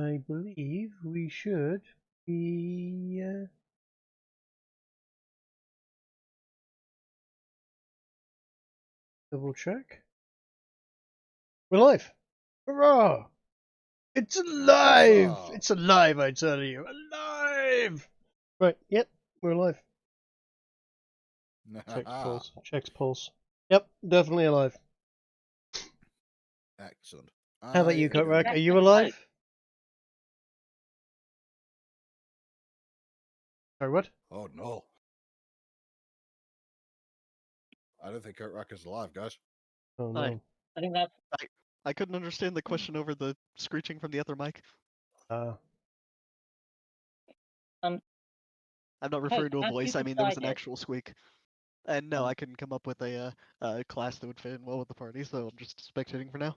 I believe we should be double check. We're live! Hurrah! It's alive! Huzzah. It's alive, I tell you! Alive! Right, yep, we're alive. Checks pulse. Checks pulse. Yep, definitely alive. Excellent. How about you, I agree. Coatrack? Are you alive? Sorry, what? Oh no. I don't think Coatrack is alive, guys. Oh Hi. no. I think that's I couldn't understand the question over the screeching from the other mic. Uh, I'm not referring to a have voice. you I mean, there was an decided- actual squeak. And no, I couldn't come up with a class that would fit in well with the party, so I'm just spectating for now.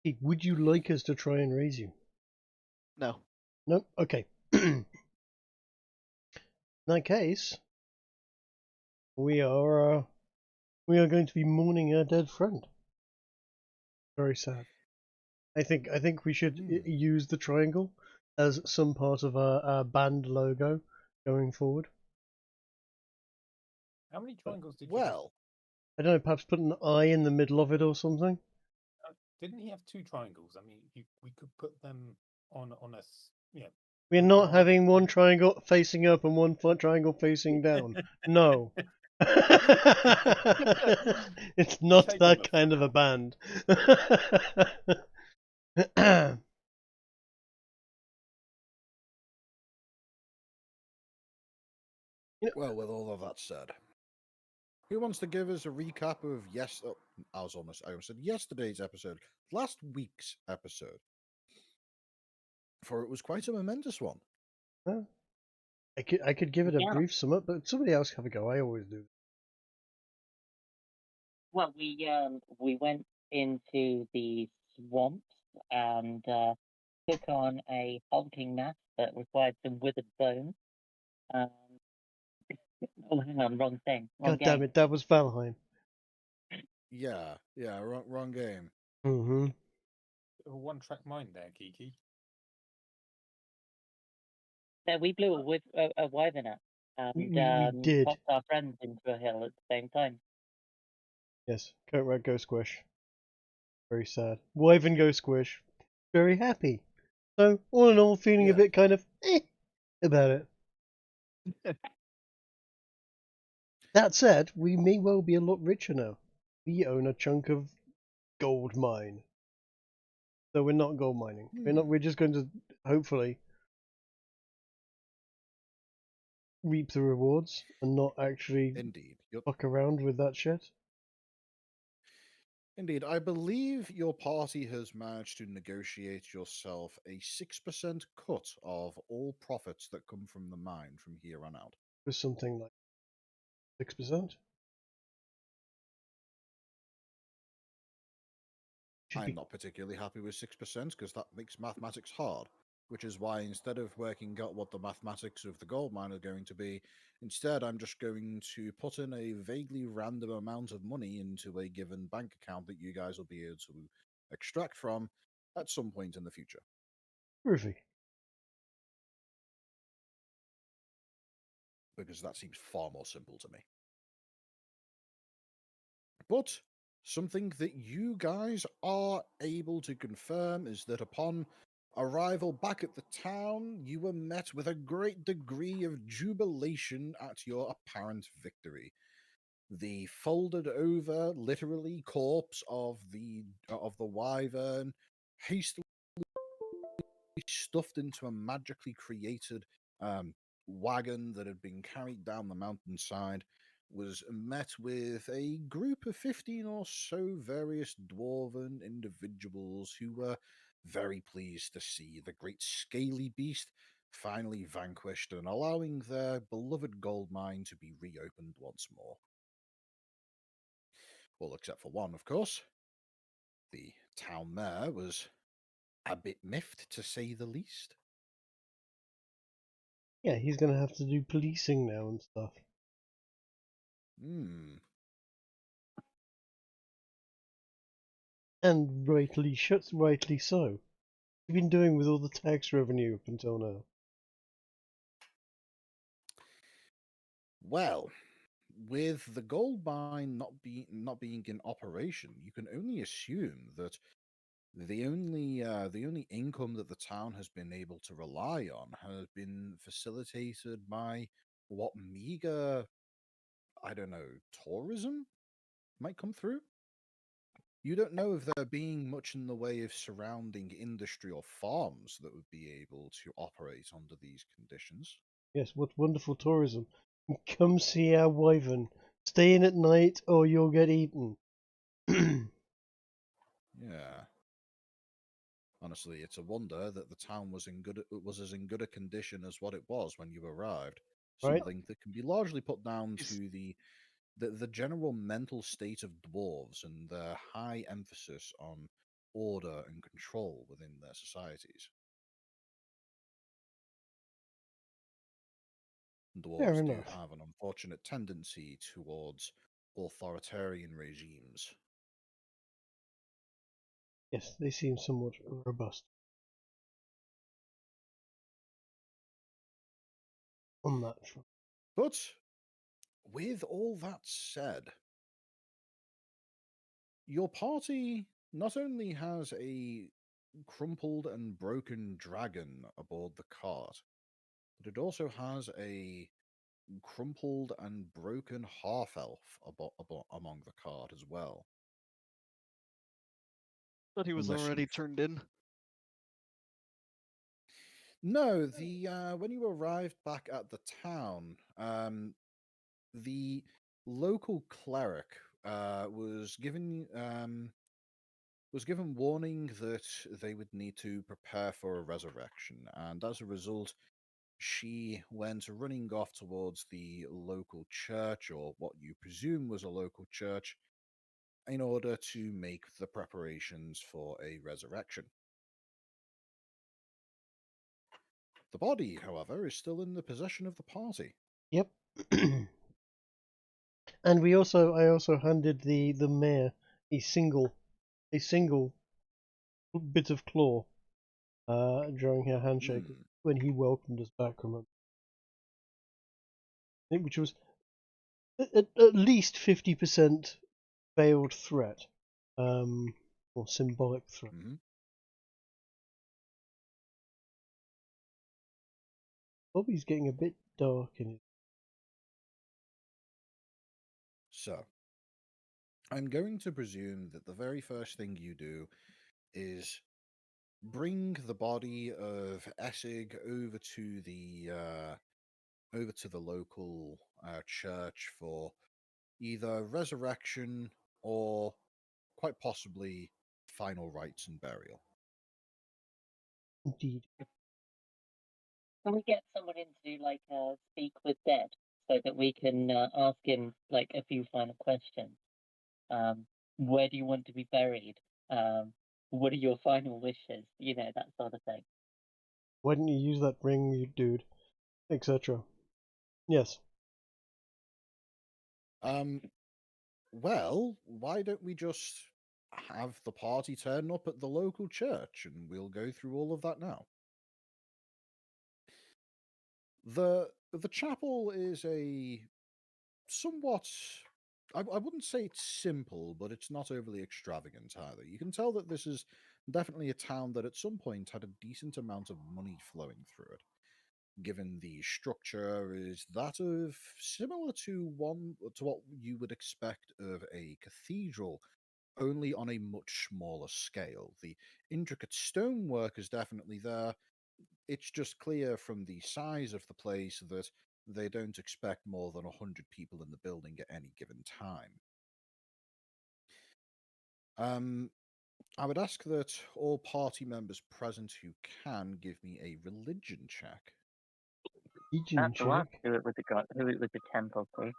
hey, would you like us to try and raise you? No. No? Okay. In that case, we are going to be mourning our dead friend. Very sad. I think we should use the triangle as some part of our band logo going forward. How many triangles did you Well, I don't know, perhaps put an eye in the middle of it or something. have? Didn't he have two triangles? I mean, we could put them on a We're a not card. having one triangle facing up and one triangle facing down. No. It's not Take that on the kind of a band. well, with all of that said, who wants to give us a recap of I said yesterday's episode, last week's episode, for it was quite a momentous one. I could give it a Yeah. brief sum up, but somebody else have a go. I always do. Well, we went into the swamps and took on a hulking mass that required some withered bones. Oh, hang on, wrong thing. Wrong God game. damn it, that was Valheim. Yeah, wrong game. Mm-hmm. A one-track mind there, Kiki. So we blew a wyvern up and We did. popped our friends into a hill at the same time. Yes, Coatrack go squish. Very sad. Wyvern go squish. Very happy. So, all in all, feeling a Yeah. bit kind of about it. That said, we may well be a lot richer now. We own a chunk of gold mine. So we're not gold mining. We're just going to hopefully reap the rewards and not actually Indeed. fuck around with that shit. Indeed, I believe your party has managed to negotiate yourself a 6% cut of all profits that come from the mine from here on out. With something like 6%. I'm not particularly happy with 6% because that makes mathematics hard, which is why instead of working out what the mathematics of the gold mine are going to be, instead I'm just going to put in a vaguely random amount of money into a given bank account that you guys will be able to extract from at some point in the future. Groovy. Because that seems far more simple to me. But something that you guys are able to confirm is that upon arrival back at the town, you were met with a great degree of jubilation at your apparent victory. The folded over, literally, corpse of the wyvern, hastily stuffed into a magically created wagon that had been carried down the mountainside, was met with a group of 15 or so various dwarven individuals who were very pleased to see the great scaly beast finally vanquished and allowing their beloved gold mine to be reopened once more. Well, except for one, of course. The town mayor was a bit miffed, to say the least. Yeah, he's going to have to do policing now and stuff. And rightly so. You've been doing with all the tax revenue up until now. Well, with the gold mine not being in operation, you can only assume that the only income that the town has been able to rely on has been facilitated by what meager, I don't know, tourism might come through. You don't know if there being much in the way of surrounding industry or farms that would be able to operate under these conditions. Yes, what wonderful tourism. Come see our wyvern. Stay in at night or you'll get eaten. Yeah. Honestly, it's a wonder that the town was as in good a condition as what it was when you arrived. Right? Something that can be largely put down Is- to the general mental state of dwarves and their high emphasis on order and control within their societies. Fair Dwarves do enough. have an unfortunate tendency towards authoritarian regimes. Yes, they seem somewhat robust on that front. But with all that said, your party not only has a crumpled and broken dragon aboard the cart, but it also has a crumpled and broken half elf among the cart as well. Thought he was Unless already you. turned in. No, the when you arrived back at the town, the local cleric was given warning that they would need to prepare for a resurrection, and as a result, she went running off towards the local church, or what you presume was a local church, in order to make the preparations for a resurrection. The body, however, is still in the possession of the party. Yep. And I also handed the mayor a single bit of claw during her handshake Hmm. when he welcomed us back from it. Which was at least 50% veiled threat, or symbolic threat. Mhm. Bobby's getting a bit dark in it. So, I'm going to presume that the very first thing you do is bring the body of Essig over to the local church for either resurrection or quite possibly final rites and burial. Indeed. Can we get someone in to do like a speak with dead so that we can ask him like a few final questions? Where do you want to be buried? What are your final wishes? You know, that sort of thing. Why didn't you use that ring, you dude? Etc. Yes. Well, why don't we just have the party turn up at the local church and we'll go through all of that now? The chapel is a somewhat I wouldn't say it's simple, but it's not overly extravagant either. You can tell that this is definitely a town that at some point had a decent amount of money flowing through it, given the structure is that of similar to what you would expect of a cathedral, only on a much smaller scale. The intricate stonework is definitely there. It's just clear from the size of the place that they don't expect more than 100 people in the building at any given time. Um, I would ask that all party members present who can give me a religion check. Legion That's the one. check. Do it with the god. Do it with the temple, please.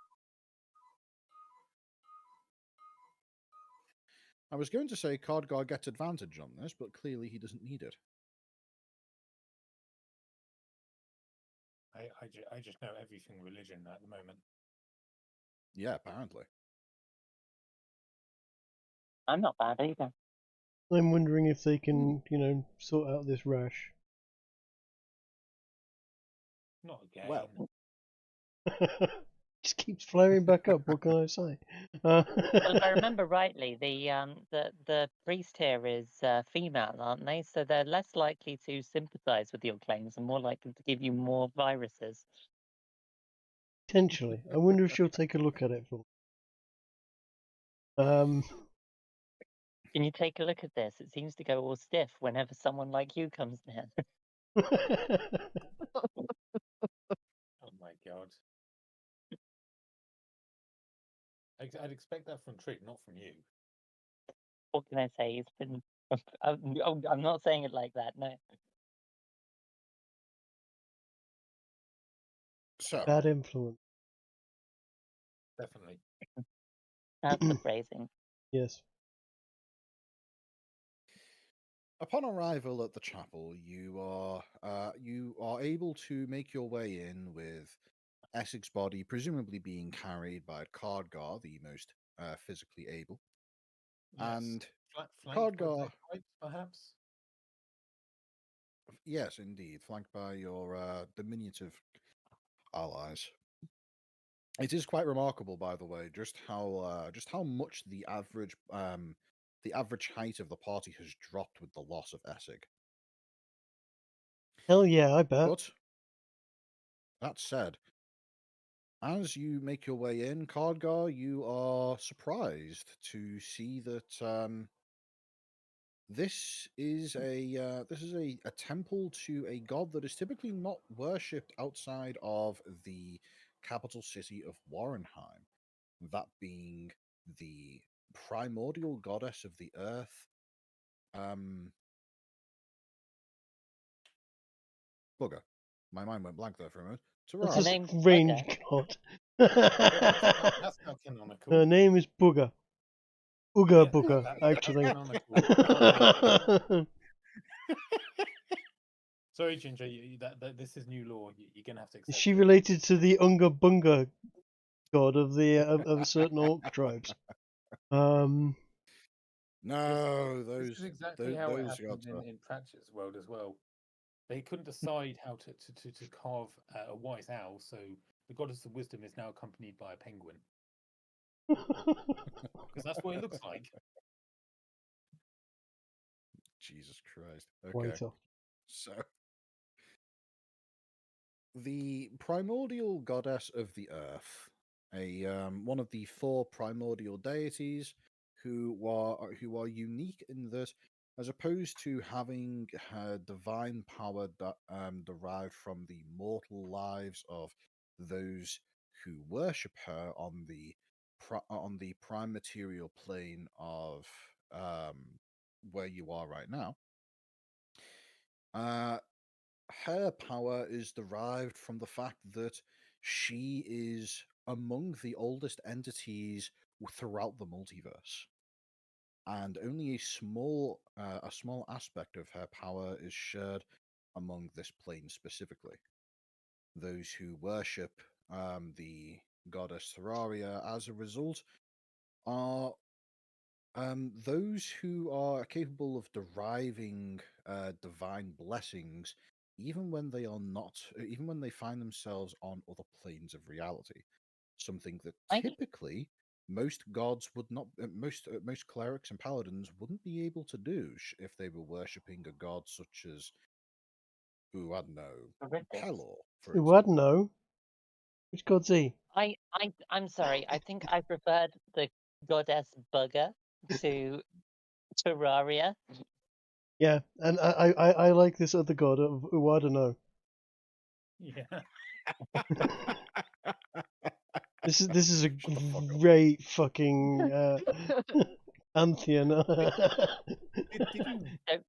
I was going to say Cardgar gets advantage on this, but clearly he doesn't need it. I just know everything religion at the moment. Yeah, apparently. I'm not bad either. I'm wondering if they can, sort out this rash. Not again. Well, Just keeps flaring back up. What can I say? Well, if I remember rightly, the priest here is female, aren't they? So they're less likely to sympathise with your claims and more likely to give you more viruses. Potentially. I wonder if she'll take a look at it for me. Can you take a look at this? It seems to go all stiff whenever someone like you comes near. Oh my god. I'd expect that from Trick, not from you. What can I say? It's been. I'm not saying it like that. No. so Bad influence. Definitely. That's the phrasing. Yes. upon arrival at the chapel, you are able to make your way in with Essex's body presumably being carried by Cardgar, the most physically able, Yes. and Flanked by Cardgar. pipes, perhaps? Yes, indeed, flanked by your diminutive allies. It is quite remarkable, by the way, just how much the average height of the party has dropped with the loss of Essig. Hell yeah, I bet. But that said, as you make your way in, Cardgar, you are surprised to see that this is a temple to a god that is typically not worshipped outside of the capital city of Warrenheim, that being the primordial goddess of the earth. Bugger. My mind went blank there for a moment. That's Her a Terraria. name's strange god. That's not canonical. Her name is Booger. Yeah, Ooga Booger, that's actually. canonical. Not named. Sorry, Ginger, this is new law. You're going to have to Is accept she it. related to the Unga Bunga god of the of certain orc tribes? No, This is exactly how it those happened gods are. in Pratchett's world as well. They couldn't decide how to carve a white owl, so the goddess of wisdom is now accompanied by a penguin. Because that's what it looks like. Jesus Christ. Okay. Waiter. So the primordial goddess of the earth, a one of the four primordial deities who are unique in that, as opposed to having her divine power derived from the mortal lives of those who worship her on the prime material plane of where you are right now. Her power is derived from the fact that she is among the oldest entities throughout the multiverse, and only a small aspect of her power is shared among this plane specifically. Those who worship the goddess Terraria, as a result, are those who are capable of deriving divine blessings, even when they are not, even when they find themselves on other planes of reality. Something that I typically most gods would not, most clerics and paladins wouldn't be able to do if they were worshipping a god such as, I don't know, horrific. Pelor, for Who I'd example. know. Which god's he? I'm sorry. I think I preferred the goddess Bugger to Terraria. Yeah, and I like this other god of who I don't know. Yeah. This is a Shut the fuck up. great fucking pantheon. Did you Don't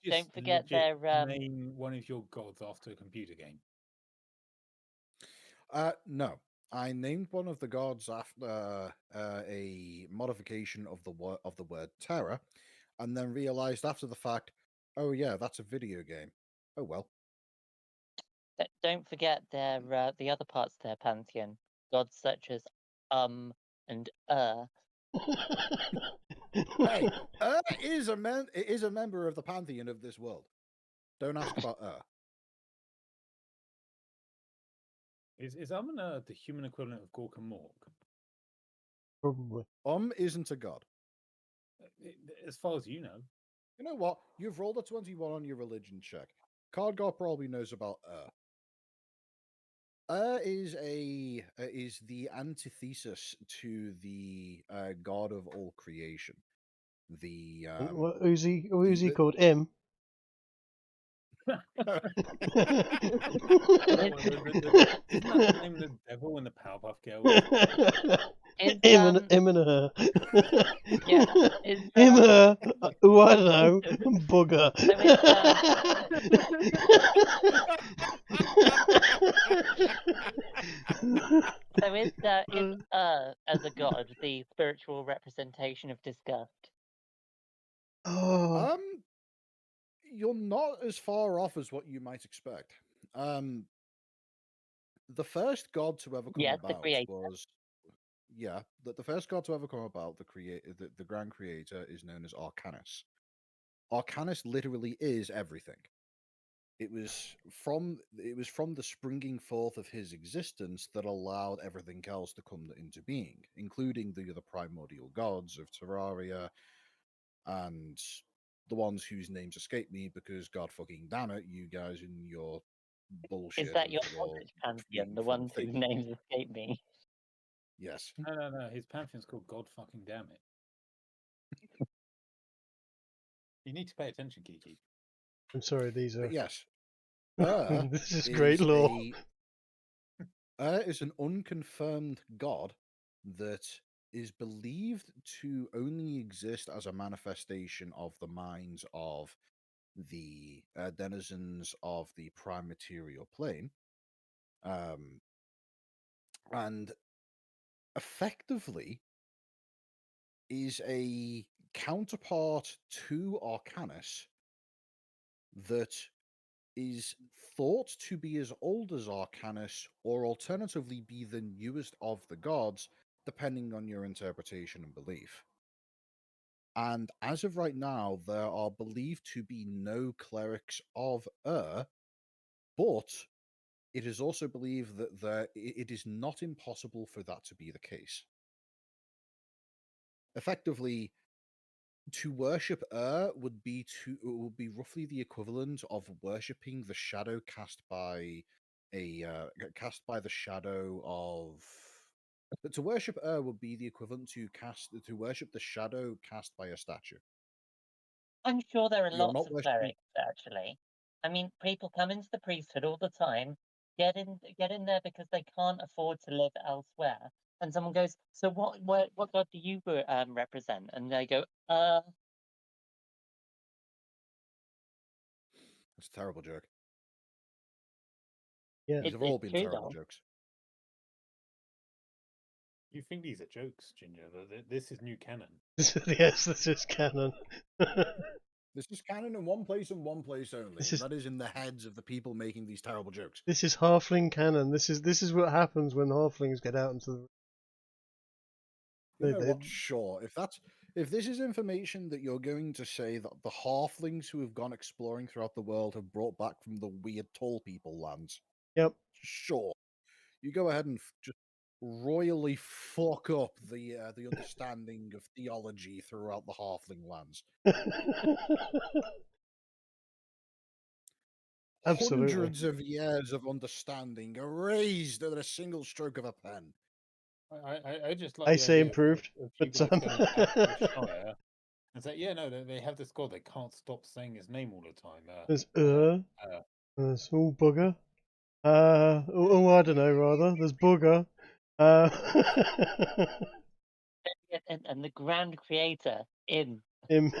just forget legit their name one of your gods after a computer game? No, I named one of the gods after a modification of the word terror, and then realized after the fact, oh yeah, that's a video game. Oh well. don't forget their the other parts of their pantheon. Gods such as and Hey, is a member of the pantheon of this world. Don't ask about Is Amina the human equivalent of Gork and Mork? Probably. Isn't a god. As far as you know. You know what? You've rolled a 21 on your religion check. Card God probably knows about is the antithesis to the god of all creation. The Who's he the- called? M? Isn't that the name of the devil in the Powerpuff Girls? Him and her. Yeah, is, Him, her. Oh, I don't know. Bugger. So is as a god the spiritual representation of disgust? Oh, you're not as far off as what you might expect. The first god to ever come Yes, the about creator. was the first god to ever come about, the grand creator, is known as Arcanus. Arcanus literally is everything. It was from the springing forth of his existence that allowed everything else to come into being, including the primordial gods of Terraria and the ones whose names escape me because god fucking damn it, you guys in your bullshit. Is that of your your knowledge pantheon, being the from ones whose thinking. names escape me? Yes. No. His pantheon's called God fucking damn it. You need to pay attention, Kiki. I'm sorry, these are. But yes. This is great lore. Is an unconfirmed god that is believed to only exist as a manifestation of the minds of the denizens of the prime material plane, and effectively is a counterpart to Arcanus that is thought to be as old as Arcanus, or alternatively be the newest of the gods, depending on your interpretation and belief. And as of right now, there are believed to be no clerics of but it is also believed that it is not impossible for that to be the case. Effectively, to worship would be roughly the equivalent of worshipping the shadow cast by the shadow of. To worship would be the equivalent to worship the shadow cast by a statue. I'm sure there are You're lots not of worshipping. clerics, actually. I mean, people come into the priesthood all the time, get in there because they can't afford to live elsewhere. And someone goes, "So what god do you represent?" And they go, It's a terrible joke. Yeah. These have all been true, terrible though. jokes. You think these are jokes, Ginger? This is new canon. Yes, this is canon. This is canon in one place and one place only. This is- That is in the heads of the people making these terrible jokes. This is halfling canon. This is what happens when halflings get out into the. You know what? Sure. If this is information that you're going to say that the halflings who have gone exploring throughout the world have brought back from the weird tall people lands, Yep. sure. You go ahead and just royally fuck up the understanding of theology throughout the halfling lands. Absolutely. Hundreds of years of understanding erased at a single stroke of a pen. I just like I the say idea improved, of you but guys going back to the Shire and say, yeah, no, they have this god. They can't stop saying his name all the time. there's there's bugger. I don't know. Rather, there's booger. And the grand creator in. Him.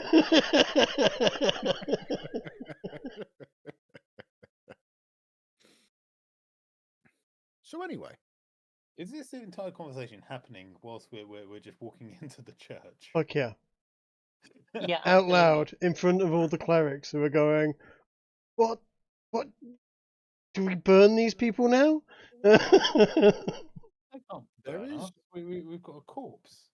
So anyway, is this entire conversation happening whilst we're just walking into the church? Fuck yeah. Yeah, Out absolutely. loud in front of all the clerics who are going, what do we burn these people now? I can't There burn is- us. We've got a corpse.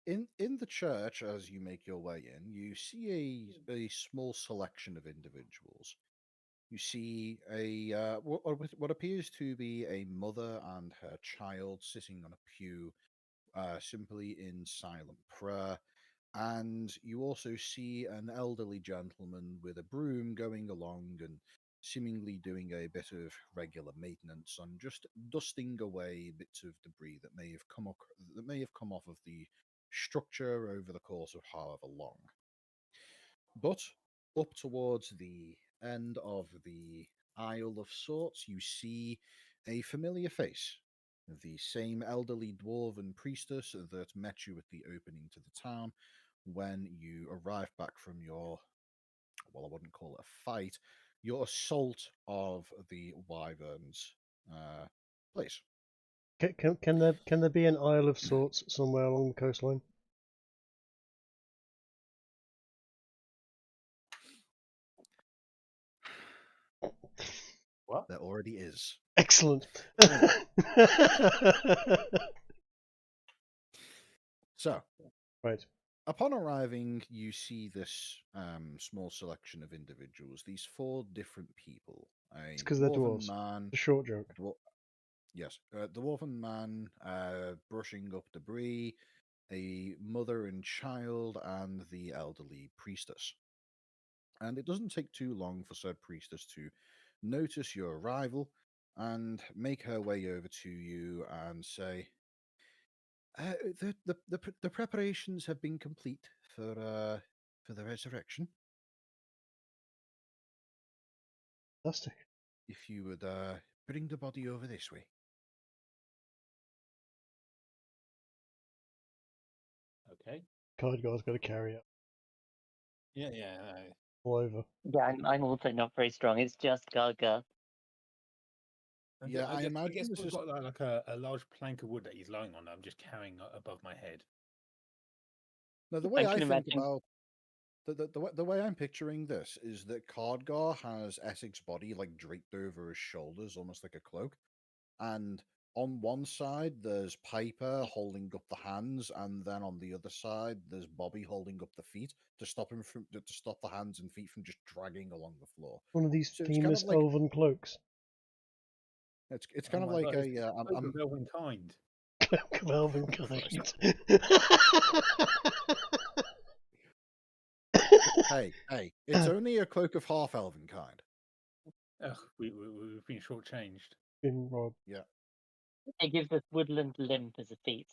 in the church, as you make your way in, you see a small selection of individuals. You see what appears to be a mother and her child sitting on a pew, simply in silent prayer. And you also see an elderly gentleman with a broom going along and seemingly doing a bit of regular maintenance on just dusting away bits of debris that may have come off of the structure over the course of however long. But up towards the end of the aisle of sorts, you see a familiar face. The same elderly dwarven priestess that met you at the opening to the town when you arrived back from your, well, I wouldn't call it a fight, your assault of the Wyverns place. Can there be an isle of sorts somewhere along the coastline? What? There already is. Excellent. So, Right. upon arriving, you see this small selection of individuals, these 4 different people. It's A because they're dwarven dwarves. man, A short joke. yes, dwarven man brushing up debris, a mother and child, and the elderly priestess. And it doesn't take too long for said priestess to notice your arrival and make her way over to you and say, the preparations have been complete for the resurrection. Fantastic. If you would bring the body over this way. Okay. Cardgar's got to carry it Yeah, yeah. all over. Yeah, I'm also not very strong. It's just Gaga. Yeah, I I imagine guess this we've is got like a large plank of wood that he's lying on. I'm just carrying above my head. now the I way I can think imagine. about the way I'm picturing this is that Cardgar has Essex's body like draped over his shoulders, almost like a cloak, and on one side there's Piper holding up the hands, and then on the other side there's Bobby holding up the feet to stop the hands and feet from just dragging along the floor. One of these So it's kind famous of like elven cloaks. it's Oh kind of my like god, it's a the cloak of elven kind. Cloak of elven Christ. kind. Hey, it's only a cloak of half elven kind. Ugh, we've been shortchanged. Been robbed. Yeah. It gives us woodland limp as a feat.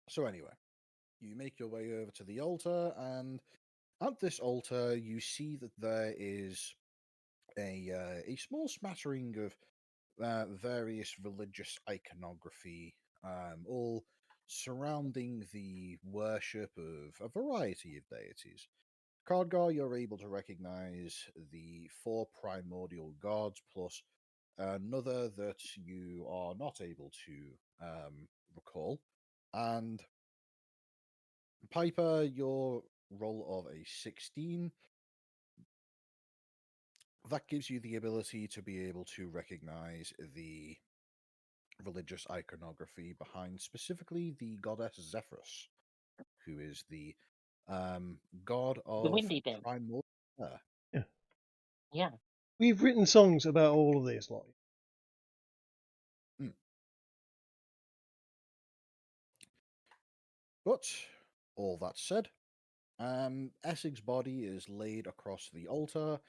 So anyway, you make your way over to the altar, and at this altar, you see that there is a small smattering of various religious iconography, all surrounding the worship of a variety of deities. Khadgar, you're able to recognize the 4 primordial gods plus another that you are not able to recall. And Piper, your roll of a 16, that gives you the ability to be able to recognize the religious iconography behind specifically the goddess Zephyrus, who is the god The of windy bit. primordial air. Yeah. Yeah. We've written songs about all of this, like. But all that said, Essex's body is laid across the altar,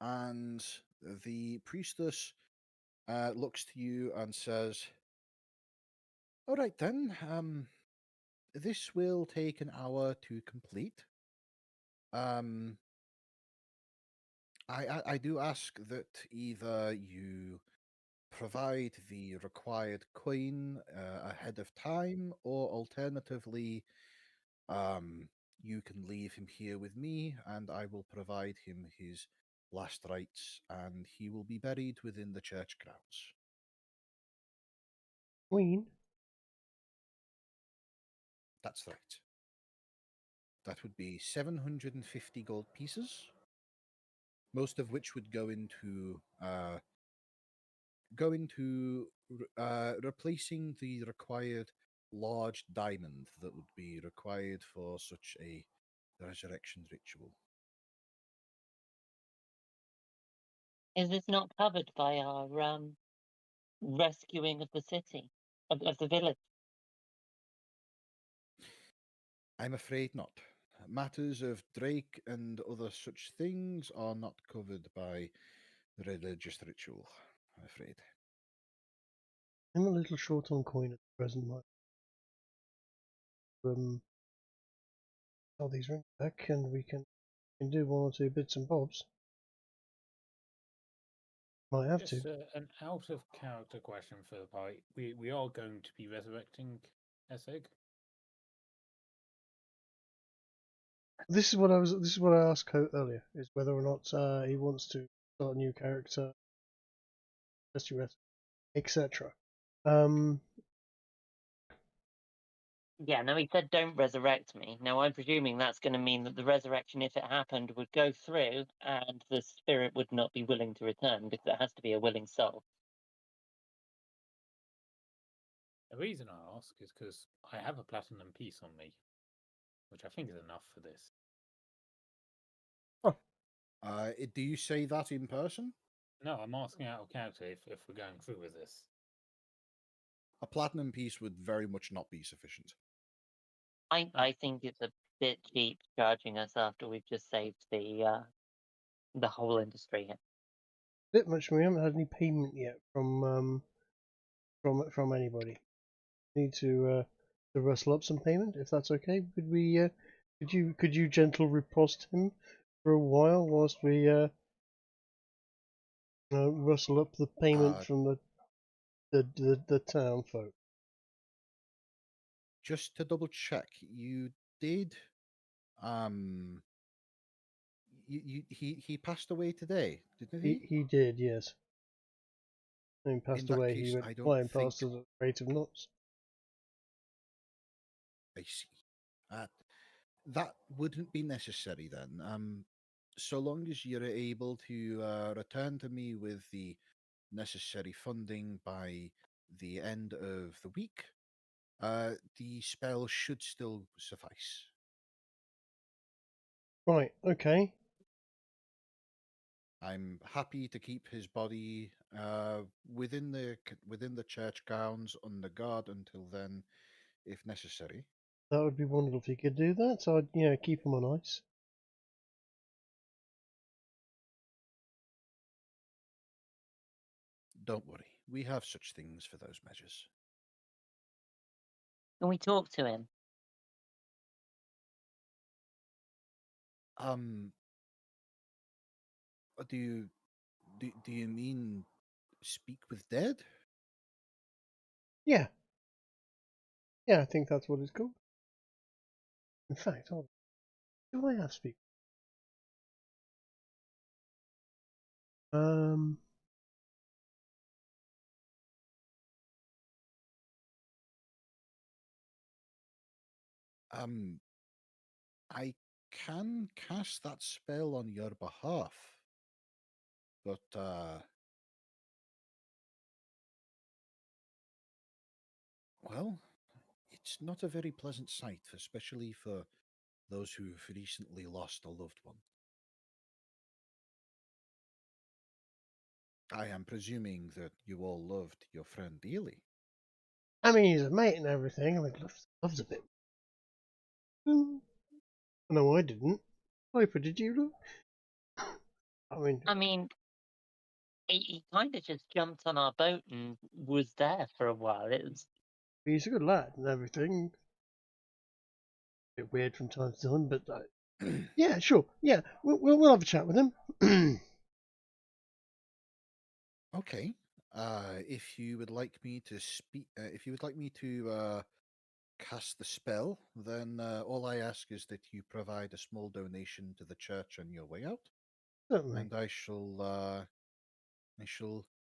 and the priestess looks to you and says, "All right then. This will take an hour to complete. Um, I do ask that either you provide the required coin ahead of time, or alternatively, you can leave him here with me, and I will provide him his last rites, and he will be buried within the church grounds." Queen. That's right. That would be 750 gold pieces, most of which would go into going to replacing the required large diamond that would be required for such a resurrection ritual. Is this not covered by our rescuing of the city, of the village? I'm afraid not. Matters of Drake and other such things are not covered by religious ritual, I'm afraid. I'm a little short on coin at the present moment. Sell these rings back, and we can do one or two bits and bobs. Might have to. Just an out of character question for the party. We are going to be resurrecting Esseg. This is what I asked Coat earlier, is whether or not he wants to start a new character, etc. Yeah, no, he said don't resurrect me. Now, I'm presuming that's going to mean that the resurrection, if it happened, would go through and the spirit would not be willing to return because it has to be a willing soul. The reason I ask is because I have a platinum piece on me, which I think is enough for this. Do you say that in person? No, I'm asking out of character if we're going through with this. A platinum piece would very much not be sufficient. I think it's a bit cheap charging us after we've just saved the whole industry here. Bit much. We haven't had any payment yet from anybody. Need to rustle up some payment, if that's okay. Could we? Could you gentle riposte him for a while whilst we rustle up the payment from the town folk? Just to double check, you did. He passed away today, didn't he? He did, yes. When he passed that away, case, he went I don't flying think- past us at the rate of knots. I see. That wouldn't be necessary then. So long as you're able to return to me with the necessary funding by the end of the week, the spell should still suffice. Right, okay. I'm happy to keep his body within the church grounds under guard until then, if necessary. That would be wonderful if you could do that. So I'd keep him on ice. Don't worry, we have such things for those measures. Can we talk to him? Do you mean speak with dead? Yeah. Yeah, I think that's what it's called. In fact, do I have speak? I can cast that spell on your behalf, but well, it's not a very pleasant sight, especially for those who've recently lost a loved one. I am presuming that you all loved your friend dearly. I mean, he's a mate and everything. I mean, loves a bit. No, I didn't. Piper, did you? I mean, he kind of just jumped on our boat and was there for a while. It was He's a good lad and everything. A bit weird from time to time, but yeah, sure. Yeah, we'll have a chat with him. Okay. If you would like me to cast the spell, then all I ask is that you provide a small donation to the church on your way out, Certainly. and I shall.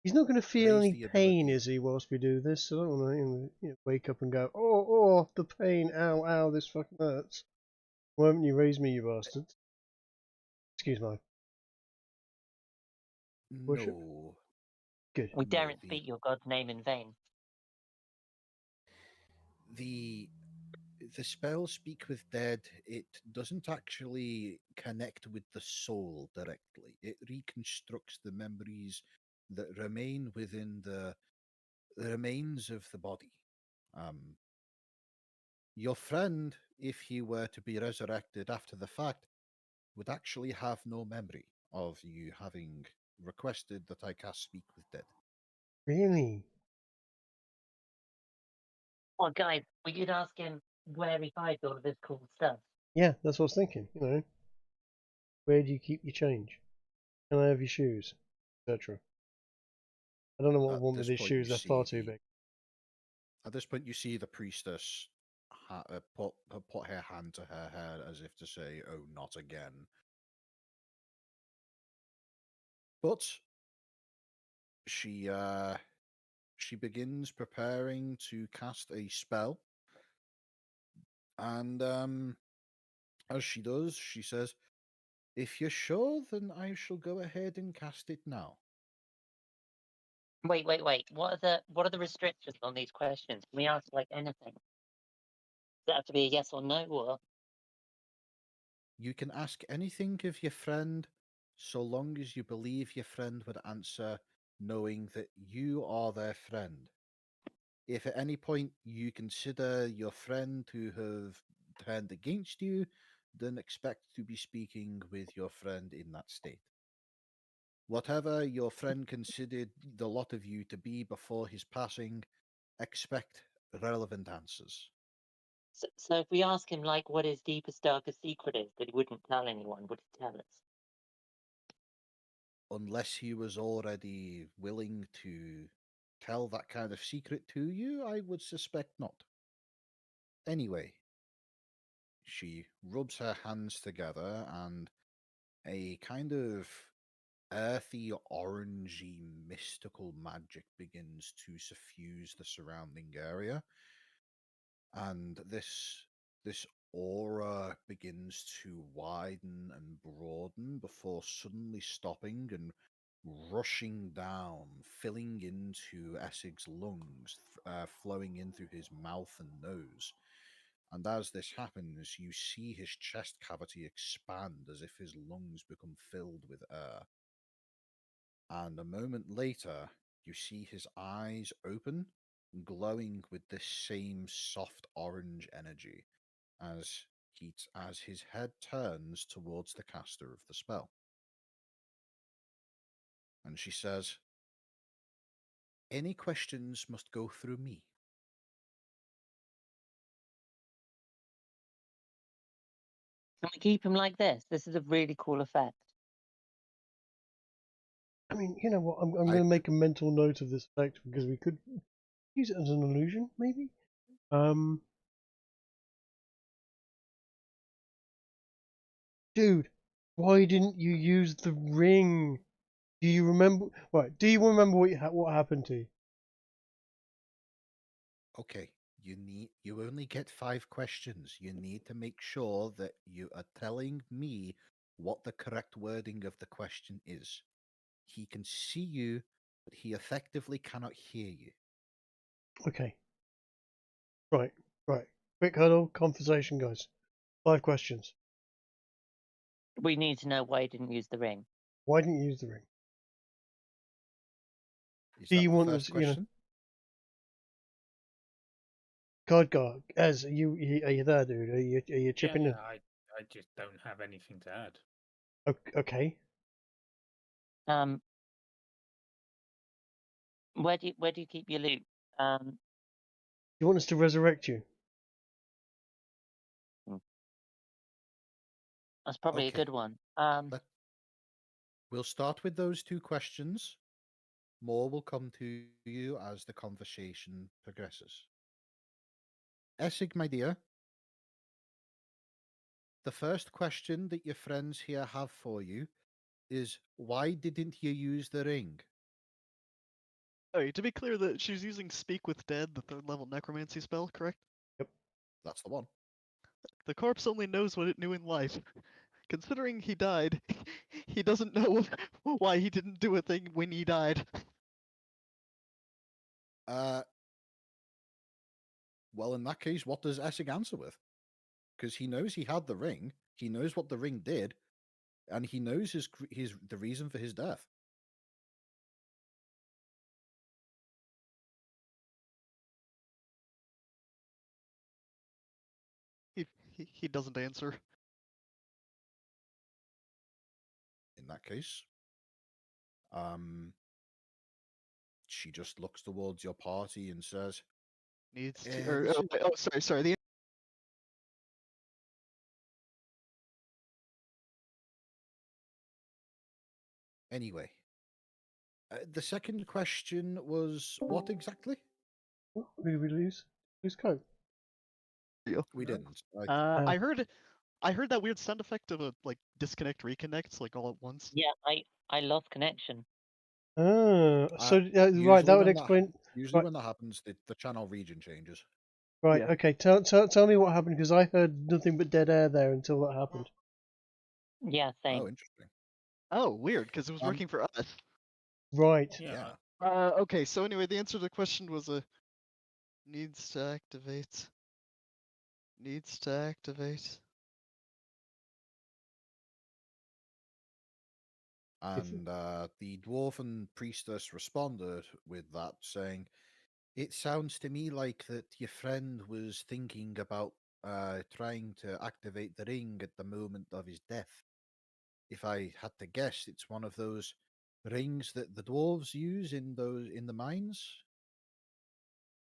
He's not going to feel raise any the pain, ability. is he, whilst we do this? So I don't want to wake up and go, oh, the pain, ow, ow, this fucking hurts. Why haven't you raised me, you bastard? Excuse my worship. No, Good. We No, daren't speak your god's name in vain. the spell Speak with Dead, it doesn't actually connect with the soul directly. It reconstructs the memories that remain within the remains of the body. Your friend, if he were to be resurrected after the fact, would actually have no memory of you having requested that I cast Speak with Dead. Really? Well, guys, we could ask him where he hides all of his cool stuff. Yeah, that's what I was thinking. Where do you keep your change? Can I have your shoes, etc. I don't know what I At want with this these point, shoes. you They're far see too big. At this point, you see the priestess put her hand to her head as if to say, "Oh, not again." But she begins preparing to cast a spell, and as she does, she says, "If you're sure, then I shall go ahead and cast it now." Wait. What are the restrictions on these questions? Can we ask like anything? Does it have to be a yes or no, or You can ask anything of your friend, so long as you believe your friend would answer, knowing that you are their friend. If at any point you consider your friend to have turned against you, then expect to be speaking with your friend in that state. Whatever your friend considered the lot of you to be before his passing, expect relevant answers. so if we ask him like what his deepest, darkest secret is that he wouldn't tell anyone, would he tell us? Unless he was already willing to tell that kind of secret to you, I would suspect not. Anyway, she rubs her hands together and a kind of earthy, orangey, mystical magic begins to suffuse the surrounding area, and this aura begins to widen and broaden before suddenly stopping and rushing down, filling into Essig's lungs, flowing in through his mouth and nose. And as this happens, you see his chest cavity expand as if his lungs become filled with air. And a moment later, you see his eyes open, glowing with this same soft orange energy as his head turns towards the caster of the spell. And she says, "Any questions must go through me." Can we keep him like this? This is a really cool effect. I mean, you know what? I'm I going to make a mental note of this effect because we could use it as an illusion, maybe. Dude, why didn't you use the ring? Do you remember? Right? Do you remember what happened to you? Okay, you only get 5 questions. You need to make sure that you are telling me what the correct wording of the question is. He can see you, but he effectively cannot hear you. Okay. Right. Quick huddle conversation, guys. 5 questions. We need to know why he didn't use the ring. Why didn't you use the ring? Is Do that you the want first this? question? Guard. Ez, are you there, dude? Are you chipping in? I just don't have anything to add. Okay. Where do you keep your loot? You want us to resurrect you? That's probably a Okay. good one. We'll start with those 2 questions. More will come to you as the conversation progresses. Essig, my dear, the first question that your friends here have for you is, why didn't you use the ring? Sorry, to be clear, that she's using Speak with Dead, the 3rd level necromancy spell, correct? That's the one. The corpse only knows what it knew in life. Considering he died, he doesn't know why he didn't do a thing when he died. Well, in that case, what does Essig answer with? Because he knows he had the ring, he knows what the ring did, and he knows the reason for his death. He doesn't answer. In that case, she just looks towards your party and says, Needs to. this is... Sorry. The Anyway, the second question was what exactly? Did we lose? Lose Coat? We didn't. I heard that weird sound effect of a like disconnect reconnects like all at once. Yeah, I lost connection. So Usually right, that would when explain. Usually right. when that happens, the channel region changes. Right. Yeah. Okay. Tell me what happened because I heard nothing but dead air there until that happened. Yeah, same. Oh, interesting. Oh, weird, because it was working for us. Right. Yeah. Okay, so anyway, the answer to the question was needs to activate. Needs to activate. And the dwarven priestess responded with that, saying, "It sounds to me like that your friend was thinking about trying to activate the ring at the moment of his death. If I had to guess, it's one of those rings that the dwarves use in the mines."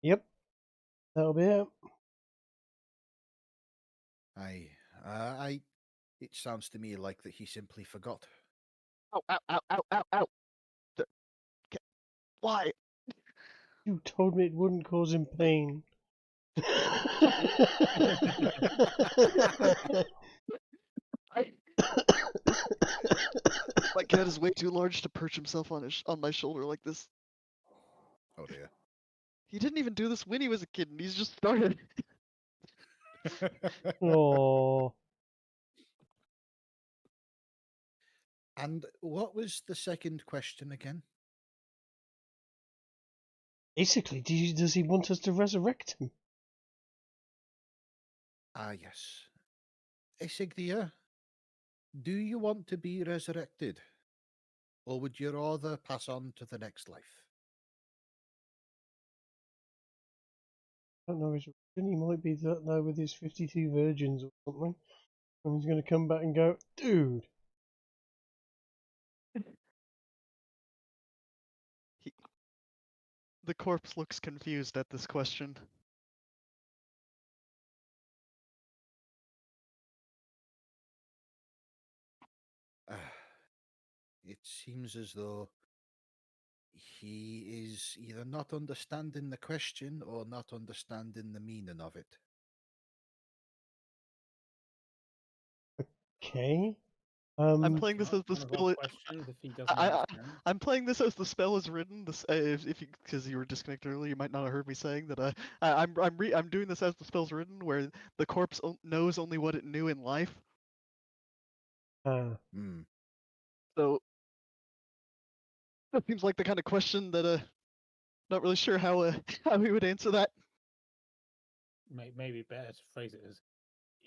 Yep. That'll be it. It sounds to me like that he simply forgot. Ow! Ow! Ow! Ow! Ow! Ow! Why? You told me it wouldn't cause him pain. My cat is way too large to perch himself on my shoulder like this. Oh dear. He didn't even do this when he was a kid, and he's just started. Oh. And what was the second question again? Basically, does he want us to resurrect him? Ah, yes. Isigdia, do you want to be resurrected? Or would you rather pass on to the next life? I don't know. He might be that now with his 52 virgins or something. And he's going to come back and go, dude. The corpse looks confused at this question. It seems as though he is either not understanding the question or not understanding the meaning of it. Okay. I'm playing this as the One of our spell. questions if he doesn't understand. I'm playing this as the spell is written. This, if you, because you were disconnected earlier, you might not have heard me saying that. I'm doing this as the spell's written, where the corpse knows only what it knew in life. So that seems like the kind of question that not really sure how how we would answer that. Maybe better to phrase it as,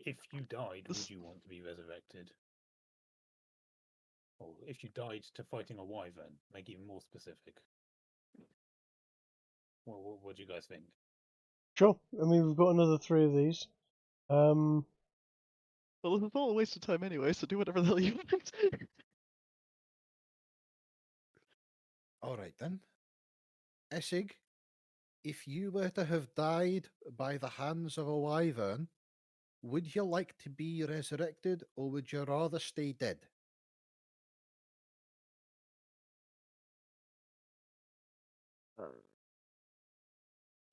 if you died, would you want to be resurrected? Or if you died to fighting a wyvern, make it even more specific. What do you guys think? Sure. I mean, we've got another 3 of these. Well, this is all a waste of time anyway, so do whatever the hell you want. All right then. Essig, if you were to have died by the hands of a wyvern, would you like to be resurrected or would you rather stay dead?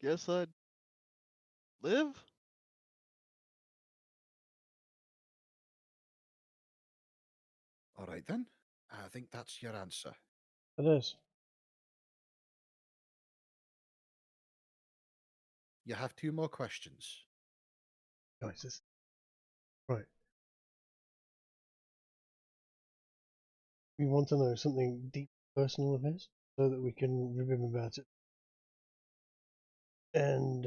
Guess I'd live. All right then. I think that's your answer. It is. You have 2 more questions. Guys, right. We want to know something deep personal of his so that we can rib him about it. and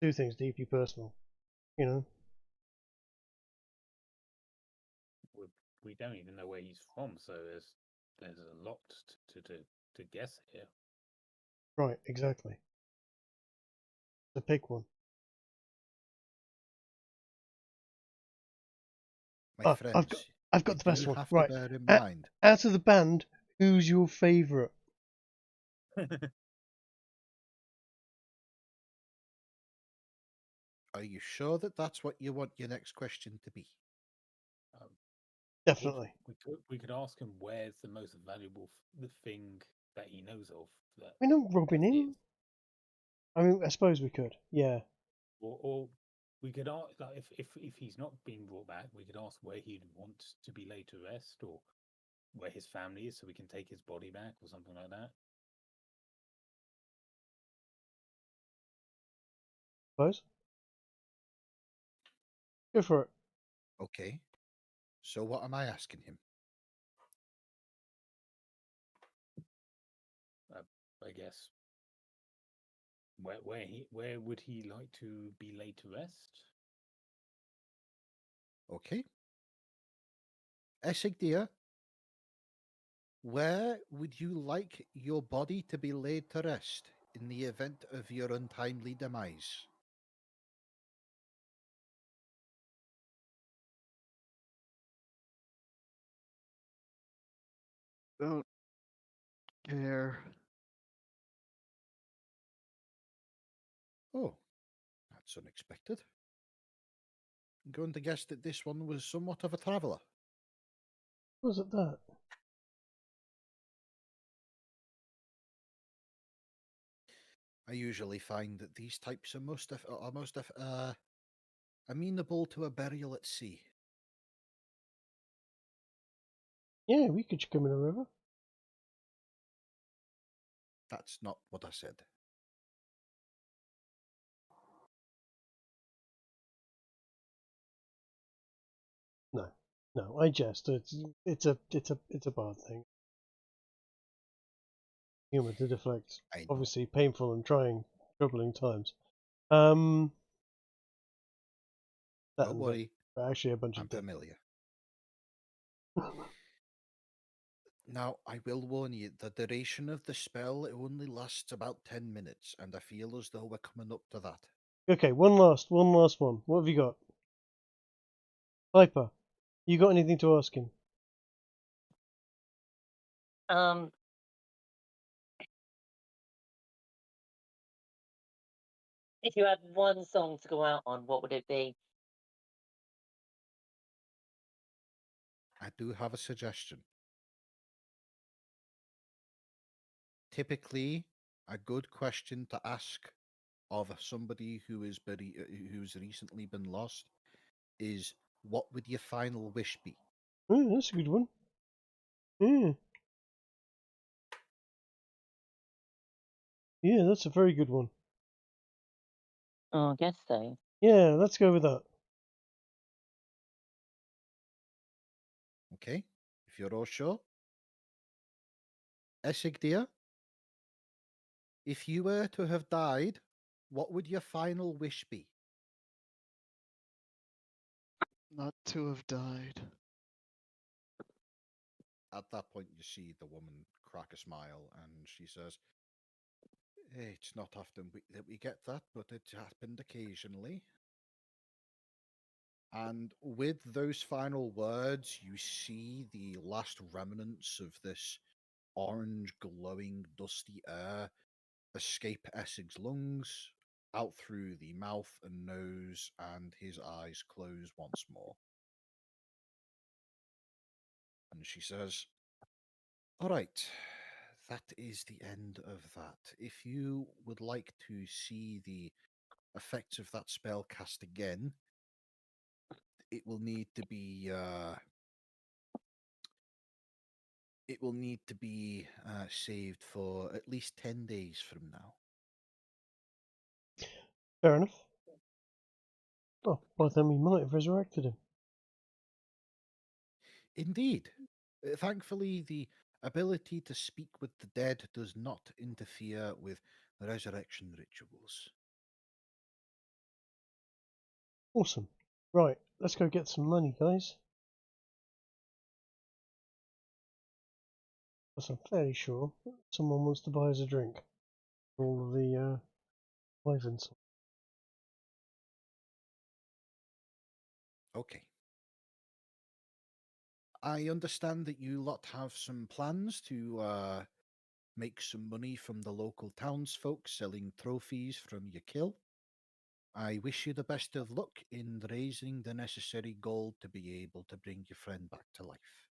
do things deeply personal. You know. We don't even know where he's from, so there's a lot to guess here. Right. Exactly. So pick one. My I've friends, got you the best do one. have to Right. bear in mind. Out of the band, who's your favourite? Are you sure that that's what you want your next question to be? Um, Definitely. we could ask him where's the most valuable the thing that he knows of that We're not robbing that's him. his. I mean, I suppose we could. Yeah. Or we could ask, like, if he's not being brought back, we could ask where he'd want to be laid to rest, or where his family is, so we can take his body back, or something like that. Suppose. Go for it. Okay. So what am I asking him? I guess where would he like to be laid to rest? Okay. Essig dear, where would you like your body to be laid to rest in the event of your untimely demise? Don't care. Oh, that's unexpected. I'm going to guess that this one was somewhat of a traveller. Was it that? I usually find that these types are most amenable to a burial at sea. Yeah, we could come in a river. That's not what I said. No, no, I jest. It's a bad thing. Humour to deflect I know. obviously painful and troubling times. That Don't and worry, actually a bunch I'm of dead. familiar. Now, I will warn you, the duration of the spell only lasts about 10 minutes, and I feel as though we're coming up to that. Okay, one last one. What have you got? Piper, you got anything to ask him? If you had one song to go out on, what would it be? I do have a suggestion. Typically, a good question to ask of somebody who's recently been lost is, what would your final wish be? Oh, that's a good one. Yeah. Yeah, that's a very good one. Oh, I guess so. Yeah, let's go with that. Okay, if you're all sure. Essig dear, if you were to have died, what would your final wish be? Not to have died. At that point, you see the woman crack a smile and she says, It's not often that we get that, but it's happened occasionally. And with those final words, you see the last remnants of this orange, glowing, dusty air escape Essig's lungs, out through the mouth and nose, and his eyes close once more. And she says, All right, that is the end of that. If you would like to see the effects of that spell cast again, it will need to be saved for at least 10 days from now. Fair enough. Oh, by then we might have resurrected him. Indeed. Thankfully, the ability to speak with the dead does not interfere with resurrection rituals. Awesome. Right, let's go get some money, guys. Because I'm fairly sure someone wants to buy us a drink. All of the wyverns. Okay. I understand that you lot have some plans to make some money from the local townsfolk selling trophies from your kill. I wish you the best of luck in raising the necessary gold to be able to bring your friend back to life.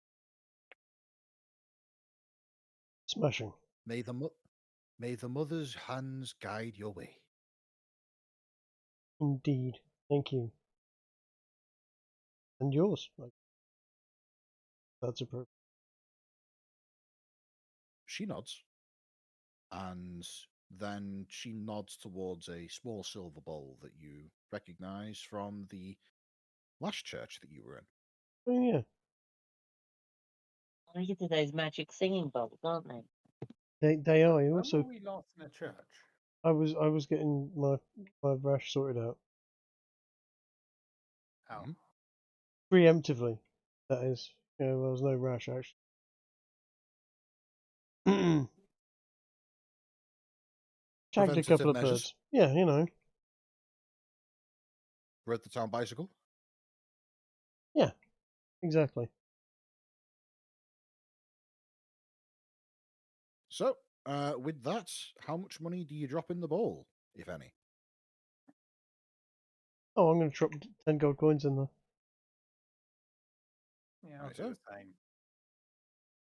Smashing. May the mother's hands guide your way. Indeed. Thank you. And yours. That's appropriate. She nods, and then she nods towards a small silver bowl that you recognize from the last church that you were in. Oh yeah. These are those magic singing bowls, aren't they? They are. When Also, were we last in a church? I was getting my rash sorted out Oh, Mhm. preemptively. That is. Yeah, there was no rash actually. Tagged a Preventative couple of measures. birds. Yeah, you know. Rode the town bicycle. Yeah, exactly. So, with that, how much money do you drop in the bowl, if any? Oh, I'm going to drop 10 gold coins in there. yeah, I'll Right, do so. the same.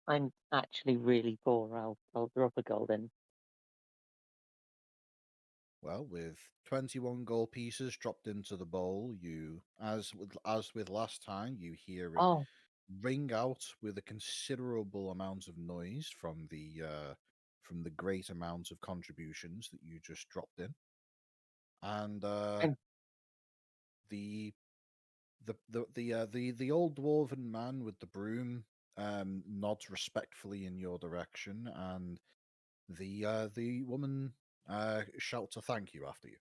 I'm actually really poor. I'll drop a gold in. Well, with 21 gold pieces dropped into the bowl, you, as with last time, you hear it Oh, ring out with a considerable amount of noise from the great amount of contributions that you just dropped in, and I'm the the old dwarven man with the broom nods respectfully in your direction, and the woman shouts a thank you after you.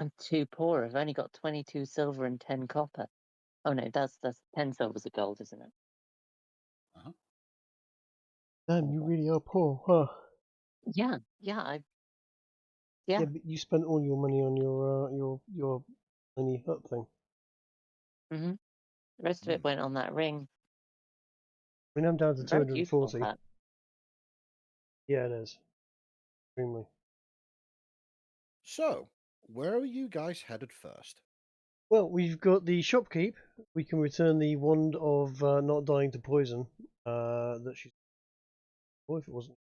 I'm too poor. I've only got 22 silver and 10 copper. Oh no, that's 10 silvers of gold, isn't it? Uh-huh. Damn, you really are poor, huh? Yeah, yeah, Yeah, but you spent all your money on your tiny hut thing. Mm-hmm. The rest of it Hmm. went on that ring. I mean, I'm down to Very useful, 240. that. Yeah, it is. Extremely. So, where are you guys headed first? Well, we've got the shopkeep. We can return the wand of not dying to poison that she's. What if it wasn't?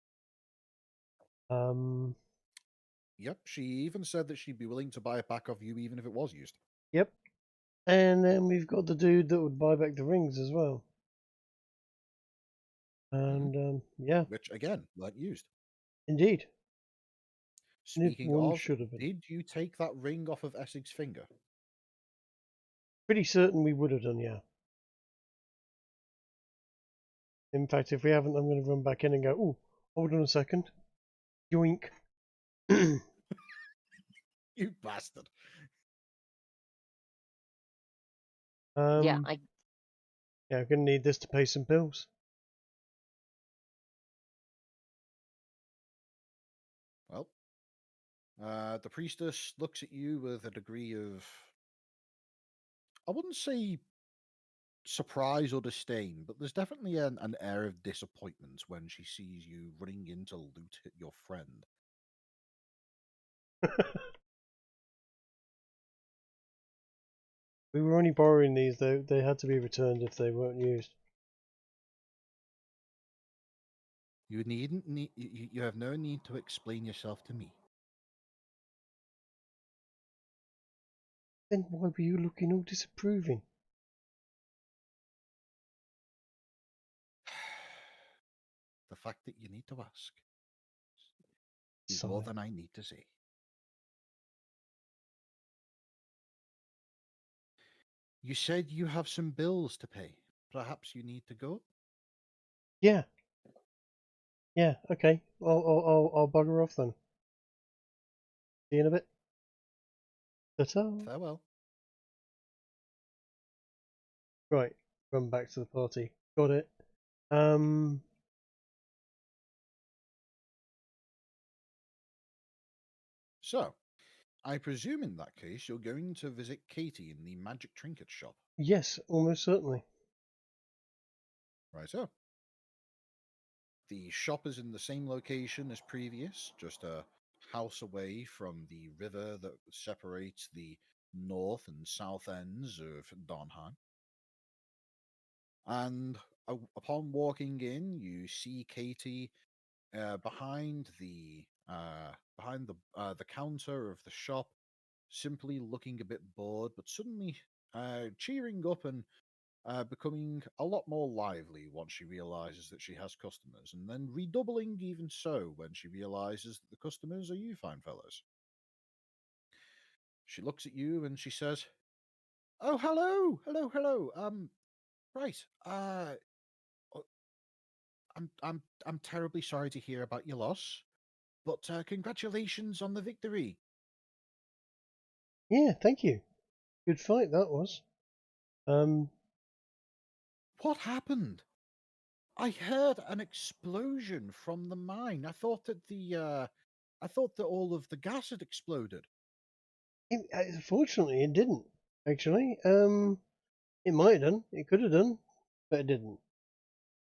Yep, she even said that she'd be willing to buy it back off you even if it was used. Yep. And then we've got the dude that would buy back the rings as well. And yeah, Which again weren't used. indeed. And if Speaking one of, should have been. did you take that ring off of Essig's finger? Pretty certain we would have done, yeah. In fact, if we haven't, I'm going to run back in and go, oh, hold on a second. Yoink. You bastard. Yeah, Yeah, I'm going to need this to pay some bills. Well, the priestess looks at you with a degree of, I wouldn't say surprise or disdain, but there's definitely an air of disappointment when she sees you running in to loot your friend. We were only borrowing these, though. They had to be returned if they weren't used. You needn't need. You have no need to explain yourself to me. Then why were you looking all disapproving? The fact that you need to ask is Sigh. more than I need to say. You said you have some bills to pay. Perhaps you need to go? Yeah. Yeah. Okay. I'll bugger off then. See you in a bit. Ta-ta. Farewell. Right. Run back to the party. Got it. So, I presume in that case you're going to visit Katie in the magic trinket shop. Yes, almost certainly. Righto. The shop is in the same location as previous, just a house away from the river that separates the north and south ends of Donheim. And upon walking in, you see Katie behind the counter of the shop, simply looking a bit bored, but suddenly cheering up and becoming a lot more lively once she realizes that she has customers, and then redoubling even so when she realizes that the customers are you fine fellows. She looks at you and she says, "Oh, hello, hello, hello. Right. I'm terribly sorry to hear about your loss, but congratulations on the victory." Yeah, thank you. Good fight that was. What happened? I heard an explosion from the mine. I thought that all of the gas had exploded. Fortunately, it didn't. Actually, it might have done. It could have done, but it didn't.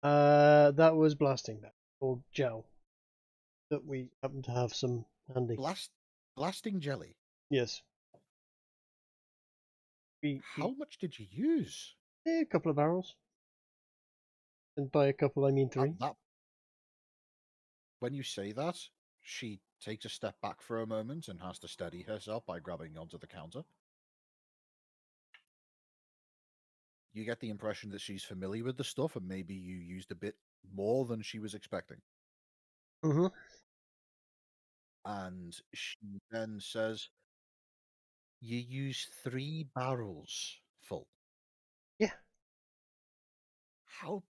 That was blasting that or gel that we happen to have some handy. Blasting jelly. Yes. How much did you use? A couple of barrels, and by a couple I mean 3. When you say that, she takes a step back for a moment and has to steady herself by grabbing onto the counter. You get the impression that she's familiar with the stuff and maybe you used a bit more than she was expecting. Mm-hmm. And she then says, "You used 3 barrels full. Yeah. How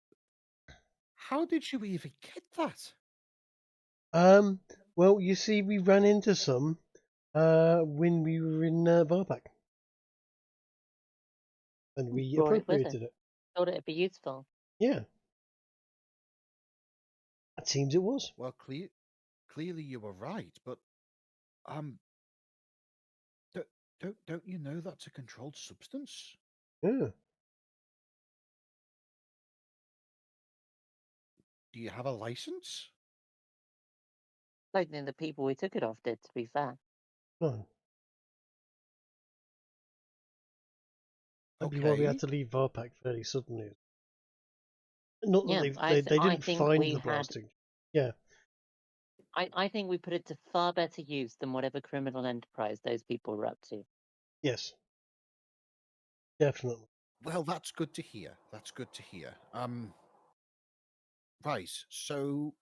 did you even get that?" Well, you see, we ran into some when we were in Varpak, and we Brought it with her. appropriated it. Thought it'd be useful. Yeah. It seems it was. Well, clearly you were right, but um, don't you know that's a controlled substance? Yeah. Do you have a license? I don't think the people we took it off did, to be fair. No. That'd be why we had Okay. to leave Varpak fairly suddenly. Not that Yeah, they I didn't think find we the had. blasting. Yeah. I think we put it to far better use than whatever criminal enterprise those people were up to. Yes. Definitely. Well, that's good to hear. That's good to hear. Right. So,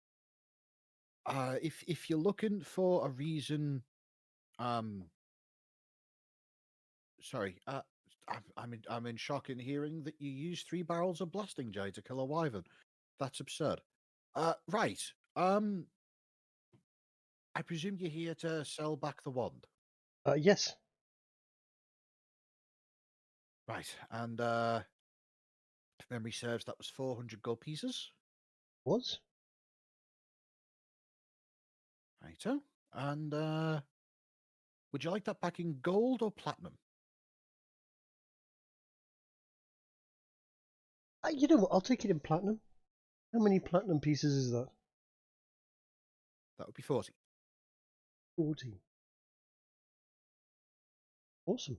if you're looking for a reason, um, sorry, I'm in shock in hearing that you used 3 barrels of blasting jelly to kill a wyvern. That's absurd. Right. I presume you're here to sell back the wand. Yes. Right. And if memory serves, that was 400 gold pieces. Was. Righto. And would you like that back in gold or platinum? You know what? I'll take it in platinum. How many platinum pieces is that? That would be 40. 40. Awesome.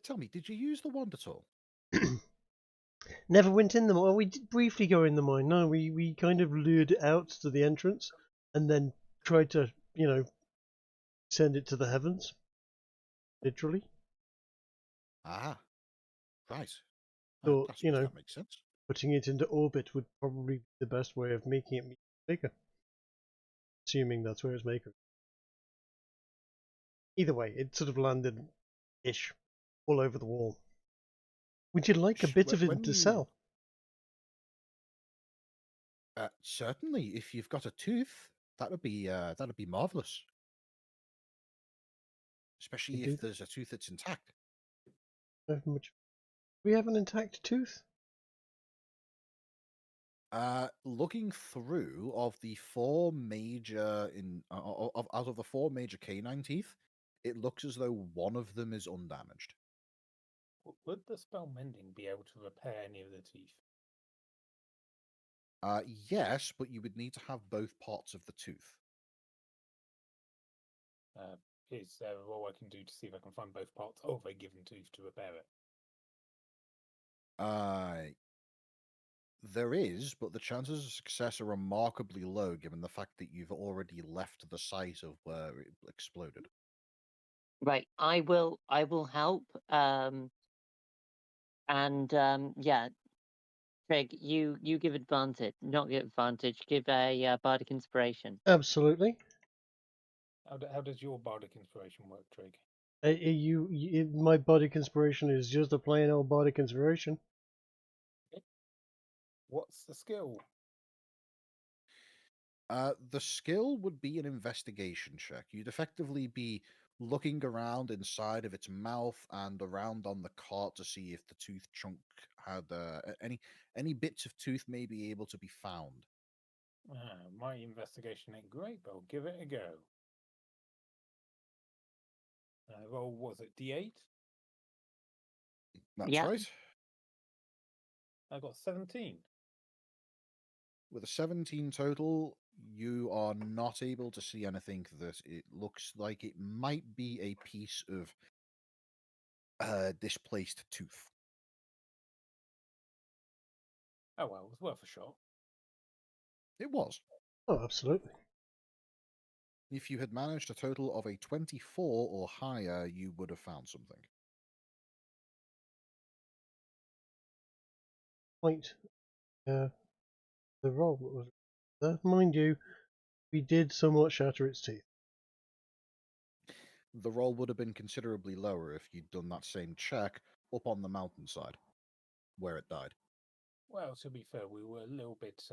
Tell me, did you use the wand at all? Never went in the mine. Well, we did briefly go in the mine. No, we kind of lured it out to the entrance and then tried to, send it to the heavens. Literally. Ah, right. Thought, I suppose that makes sense. putting it into orbit would probably be the best way of making it bigger. Assuming that's where it's maker. Either way, it sort of landed-ish all over the wall. Would you like a bit of it to sell? Certainly, if you've got a tooth, that'd be marvelous. Especially do if there's a tooth that's intact. We have an intact tooth? Looking through of the four major out of the four major canine teeth, it looks as though one of them is undamaged. Would the spell mending be able to repair any of the teeth? Yes, but you would need to have both parts of the tooth. Is there a roll I can do to see if I can find both parts of a given tooth to repair it? There is, but the chances of success are remarkably low given the fact that you've already left the site of where it exploded. Right, I will help. Yeah, Craig, you give advantage, not give advantage. Give a bardic inspiration. Absolutely. How does your bardic inspiration work, Trig? My bardic inspiration is just a plain old bardic inspiration. What's the skill? The skill would be an investigation check. You'd effectively be looking around inside of its mouth and around on the cart to see if the tooth chunk had any bits of tooth may be able to be found. My investigation ain't great, but I'll give it a go. Roll, was it D8? That's Yeah. right. I got 17. With a 17 total, you are not able to see anything that it looks like it might be a piece of displaced tooth. Oh well, it was worth a shot. It was. Oh, absolutely. If you had managed a total of a 24 or higher, you would have found something. Point. The roll was there. Mind you, we did somewhat shatter its teeth. The roll would have been considerably lower if you'd done that same check up on the mountainside, where it died. Well, to be fair, we were a little bit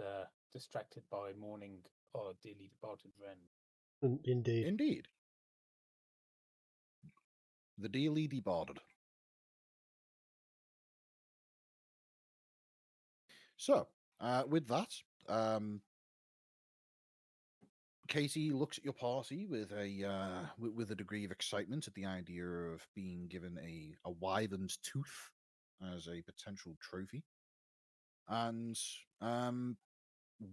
distracted by mourning our dearly departed friend. Indeed. Indeed. The dearly departed. So, with that, Katie looks at your party with a degree of excitement at the idea of being given a wyvern's tooth as a potential trophy. And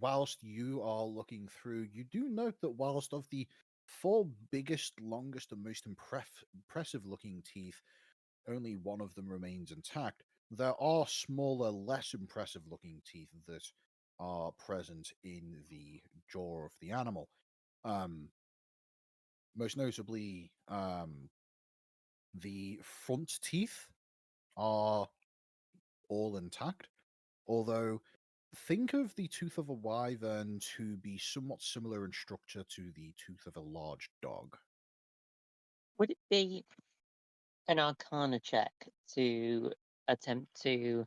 whilst you are looking through, you do note that whilst of the four biggest, longest, and most impressive-looking teeth, only one of them remains intact, there are smaller, less impressive-looking teeth that are present in the jaw of the animal. Most notably, the front teeth are all intact, although think of the tooth of a wyvern to be somewhat similar in structure to the tooth of a large dog. Would it be an Arcana check to attempt to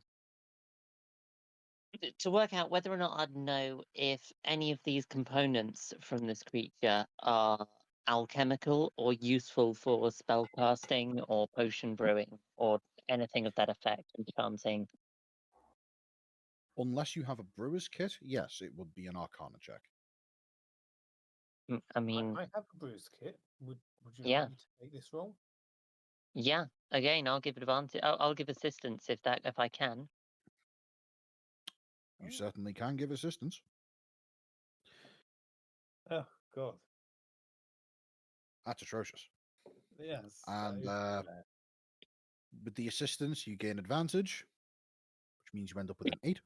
work out whether or not I'd know if any of these components from this creature are alchemical or useful for spell casting or potion brewing or anything of that effect, enchanting? Unless you have a brewer's kit, yes, it would be an arcana check. I mean, I have a bruise kit. Would you yeah. like me to take this roll? Yeah, again, I'll give advantage. I'll give assistance if I can. You certainly can give assistance. Oh God, That's atrocious. yes. And with the assistance, you gain advantage, which means you end up with an 8.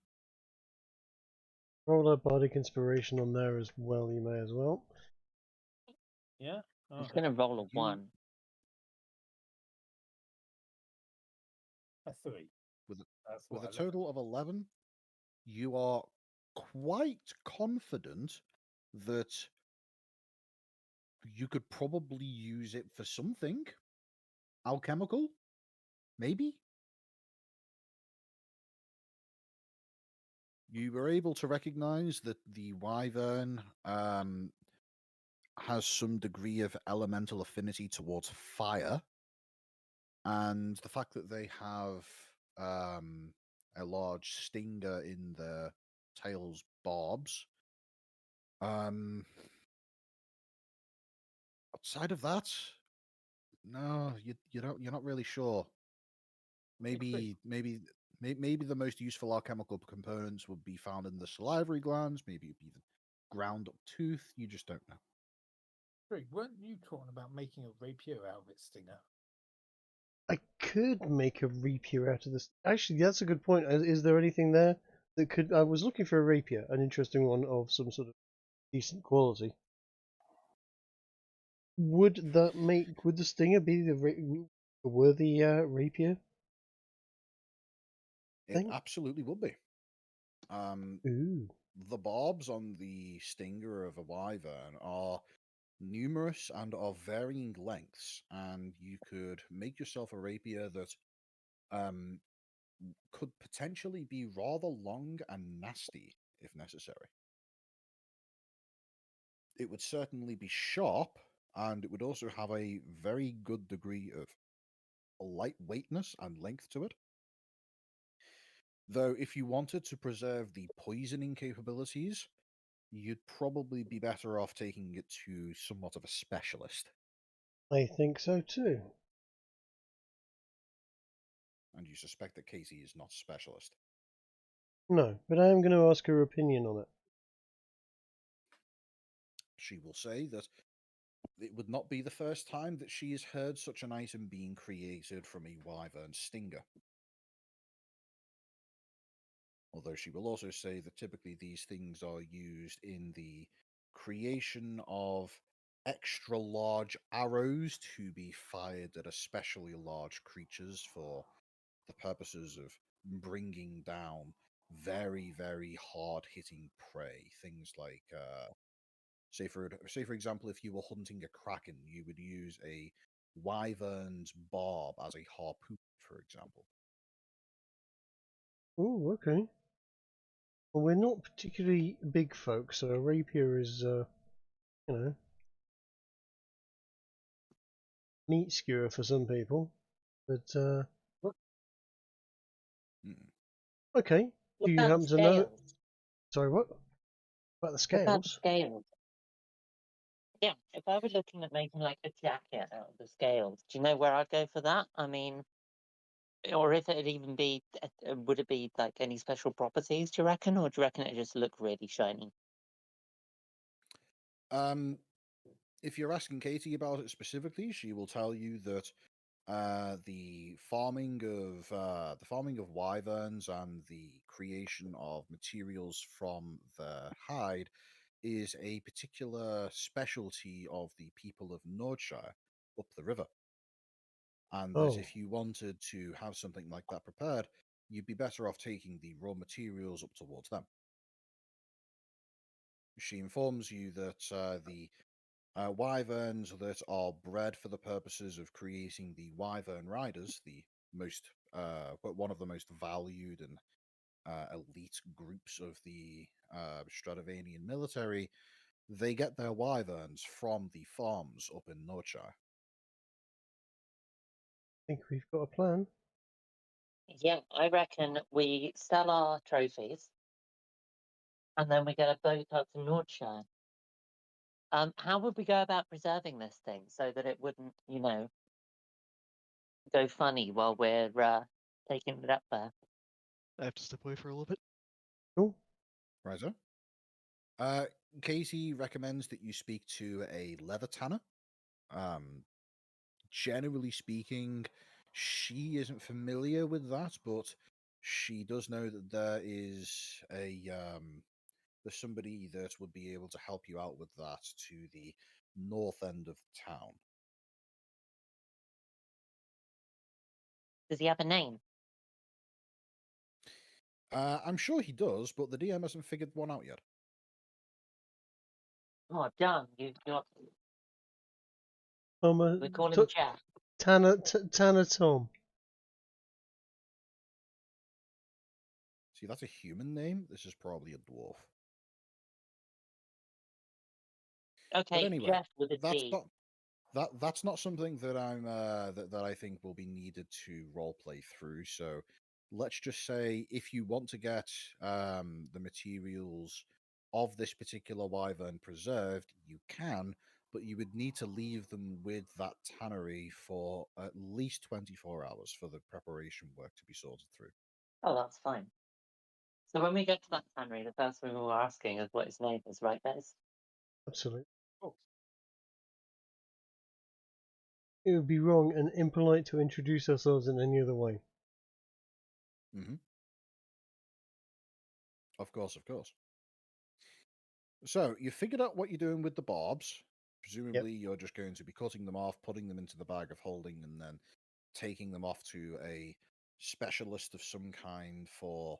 Roll a bardic inspiration on there as well, you may as well. Yeah. I'm just gonna roll a 1. A 3. With a total of 11, you are quite confident that you could probably use it for something. Alchemical? Maybe? You were able to recognize that the Wyvern has some degree of elemental affinity towards fire, and the fact that they have a large stinger in their tail's barbs. Outside of that, no, you're not really sure. Maybe the most useful alchemical components would be found in the salivary glands. Maybe it'd be the ground up tooth. You just don't know. Greg, weren't you talking about making a rapier out of its stinger? I could make a rapier out of this. Actually, that's a good point. Is there anything there that could? I was looking for a rapier, an interesting one of some sort of decent quality. Would the stinger be the worthy rapier? It Thing? absolutely would be. Ooh. The barbs on the stinger of a wyvern are numerous and of varying lengths, and you could make yourself a rapier that could potentially be rather long and nasty if necessary. It would certainly be sharp, and it would also have a very good degree of lightweightness and length to it. Though, if you wanted to preserve the poisoning capabilities, you'd probably be better off taking it to somewhat of a specialist. I think so too. And you suspect that Casey is not a specialist. No, but I am going to ask her opinion on it. She will say that it would not be the first time that she has heard such an item being created from a wyvern stinger. Although she will also say that typically these things are used in the creation of extra large arrows to be fired at especially large creatures for the purposes of bringing down very, very hard hitting prey. Things like, say for example, if you were hunting a kraken, you would use a wyvern's barb as a harpoon, for example. Oh, okay. Well, we're not particularly big folk, so a rapier is, meat skewer for some people. But, Mm. okay. What Do you about happen to know? scales? Sorry, what? About the What about the scales? scales? Yeah, if I were looking at making like a jacket out of the scales, do you know where I'd go for that? I mean, or if it'd even be, would it be like any special properties, do you reckon? Or do you reckon it just look really shiny? If you're asking Katie about it specifically, she will tell you that the farming of wyverns and the creation of materials from the hide is a particular specialty of the people of Nordshire up the river. And that Oh, if you wanted to have something like that prepared, you'd be better off taking the raw materials up towards them. She informs you that the wyverns that are bred for the purposes of creating the wyvern riders, the most one of the most valued and elite groups of the Stradivarian military, they get their wyverns from the farms up in Nordshire. I think we've got a plan. Yeah, I reckon we sell our trophies and then we get a boat up to Nordshire. How would we go about preserving this thing so that it wouldn't, go funny while we're taking it up there? I have to step away for a little bit. Cool. Right, so. Katie recommends that you speak to a leather tanner. Generally speaking, she isn't familiar with that, but she does know that there's somebody that would be able to help you out with that to the north end of the town. Does he have a name? I'm sure he does, but the DM hasn't figured one out yet. Oh, damn, you're Um, we call him Jack. Tanner Tom. So See, that's a human name. This is probably a dwarf. Okay, But anyway, Jeff with a that's D. that's not something that that I think will be needed to roleplay through. So let's just say if you want to get the materials of this particular wyvern preserved, you can, but you would need to leave them with that tannery for at least 24 hours for the preparation work to be sorted through. Oh, that's fine. So when we get to that tannery, the first thing we're asking is what his name is, right, guys? Absolutely. Oh, It would be wrong and impolite to introduce ourselves in any other way. Hmm. Of course, of course. So you figured out what you're doing with the barbs. Presumably, you're just going to be cutting them off, putting them into the bag of holding, and then taking them off to a specialist of some kind for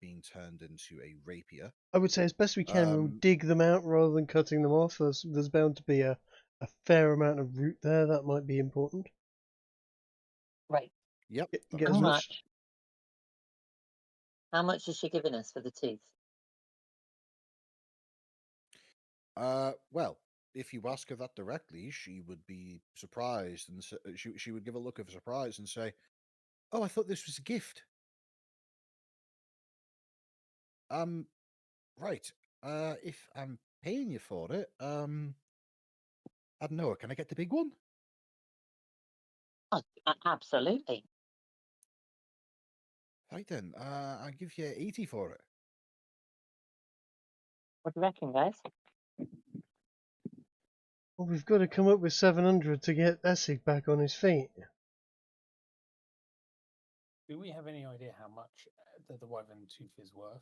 being turned into a rapier. I would say as best we can, we'll dig them out rather than cutting them off. There's bound to be a fair amount of root there. That might be important. Right. Yep. Get How as much. much? How much is she giving us for the tooth? Well, if you ask her that directly, she would be surprised, and she would give a look of surprise and say, "Oh, I thought this was a gift." Right. If I'm paying you for it, I don't know. Can I get the big one? Oh, absolutely. Right then. I'll give you 80 for it. What do you reckon, guys? Well, we've got to come up with 700 to get Essig back on his feet. do we have any idea how much the wyvern tooth is worth?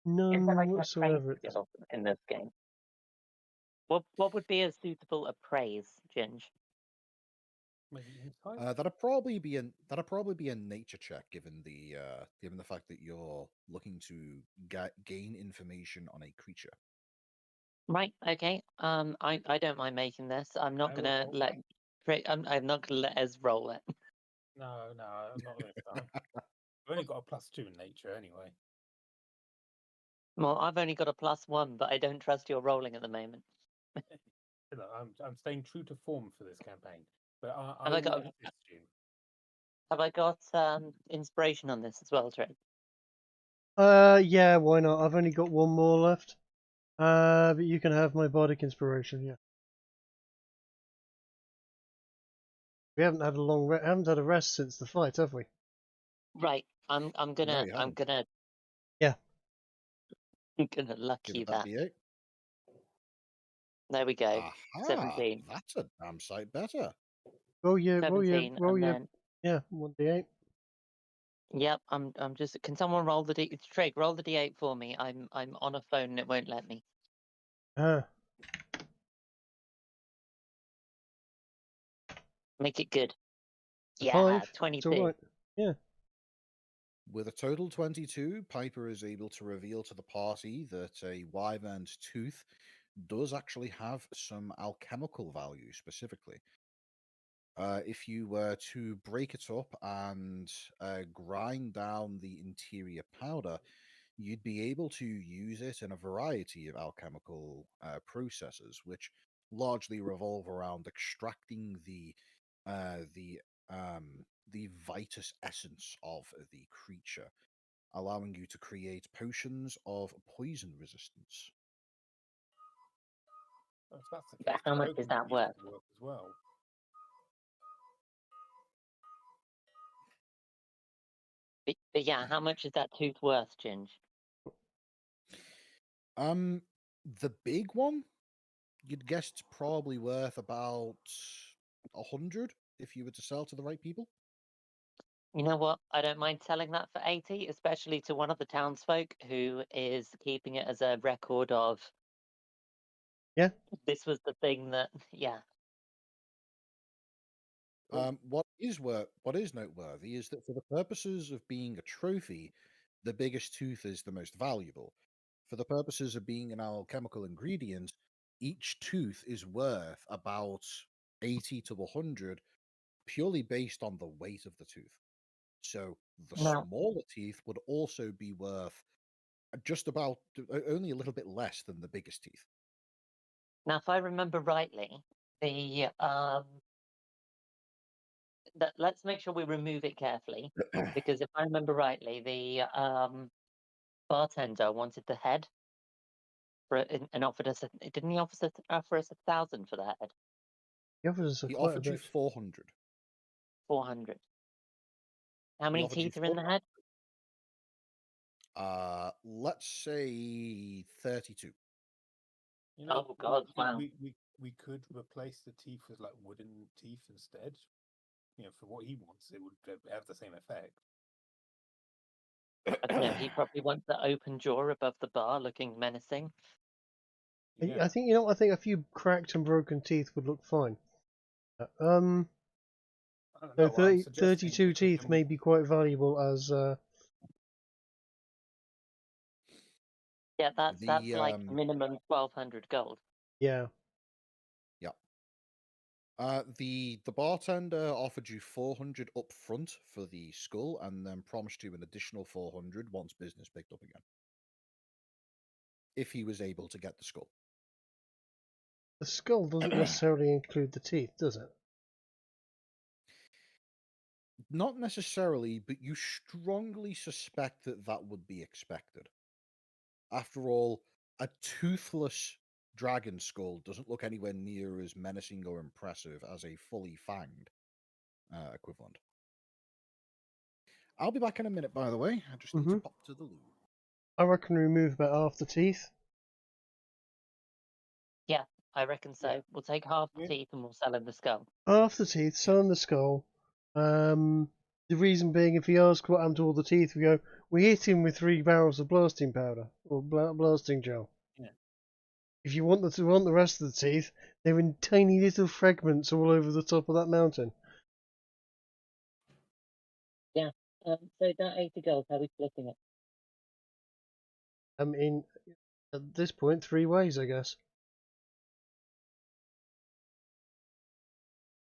None Is there like an whatsoever. appraise skill in this game? What would be a suitable appraise, Ginge? Maybe insight? That'd probably be a nature check, given the fact that you're looking to gain information on a creature. Right. Okay. I don't mind making this. I'm not I will gonna roll. let. I'm not gonna let Ez roll it. No, not this time. I've only got a +2 in nature anyway. Well, I've only got a +1, but I don't trust your rolling at the moment. Look, I'm staying true to form for this campaign, but I Have I will got? assist you. Have I got inspiration on this as well, Trey? Yeah, why not? I've only got one more left. But you can have my bardic inspiration. Yeah. We haven't had haven't had a rest since the fight, have we? Right. I'm No, gonna you I'm haven't. gonna Yeah. I'm gonna Give lucky it that that. D8. There we go. Aha! 17. That's a damn sight better. Roll your 17, and then yeah, 1d8. yep. I'm just. Can someone roll the D? Trig, roll the D8 for me. I'm on a phone and it won't let me. Ah, Make it good. a Yeah, 5. It's 22. alright. Yeah. With a total 22, Piper is able to reveal to the party that a wyvern's tooth does actually have some alchemical value specifically. If you were to break it up and grind down the interior powder, you'd be able to use it in a variety of alchemical processes, which largely revolve around extracting uh, the the vitus essence of the creature, allowing you to create potions of poison resistance. If that's the But case, how the much is token that piece worth? would work as well. But yeah, how much is that tooth worth, Ginge? The big one, you'd guess it's probably worth about 100 if you were to sell to the right people. You know what? I don't mind selling that for 80, especially to one of the townsfolk who is keeping it as a record of. Yeah. This was the thing that, yeah. What is noteworthy is that for the purposes of being a trophy, the biggest tooth is the most valuable. For the purposes of being an alchemical ingredient, each tooth is worth about 80 to 100, purely based on the weight of the tooth. So the Now- smaller teeth would also be worth just about only a little bit less than the biggest teeth. Now, if I remember rightly, the let's make sure we remove it carefully, because if I remember rightly, the bartender wanted the head for it and offered us. Didn't he offer us 1,000 for the head? He offers us He quite a offered you bit. 400. 400. How He many offered you teeth are in the head? let's say 32. You know, Oh God! Wow. we could replace the teeth with like wooden teeth instead. You know, for what he wants, it would have the same effect. I don't know. He probably wants the open jaw above the bar, looking menacing. I think I think a few cracked and broken teeth would look fine. So No, 32 teeth may be quite valuable as Yeah, that's The like minimum 1,200 gold. yeah. The bartender offered you 400 up front for the skull, and then promised you an additional 400 once business picked up again. If he was able to get the skull. The skull doesn't necessarily include the teeth, does it? Not necessarily, but you strongly suspect that that would be expected. After all, a toothless dragon skull doesn't look anywhere near as menacing or impressive as a fully fanged equivalent. I'll be back in a minute, by the way. I just need to pop to the loo. I reckon remove about half the teeth. Yeah, I reckon so. Yeah. We'll take half the Yeah. teeth and we'll sell him the skull. Half the teeth, sell him the skull. The reason being, if he asks what happened to all the teeth, we go, we hit him with 3 barrels of blasting powder or blasting gel. Yeah. If you want the rest of the teeth, they're in tiny little fragments all over the top of that mountain. Yeah. So that 80 gold, how are we splitting it? I mean, at this point, 3 ways, I guess.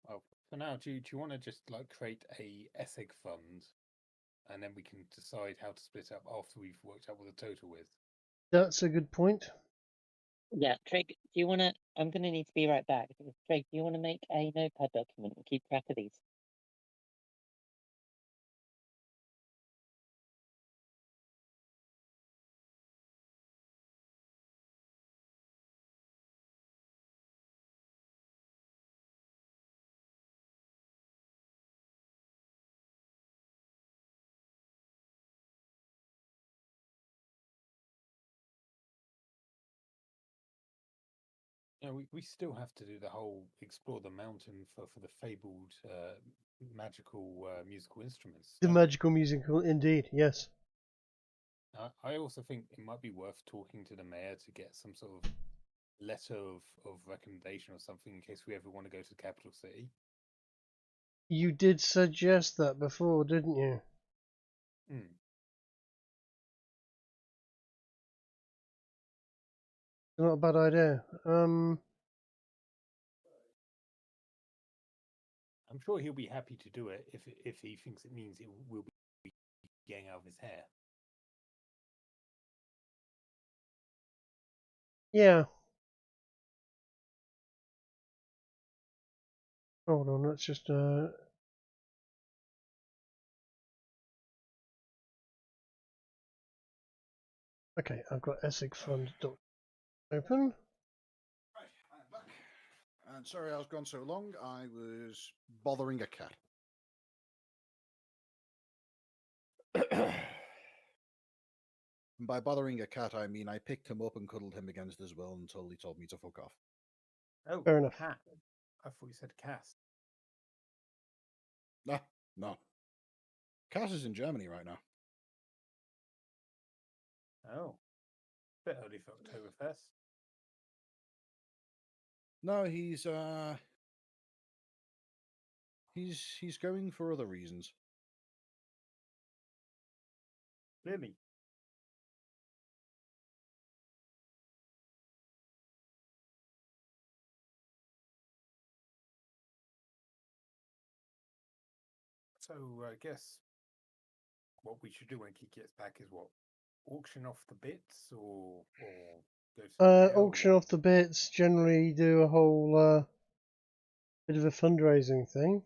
Well, for now, do you want to just like create a Essig fund, and then we can decide how to split up after we've worked out what the total is? That's a good point. Yeah, Trig, do you want to? I'm going to need to be right back. Trig, do you want to make a notepad document and keep track of these? Yeah, we still have to do the whole explore the mountain for the fabled magical musical instruments. The don't we? magical musical, indeed, yes. I also think it might be worth talking to the mayor to get some sort of letter of recommendation or something in case we ever want to go to the capital city. You did suggest that before, didn't you? Hmm. Not a bad idea. I'm sure he'll be happy to do it if he thinks it means it will be getting out of his hair. Yeah. Hold on, let's just okay, I've got Essex Fund open. Right, I'm back. And sorry I was gone so long. I was bothering a cat. And by bothering a cat, I mean I picked him up and cuddled him against his will until he told me to fuck off. Oh, Fair enough. cat. I thought you said cast. Nah, no. Cass is in Germany right now. Oh, bit early for Oktoberfest. No, he's going for other reasons. Clearly. So I guess what we should do when Kiki gets back is what? Auction off the bits or go to Shire or Auction off the bits. Generally, do a whole bit of a fundraising thing.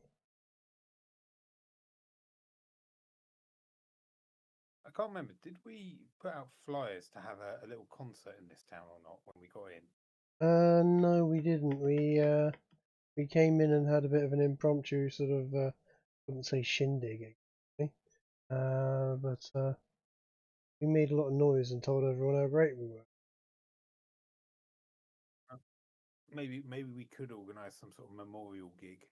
I can't remember. Did we put out flyers to have a little concert in this town or not when we got in? No, we didn't. We came in and had a bit of an impromptu sort of I wouldn't say shindig, exactly. But we made a lot of noise and told everyone how great we were. Maybe we could organise some sort of memorial gig.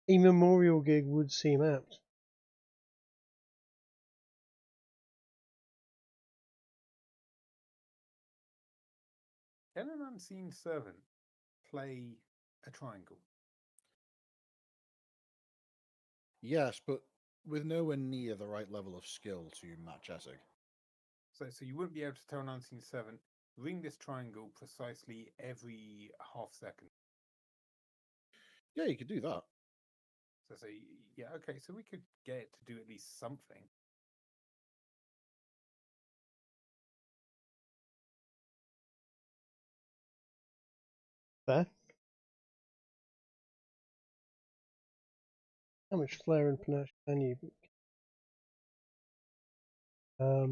A memorial gig would seem apt. Can an unseen servant play a triangle? Yes, but with nowhere near the right level of skill to match Essig. So you wouldn't be able to tell an unseen servant, ring this triangle precisely every half second. Yeah, you could do that. So yeah, okay, so we could get it to do at least something. Fair. How much flair and panache can you? I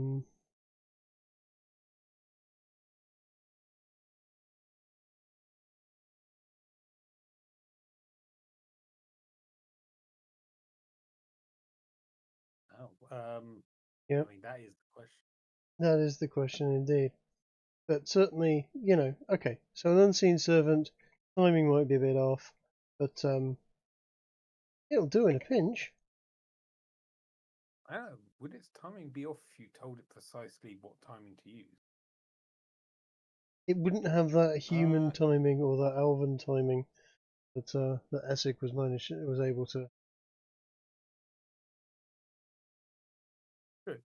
mean, that is the question. That is the question indeed. But certainly, okay. So an unseen servant, timing might be a bit off, but it'll do in a pinch. I don't know, would its timing be off if you told it precisely what timing to use? It wouldn't have that human timing or that elven timing that that Essig was able to. Good.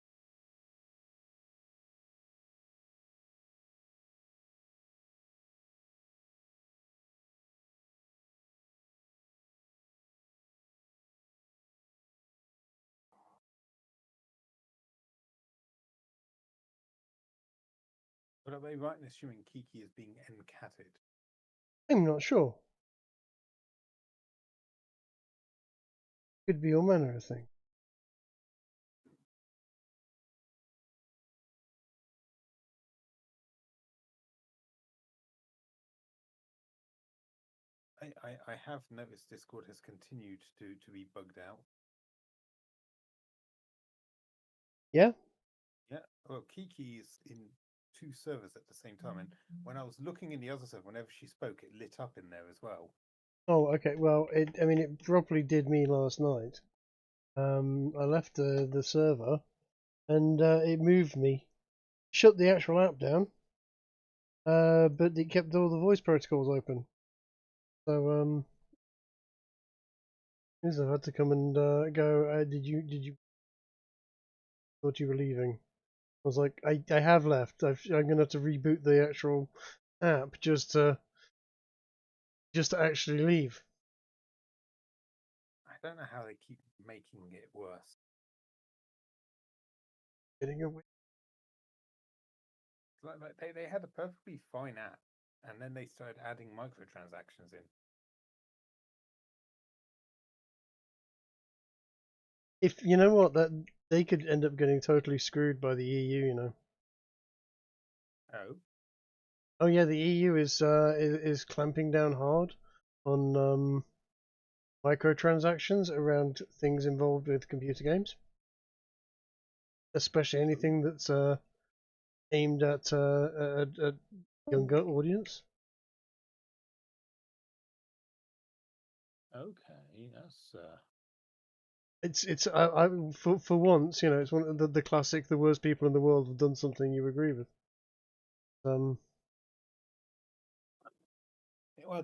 But are they right in assuming Kiki is being encatted? I'm not sure. Could be all manner of things. I have noticed Discord has continued to be bugged out. Yeah? Yeah. Well, Kiki is in 2 servers at the same time, and when I was looking in the other server, whenever she spoke, it lit up in there as well. Oh, okay. Well, it properly did me last night. I left the server, and it moved me. Shut the actual app down, but it kept all the voice protocols open. So I had to come and go. Did you thought you were leaving? I was like, I have left. I'm gonna have to reboot the actual app just to actually leave. I don't know how they keep making it worse. Getting away. Like they had a perfectly fine app, and then they started adding microtransactions in. If you know what, that they could end up getting totally screwed by the EU. You know. Oh. Oh yeah, the EU is clamping down hard on microtransactions around things involved with computer games, especially anything that's aimed at a younger audience. Okay, that's It's I for once, it's one of the classic the worst people in the world have done something you agree with. Well,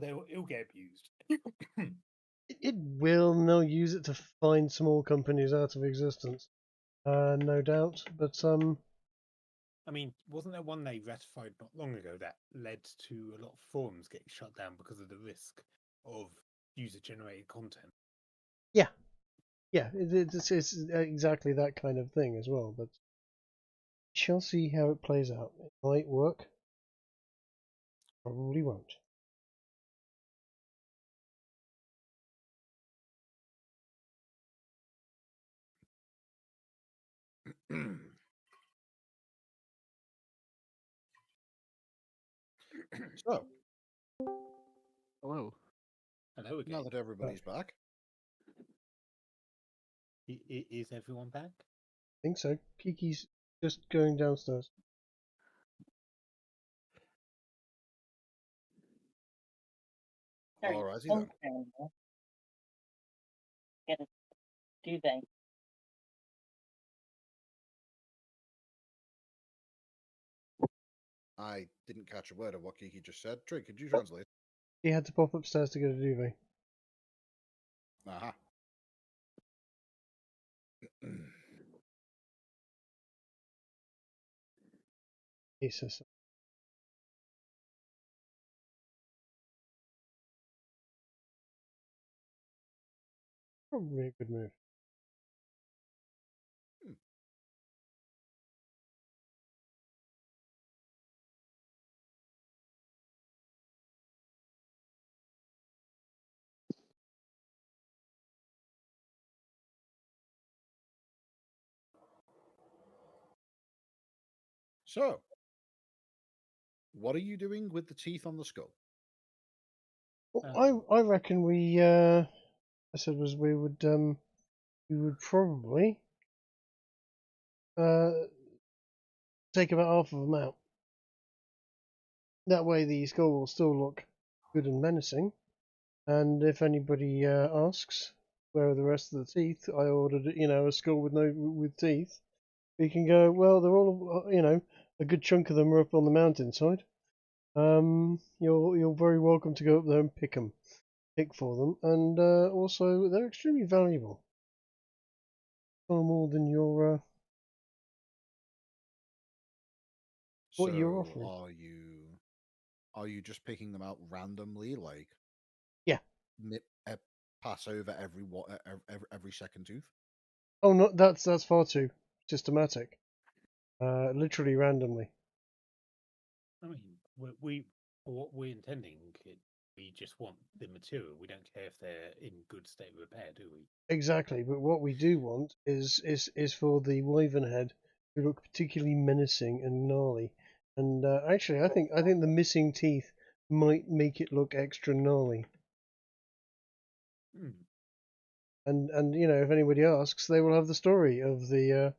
it'll get abused. It will, and they'll use it to find small companies out of existence, no doubt. But I mean, wasn't there one they ratified not long ago that led to a lot of forums getting shut down because of the risk of user-generated content? yeah, Yeah, it's exactly that kind of thing as well. But shall see how it plays out. It might work. Probably won't. So, Hello. Hello now again. that everybody's back, Is everyone back? I think so. Kiki's just going downstairs. Sorry, alrighty don't then. down there. Get a duvet. I didn't catch a word of what Kiki just said. Trig, could you translate? He had to pop upstairs to get a duvet. Aha. He says so. Probably a good move. So, what are you doing with the teeth on the skull? Well, I reckon we I said was we would probably take about half of them out. That way the skull will still look good and menacing. And if anybody asks where are the rest of the teeth, I ordered a skull with teeth. We can go. Well, they're all a good chunk of them are up on the mountainside. You're very welcome to go up there and pick for them, and also they're extremely valuable. Far more than your what you're So, offering. are you just picking them out randomly, like Yeah. pass over every second tooth? Oh, no, that's far too systematic. Literally randomly. I mean, we for what we're intending, we just want the material. We don't care if they're in good state of repair, do we? Exactly, but what we do want is for the Wyvern head to look particularly menacing and gnarly. And actually, I think the missing teeth might make it look extra gnarly. Hmm. And if anybody asks, they will have the story of the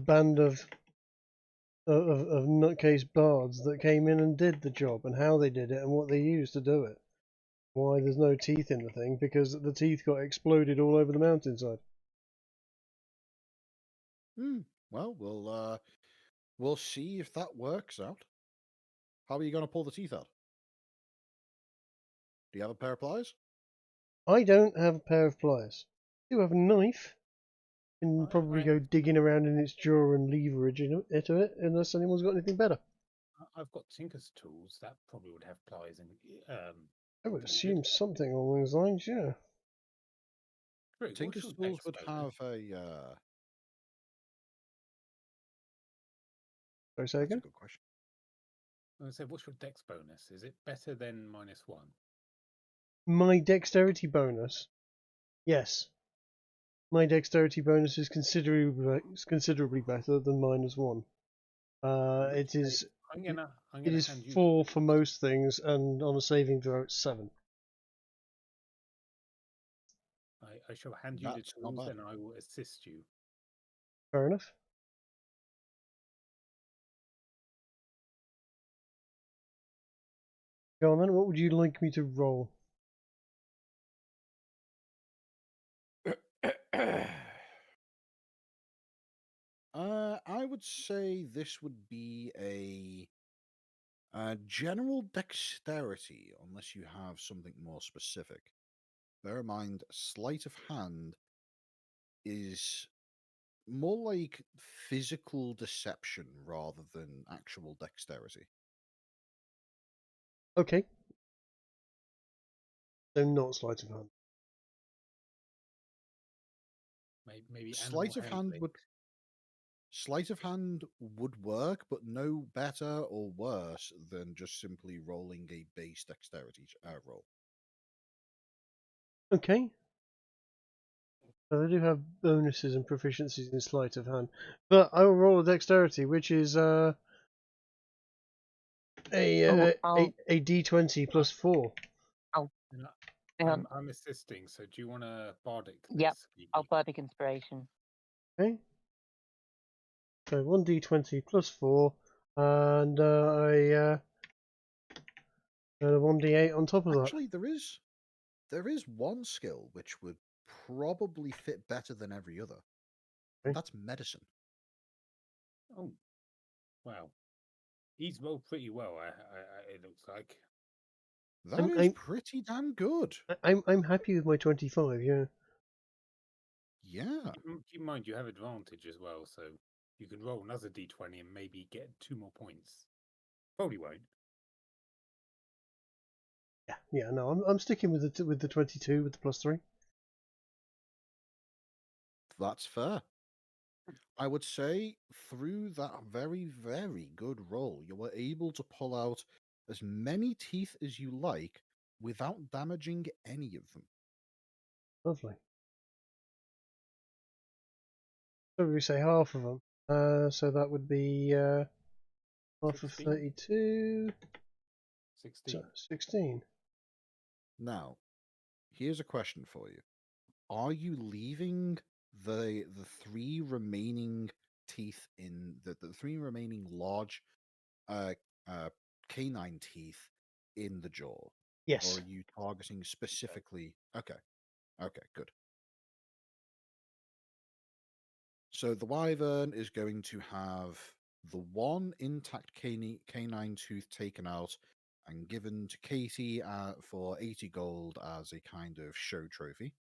band of nutcase bards that came in and did the job, and how they did it, and what they used to do it. Why there's no teeth in the thing? Because the teeth got exploded all over the mountainside. Well, we'll see if that works out. How are you going to pull the teeth out? Do you have a pair of pliers? I don't have a pair of pliers. I do have a knife. Can probably I go digging around in its jaw and leverage into it, unless anyone's got anything better. I've got Tinker's tools that probably would have pliers and I would included. assume something along those lines, yeah. Rick, what's Tinker's your tools dex would bonus? have a. Sorry, say That's a again? good question. I said, what's your dex bonus? Is it better than -1? My dexterity bonus. Yes. My dexterity bonus is considerably better than -1. In which It is case, I'm gonna it is hand you the 4 for tools. most things, and on a saving throw it's 7. I shall hand you the That's not tools bad. and I will assist you. Fair enough. Go on then, what would you like me to roll? I would say this would be a general dexterity, unless you have something more specific. Bear in mind, sleight of hand is more like physical deception rather than actual dexterity. Okay. So not sleight of hand. Maybe animal Sleight of hand handling. would work, but no better or worse than just simply rolling a base dexterity roll. Okay. So they do have bonuses and proficiencies in sleight of hand, but I will roll a dexterity, which is Oh, a I'll, d20 plus 4. And hang on. I'm assisting, so do you want to bardic Yep, this? I'll bardic inspiration. Okay. So 1d20 plus 4, and a 1d8 on top of that. Actually, there is one skill which would probably fit better than every other, and Okay. that's medicine. Oh, wow. He's rolled pretty well. It looks like. That is pretty damn good. I'm happy with my 25. Yeah. Yeah. Keep in mind you have advantage as well, so you can roll another d20 and maybe get 2 more points. Probably won't. Yeah. No, I'm sticking with the 22 with the plus 3. That's fair. I would say through that very, very good roll, you were able to pull out as many teeth as you like without damaging any of them. Lovely. So we say half of them. So that would be half 16? of 32. 16. So 16. Now, here's a question for you. Are you leaving the three remaining teeth in the three remaining large uh, canine teeth in the jaw? Yes. Or are you targeting specifically? Okay, good. So the wyvern is going to have the one intact canine tooth taken out and given to Katie for 80 gold as a kind of show trophy.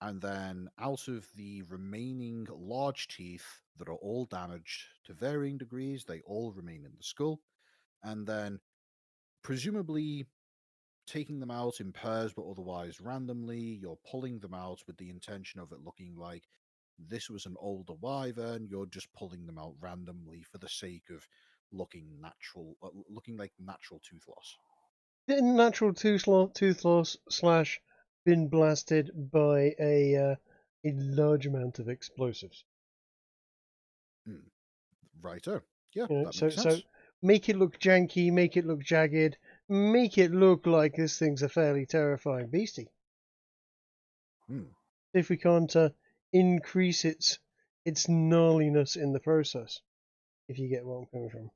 And then out of the remaining large teeth that are all damaged to varying degrees, they all remain in the skull. And then presumably taking them out in pairs but otherwise randomly, you're pulling them out with the intention of it looking like this was an older wyvern. You're just pulling them out randomly for the sake of looking natural, looking like natural tooth loss. Natural tooth loss / been blasted by a large amount of explosives. Righto. Yeah, You know, that so makes sense. make it look janky, make it look jagged, make it look like this thing's a fairly terrifying beastie. If we can't increase its gnarliness in the process, if you get where I'm coming from.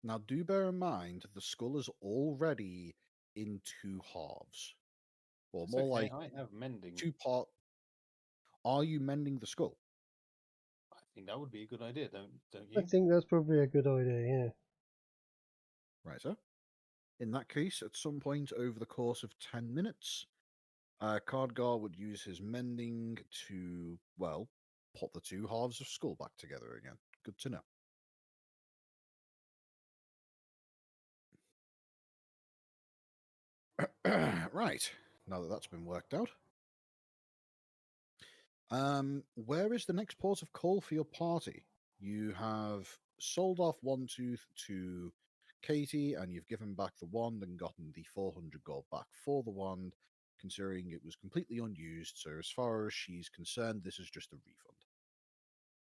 Now, do bear in mind the skull is already in two halves, or It's more okay, like I have mending. two part. Are you mending the skull? I think that would be a good idea, don't I you? think that's probably a good idea. Yeah. Right, sir. In that case, at some point over the course of 10 minutes, Cardgar would use his mending to, well, put the two halves of skull back together again. Good to know. Right, now that that's been worked out. Where is the next port of call for your party? You have sold off one tooth to Katie, and you've given back the wand and gotten the 400 gold back for the wand, considering it was completely unused. So, as far as she's concerned, this is just a refund.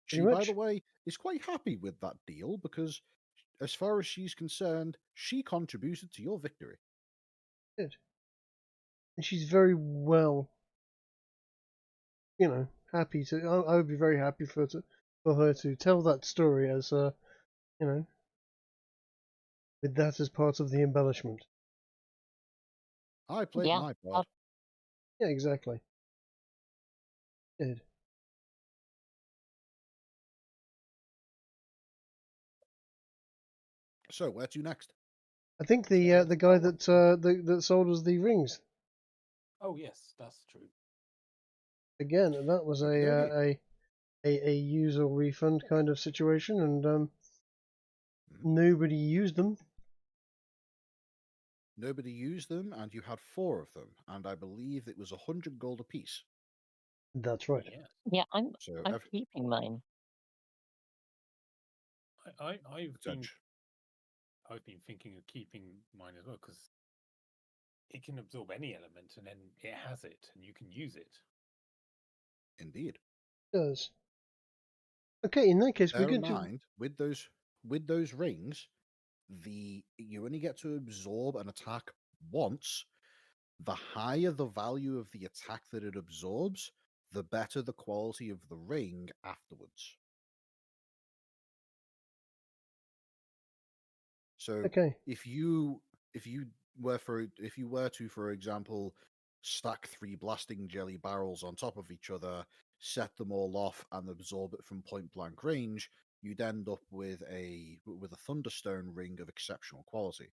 Pretty She, by the much. way, is quite happy with that deal because, as far as she's concerned, she contributed to your victory. Good. And she's very well, happy to. I would be very happy for her to tell that story as with that as part of the embellishment. I played Yeah, my part. Yeah, exactly. Good. So, where to next? I think the guy that sold us the rings Oh yes, that's true. again, that was Okie dokie. a use or refund kind of situation, and nobody used them. Nobody used them, and you had four of them, and I believe it was 100 gold apiece. That's right. Yeah. Yeah, I'm So keeping mine. I've been thinking of keeping mine as well because it can absorb any element, and then it has it, and you can use it. indeed. It does. Okay, in that case, we're Bear in going to. mind, with those rings, you only get to absorb an attack once. The higher the value of the attack that it absorbs, the better the quality of the ring afterwards. So Okay. if you were to, for example, stack 3 blasting jelly barrels on top of each other, set them all off, and absorb it from point blank range, you'd end up with a thunderstone ring of exceptional quality.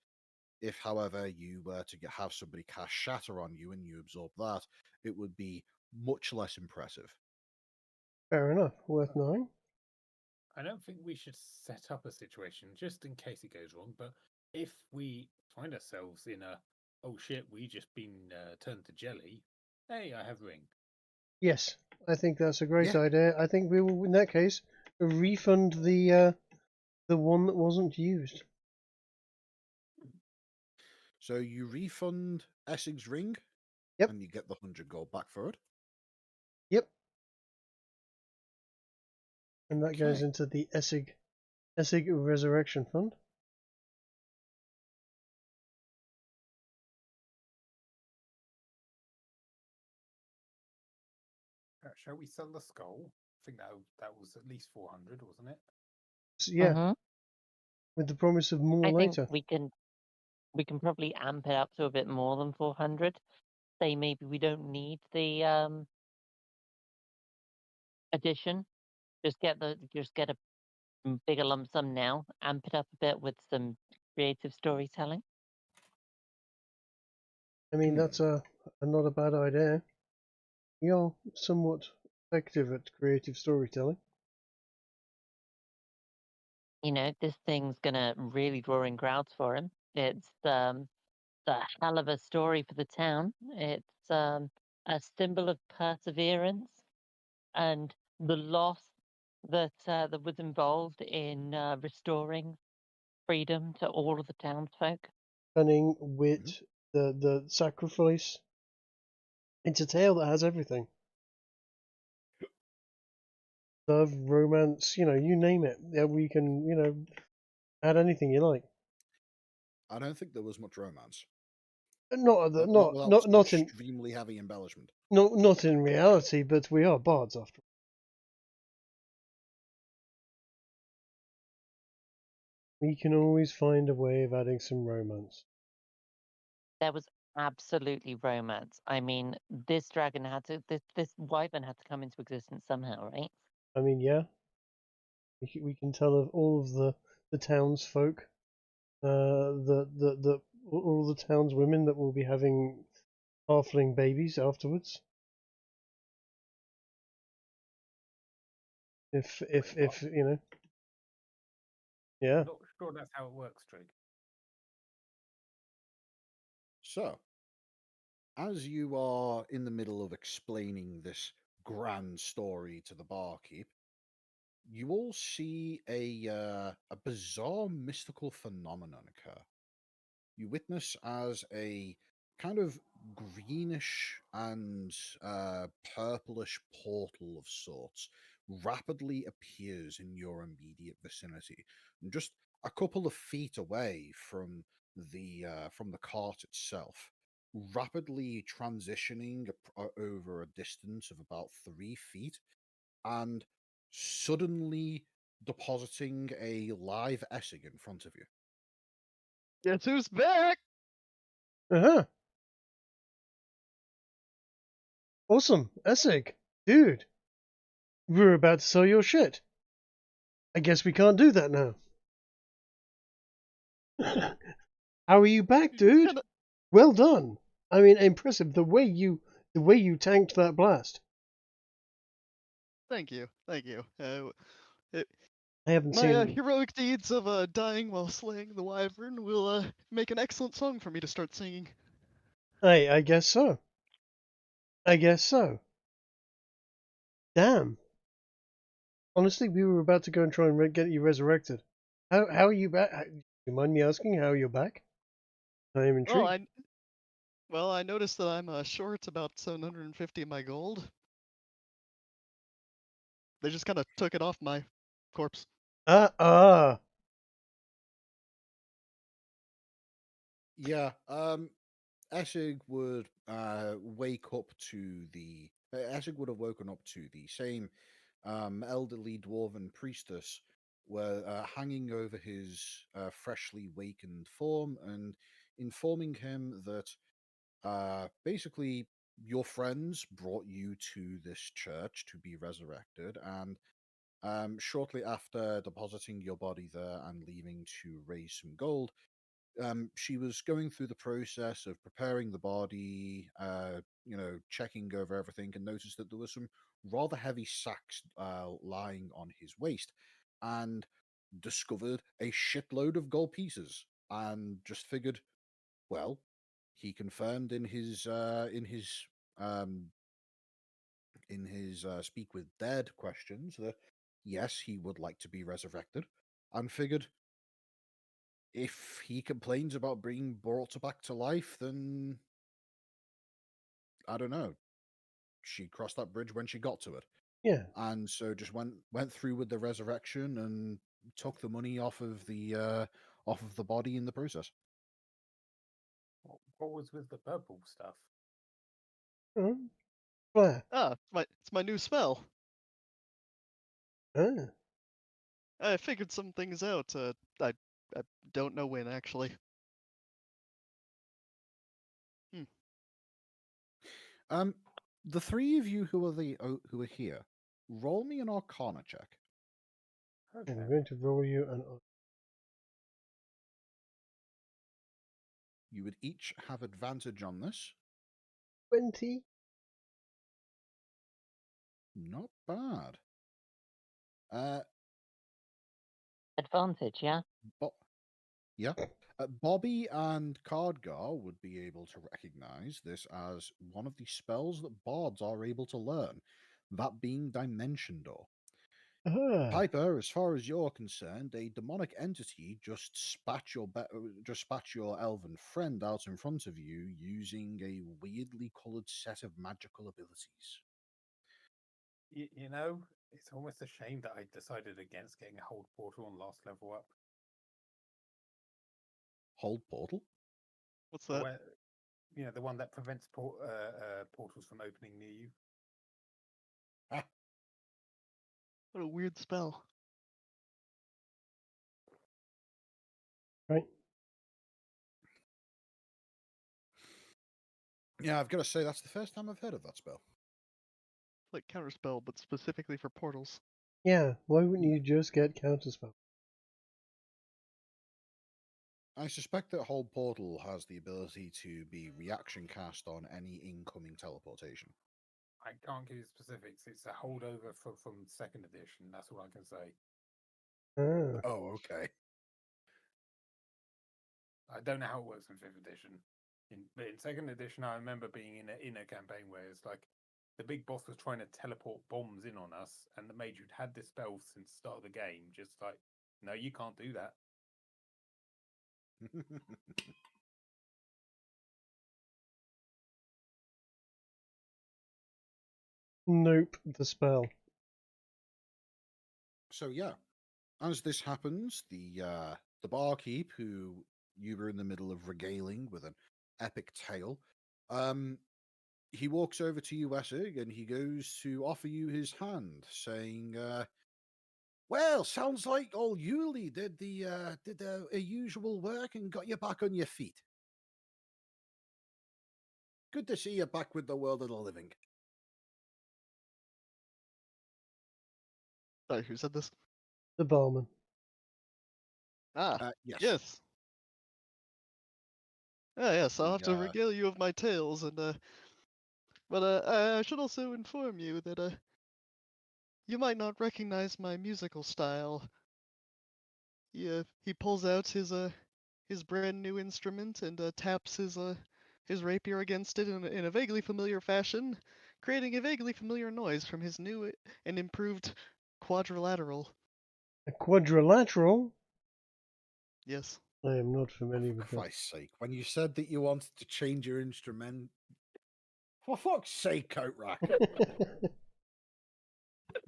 If, however, you were to have somebody cast Shatter on you and you absorb that, it would be much less impressive. Fair enough. Worth knowing. I don't think we should set up a situation just in case it goes wrong, but if we find ourselves in a, oh shit, we just been turned to jelly, hey, I have ring. Yes, I think that's a great Yeah. idea. I think we will, in that case, refund the one that wasn't used. So you refund Essig's ring, Yep. and you get the 100 gold back for it. Yep. And that goes Okay. into the Essig Resurrection Fund. Shall we sell the skull? I think that was at least 400, wasn't it? So, yeah, Mhm. with the promise of more I think later. we can probably amp it up to a bit more than 400. Say maybe we don't need the addition. Just get a bigger lump sum now. Amp it up a bit with some creative storytelling. I mean, that's a not a bad idea. You're somewhat effective at creative storytelling. You know, this thing's gonna really draw in crowds for him. It's a hell of a story for the town. It's a symbol of perseverance and the loss that was involved in restoring freedom to all of the townsfolk. Cunning, wit, the sacrifice. It's a tale that has everything. Love, romance, you name it. Yeah, we can, add anything you like. I don't think there was much romance. Not at the, Not not without not some not in extremely heavy embellishment. not in reality, but we are bards after all. We can always find a way of adding some romance. There was absolutely romance. I mean, this dragon had to, this wyvern had to come into existence somehow, right? I mean, yeah, we can tell of all of the townsfolk, the all the townswomen that will be having halfling babies afterwards. If yeah. I'm not sure that's how it works, Drake. So, as you are in the middle of explaining this grand story to the barkeep, you all see a bizarre mystical phenomenon occur. You witness as a kind of greenish and purplish portal of sorts rapidly appears in your immediate vicinity, and just a couple of feet away from the cart itself, rapidly transitioning over a distance of about 3 feet, and suddenly depositing a live Essig in front of you. Guess who's back? Uh-huh. Awesome. Essig. Dude. We were about to sell your shit. I guess we can't do that now. How are you back, dude? Kinda- Well done. I mean, impressive the way you tanked that blast. Thank you, thank you. I haven't My seen. heroic deeds of dying while slaying the wyvern will make an excellent song for me to start singing. I guess so. I guess so. Damn. Honestly, we were about to go and try and get you resurrected. How are you back? You mind me asking how you're back? I am Well, intrigued. I noticed that I'm short about 750 of my gold. They just kind of took it off my corpse. Ah. Yeah. Essig would wake up to the. Essig would have woken up to the same elderly dwarven priestess were hanging over his freshly wakened form and informing him that basically your friends brought you to this church to be resurrected, and shortly after depositing your body there and leaving to raise some gold, she was going through the process of preparing the body, checking over everything, and noticed that there were some rather heavy sacks lying on his waist, and discovered a shitload of gold pieces, and just figured, well, he confirmed um, in his speak with dead questions that yes, he would like to be resurrected, and figured if he complains about being brought back to life, then I don't know. She crossed that bridge when she got to it, Yeah. and so just went through with the resurrection and took the money off of the body in the process. What was with the purple stuff? Claire. It's my new spell. Ah. I figured some things out. I don't know when actually. Hmm. Um, the three of you who are here, roll me an Arcana check. Okay. I'm going to roll you an You would each have advantage on this. 20. Not bad. Advantage, yeah? Bo- yeah. Bobby and Cardgar would be able to recognize this as one of the spells that bards are able to learn, that being Dimension Door. Ah. Piper, as far as you're concerned, a demonic entity just spat your elven friend out in front of you using a weirdly coloured set of magical abilities. You know, it's almost a shame that I decided against getting a hold portal on last level up. Hold portal? What's The that? way, the one that prevents portals from opening near you. Ah, What a weird spell. Right. yeah, I've got to say that's the first time I've heard of that spell. It's like counterspell, but specifically for portals. Yeah. Why wouldn't you just get counterspell? I suspect that Hold Portal has the ability to be reaction cast on any incoming teleportation. I can't give you specifics. It's a holdover from second edition. That's all I can say. Ah. Oh, okay. I don't know how it works in fifth edition. But in second edition, I remember being in a campaign where it's like the big boss was trying to teleport bombs in on us, and the mage who'd had this spell since the start of the game just like, no, you can't do that. Nope. The spell. So yeah, as this happens, the barkeep, who you were in the middle of regaling with an epic tale, he walks over to you, Essig, and he goes to offer you his hand, saying, "Well, sounds like old Yuli did the usual work and got you back on your feet. Good to see you back with the world of the living." Sorry, who said this? The barman. Yes, Yes. Yes, I'll have to the regale you of my tales, but I should also inform you that you might not recognize my musical style. He pulls out his brand new instrument and taps his rapier against it in a vaguely familiar fashion. creating a vaguely familiar noise from his new and improved quadrilateral. A quadrilateral? Yes. I am not familiar For with that. Christ's sake, when you said that you wanted to change your instrument, for fuck's sake, Coatrack.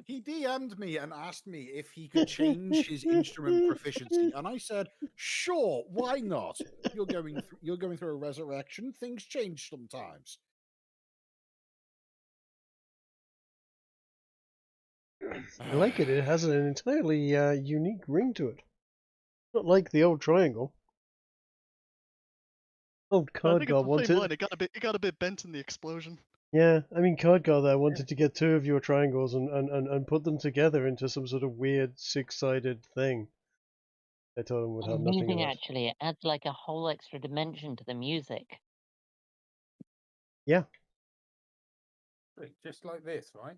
He DM'd me and asked me if he could change his instrument proficiency, and I said, "Sure, why not? You're going through a resurrection. Things change sometimes." I like it. It has an entirely unique ring to it. Not like the old triangle. Old I card think guy it's the same one. wanted. It got a bit bent in the explosion. Yeah, I mean, card guy there wanted to get two of your triangles and put them together into some sort of weird six-sided thing. I told him would have nothing of Amazing, that. actually. It adds like a whole extra dimension to the music. Yeah. Just like this, right?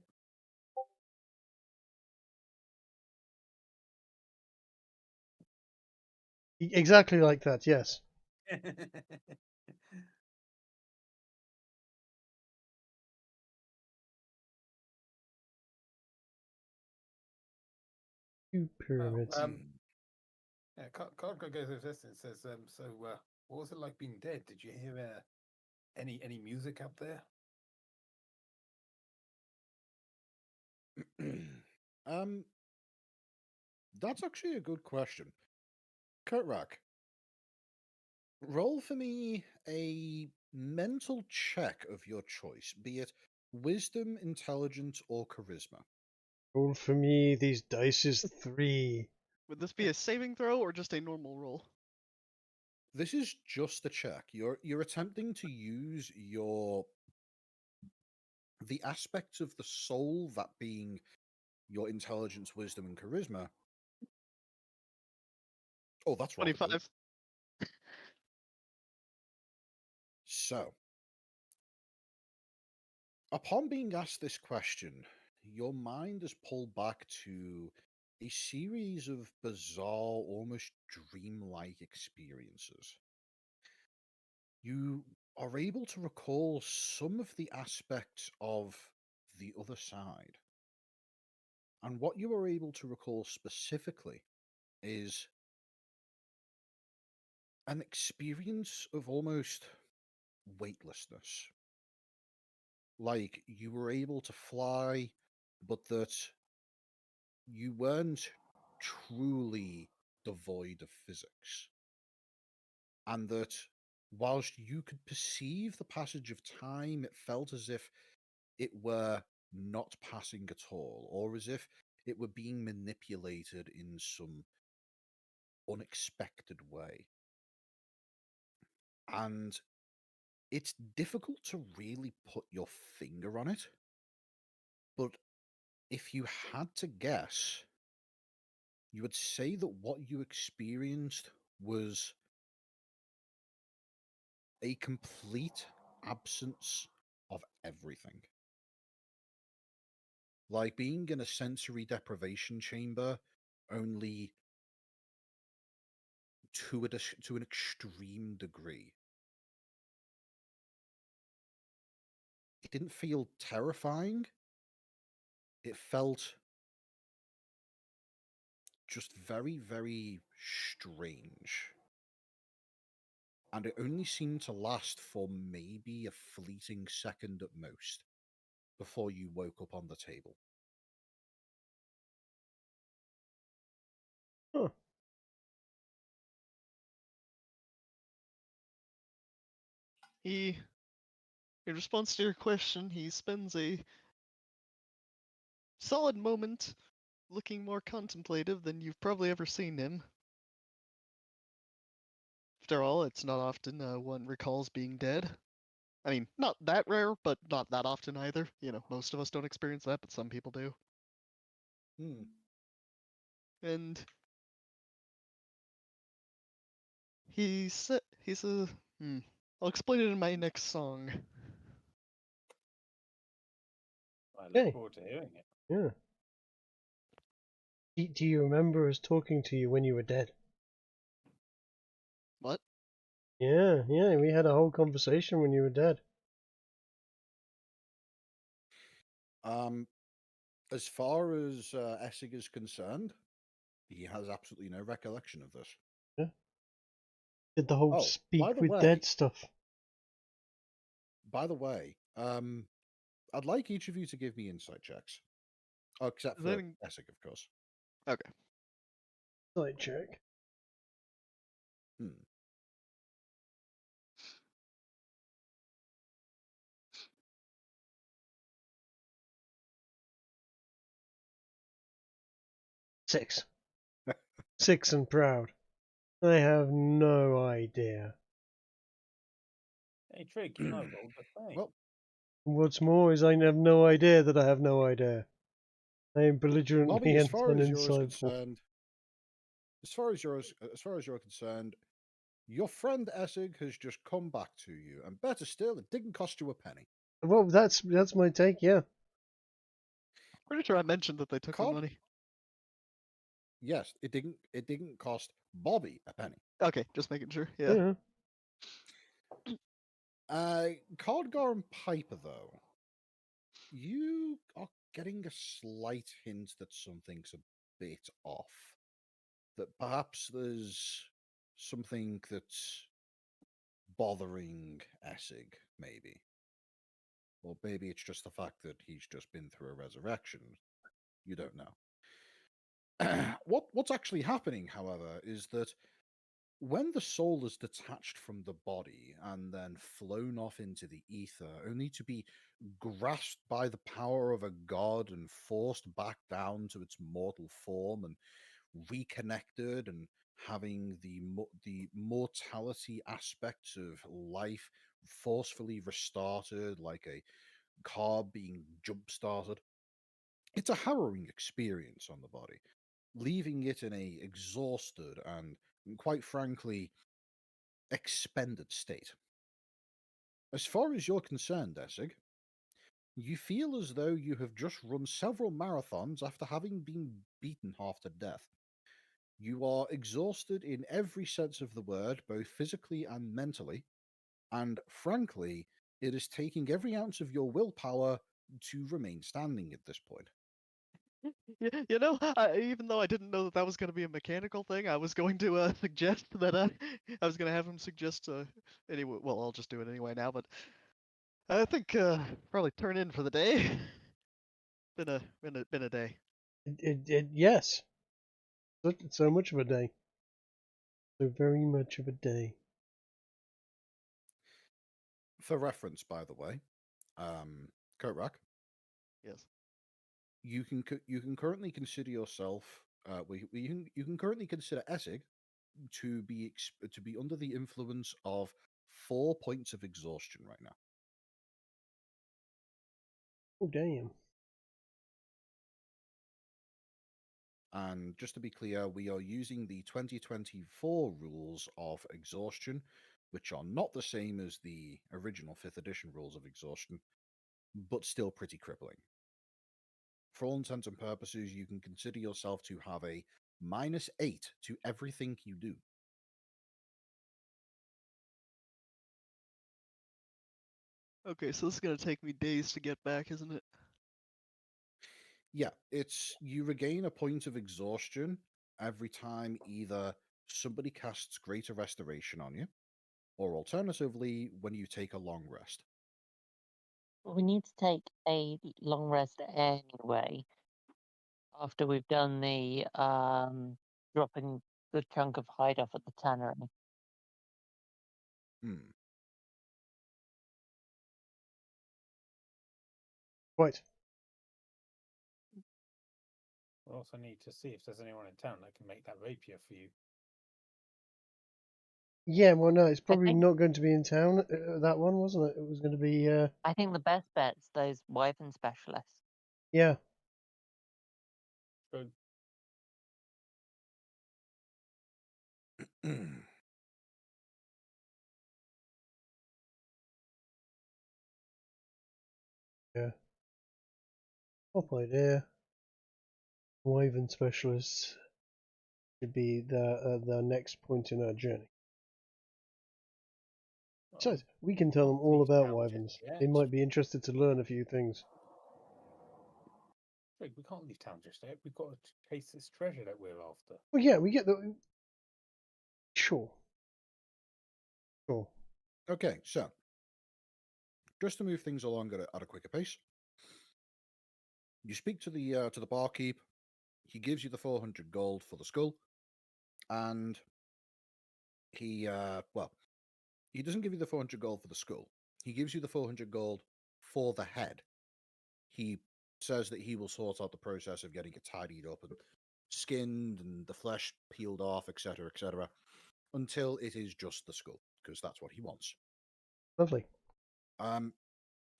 Exactly like that, yes. 2 pyramids. Yeah, Cardco goes with this and says, so what was it like being dead? Did you hear any music up there? That's actually a good question. Coatrack, roll for me a mental check of your choice, be it wisdom, intelligence, or charisma. Roll for me, these dice is 3. Would this be a saving throw or just a normal roll? This is just a check. You're attempting to use the aspects of the soul, that being your intelligence, wisdom, and charisma. Oh, that's rather good. 25. So, upon being asked this question, your mind is pulled back to a series of bizarre, almost dreamlike experiences. You are able to recall some of the aspects of the other side. And what you are able to recall specifically is an experience of almost weightlessness. Like you were able to fly, but that you weren't truly devoid of physics. And that whilst you could perceive the passage of time, it felt as if it were not passing at all, or as if it were being manipulated in some unexpected way. And it's difficult to really put your finger on it, but if you had to guess, you would say that what you experienced was a complete absence of everything. Like being in a sensory deprivation chamber, only to an extreme degree. It didn't feel terrifying. It felt just very, very strange. And it only seemed to last for maybe a fleeting second at most before you woke up on the table. Huh. In response to your question, he spends a solid moment looking more contemplative than you've probably ever seen him. After all, it's not often one recalls being dead. I mean, not that rare, but not that often either. You know, most of us don't experience that, but some people do. And he's a I'll explain it in my next song. I look Okay. forward to hearing it. Yeah. Do you remember us talking to you when you were dead? What? Yeah, we had a whole conversation when you were dead. As far as Essig is concerned, he has absolutely no recollection of this. Did the whole Oh, speak by the with way- dead stuff. By the way, I'd like each of you to give me insight checks. Oh, except Does for anything- Essig, of course. Okay. Side check. Hmm. Six. 6 and proud. I have no idea. Hey, Trig, you and I rolled the same. Well, What's more is I have no idea that I have no idea. I am belligerently Lobby, as and far as you're uninsightful. concerned, as far as you're concerned, your friend Essig has just come back to you, and better still, it didn't cost you a penny. Well, that's my take. Yeah. Pretty sure I mentioned that they took my Cod- money. Yes, it didn't cost Bobby a penny. Okay, just making sure. Yeah. Yeah. Codgar and Piper, though, you are getting a slight hint that something's a bit off. That perhaps there's something that's bothering Essig, maybe. Or maybe it's just the fact that he's just been through a resurrection. You don't know. What's actually happening, however, is that when the soul is detached from the body and then flown off into the ether, only to be grasped by the power of a god and forced back down to its mortal form and reconnected and having the mortality aspects of life forcefully restarted like a car being jump started, it's a harrowing experience on the body, leaving it in a exhausted and quite frankly expended state. As far as you're concerned, Essig, you feel as though you have just run several marathons after having been beaten half to death. You are exhausted in every sense of the word, both physically and mentally, and frankly, it is taking every ounce of your willpower to remain standing at this point. You know, even though I didn't know that was going to be a mechanical thing, I was going to suggest that I was going to have him suggest anyway. Well, I'll just do it anyway now. But I think probably turn in for the day. Been a day. Yes. So much of a day. So very much of a day. For reference, by the way, Coatrack, Yes. you can currently consider yourself. You can currently consider Essig to be under the influence of 4 points of exhaustion right now. Oh damn. And just to be clear, we are using the 2024 rules of exhaustion, which are not the same as the original 5th edition rules of exhaustion, but still pretty crippling. For all intents and purposes, you can consider yourself to have a -8 to everything you do. Okay, so this is gonna take me days to get back, isn't it? Yeah, it's you regain a point of exhaustion every time either somebody casts Greater Restoration on you, or alternatively, when you take a long rest. We need to take a long rest anyway after we've done the dropping the chunk of hide off at the tannery. Hmm. Right. We also need to see if there's anyone in town that can make that rapier for you. Yeah, well, no, it's probably think- not going to be in town. That one, wasn't it? It was going to be. I think the best bet's those Wyvern specialists. Yeah. So Yeah. Top idea. Wyvern specialists should be the next point in our journey. Besides, we can tell them not all these about towns wyverns. yet. They might be interested to learn a few things. Rick, we can't leave town just yet. We've got to chase this treasure that we're after. Well, yeah, we get the. Sure. Sure. Okay, so just to move things along at a quicker pace, you speak to the barkeep. He gives you the 400 gold for the skull, and he he doesn't give you the 400 gold for the skull. He gives you the 400 gold for the head. He says that he will sort out the process of getting it tidied up and skinned and the flesh peeled off, etc., etc., until it is just the skull, because that's what he wants. Lovely.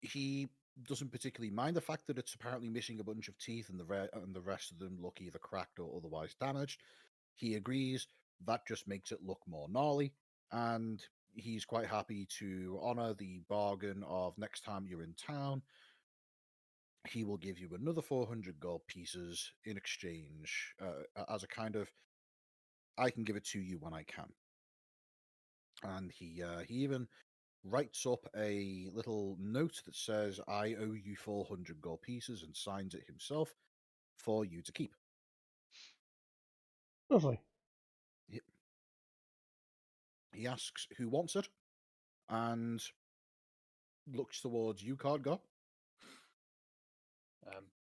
He doesn't particularly mind the fact that it's apparently missing a bunch of teeth and the rest of them look either cracked or otherwise damaged. He agrees that just makes it look more gnarly, and he's quite happy to honor the bargain of next time you're in town, he will give you another 400 gold pieces in exchange as a kind of, I can give it to you when I can. And he even writes up a little note that says, I owe you 400 gold pieces, and signs it himself for you to keep. Lovely. He asks who wants it, and looks towards you, Cardgar.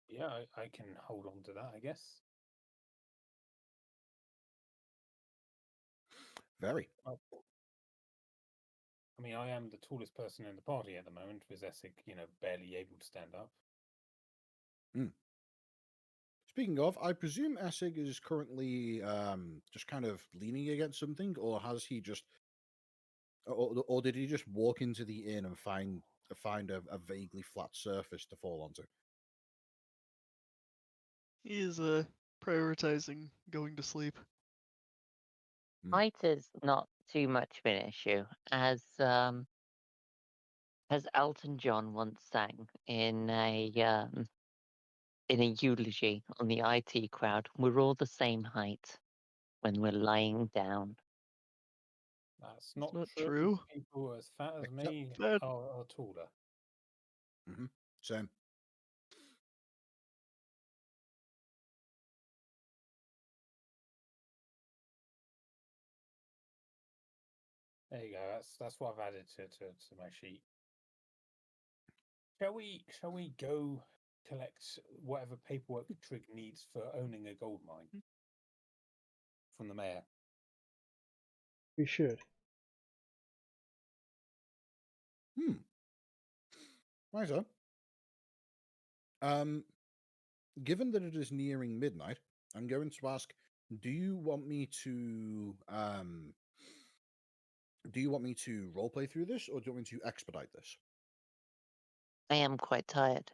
Yeah, I can hold on to that, I guess. Very. I mean, I am the tallest person in the party at the moment, with Essig, barely able to stand up. Speaking of, I presume Essig is currently just kind of leaning against something, or has he just, or did he just walk into the inn and find a vaguely flat surface to fall onto? He is prioritizing going to sleep. Height is not too much of an issue, as Elton John once sang in a eulogy on the IT crowd. We're all the same height when we're lying down. That's not true. People as fat as me Fat. are taller. Same. There you go. That's what I've added to my sheet. Shall we go collect whatever paperwork Trig needs for owning a gold mine from the mayor? We should. Right, so. Given that it is nearing midnight, I'm going to ask, do you want me to roleplay through this, or do you want me to expedite this? I am quite tired.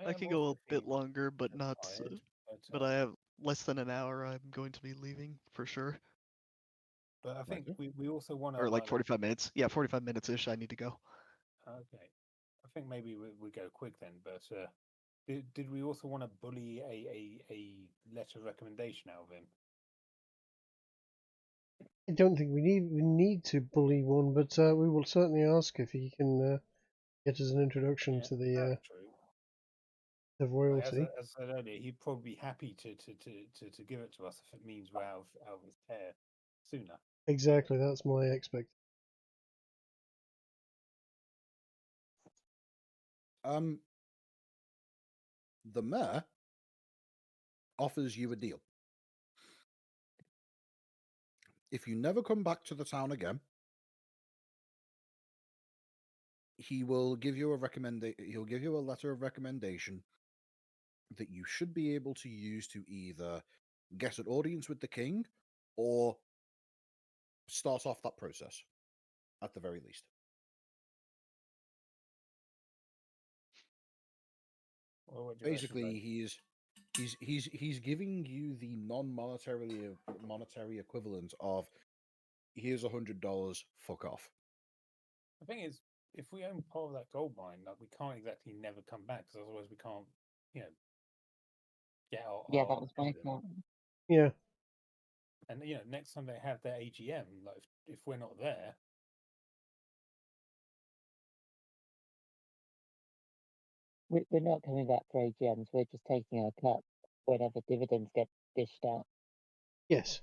I can go a bit longer, but not. But I have less than an hour. I'm going to be leaving for sure. But I think we also want to... Or like 45 minutes. Yeah, 45 minutes-ish I need to go. Okay. I think maybe we go quick then, but did we also want to bully a letter of recommendation out of him? I don't think we need to bully one, but we will certainly ask if he can get us an introduction to the royalty. As I said earlier, he'd probably be happy to give it to us if it means we're out of his hair sooner. Exactly, that's my expectation. The mayor offers you a deal. If you never come back to the town again, he will give you he'll give you a letter of recommendation that you should be able to use to either get an audience with the king or start off that process at the very least. Well, basically, he's giving you the monetary equivalent of, here's $100, fuck off. The thing is, if we own part of that gold mine, like, we can't exactly never come back, because otherwise we can't, get our... Yeah, that was my thought. Yeah. And, next time they have their AGM, like, if we're not there... We're not coming back for AGMs. We're just taking our cut whenever dividends get dished out. Yes.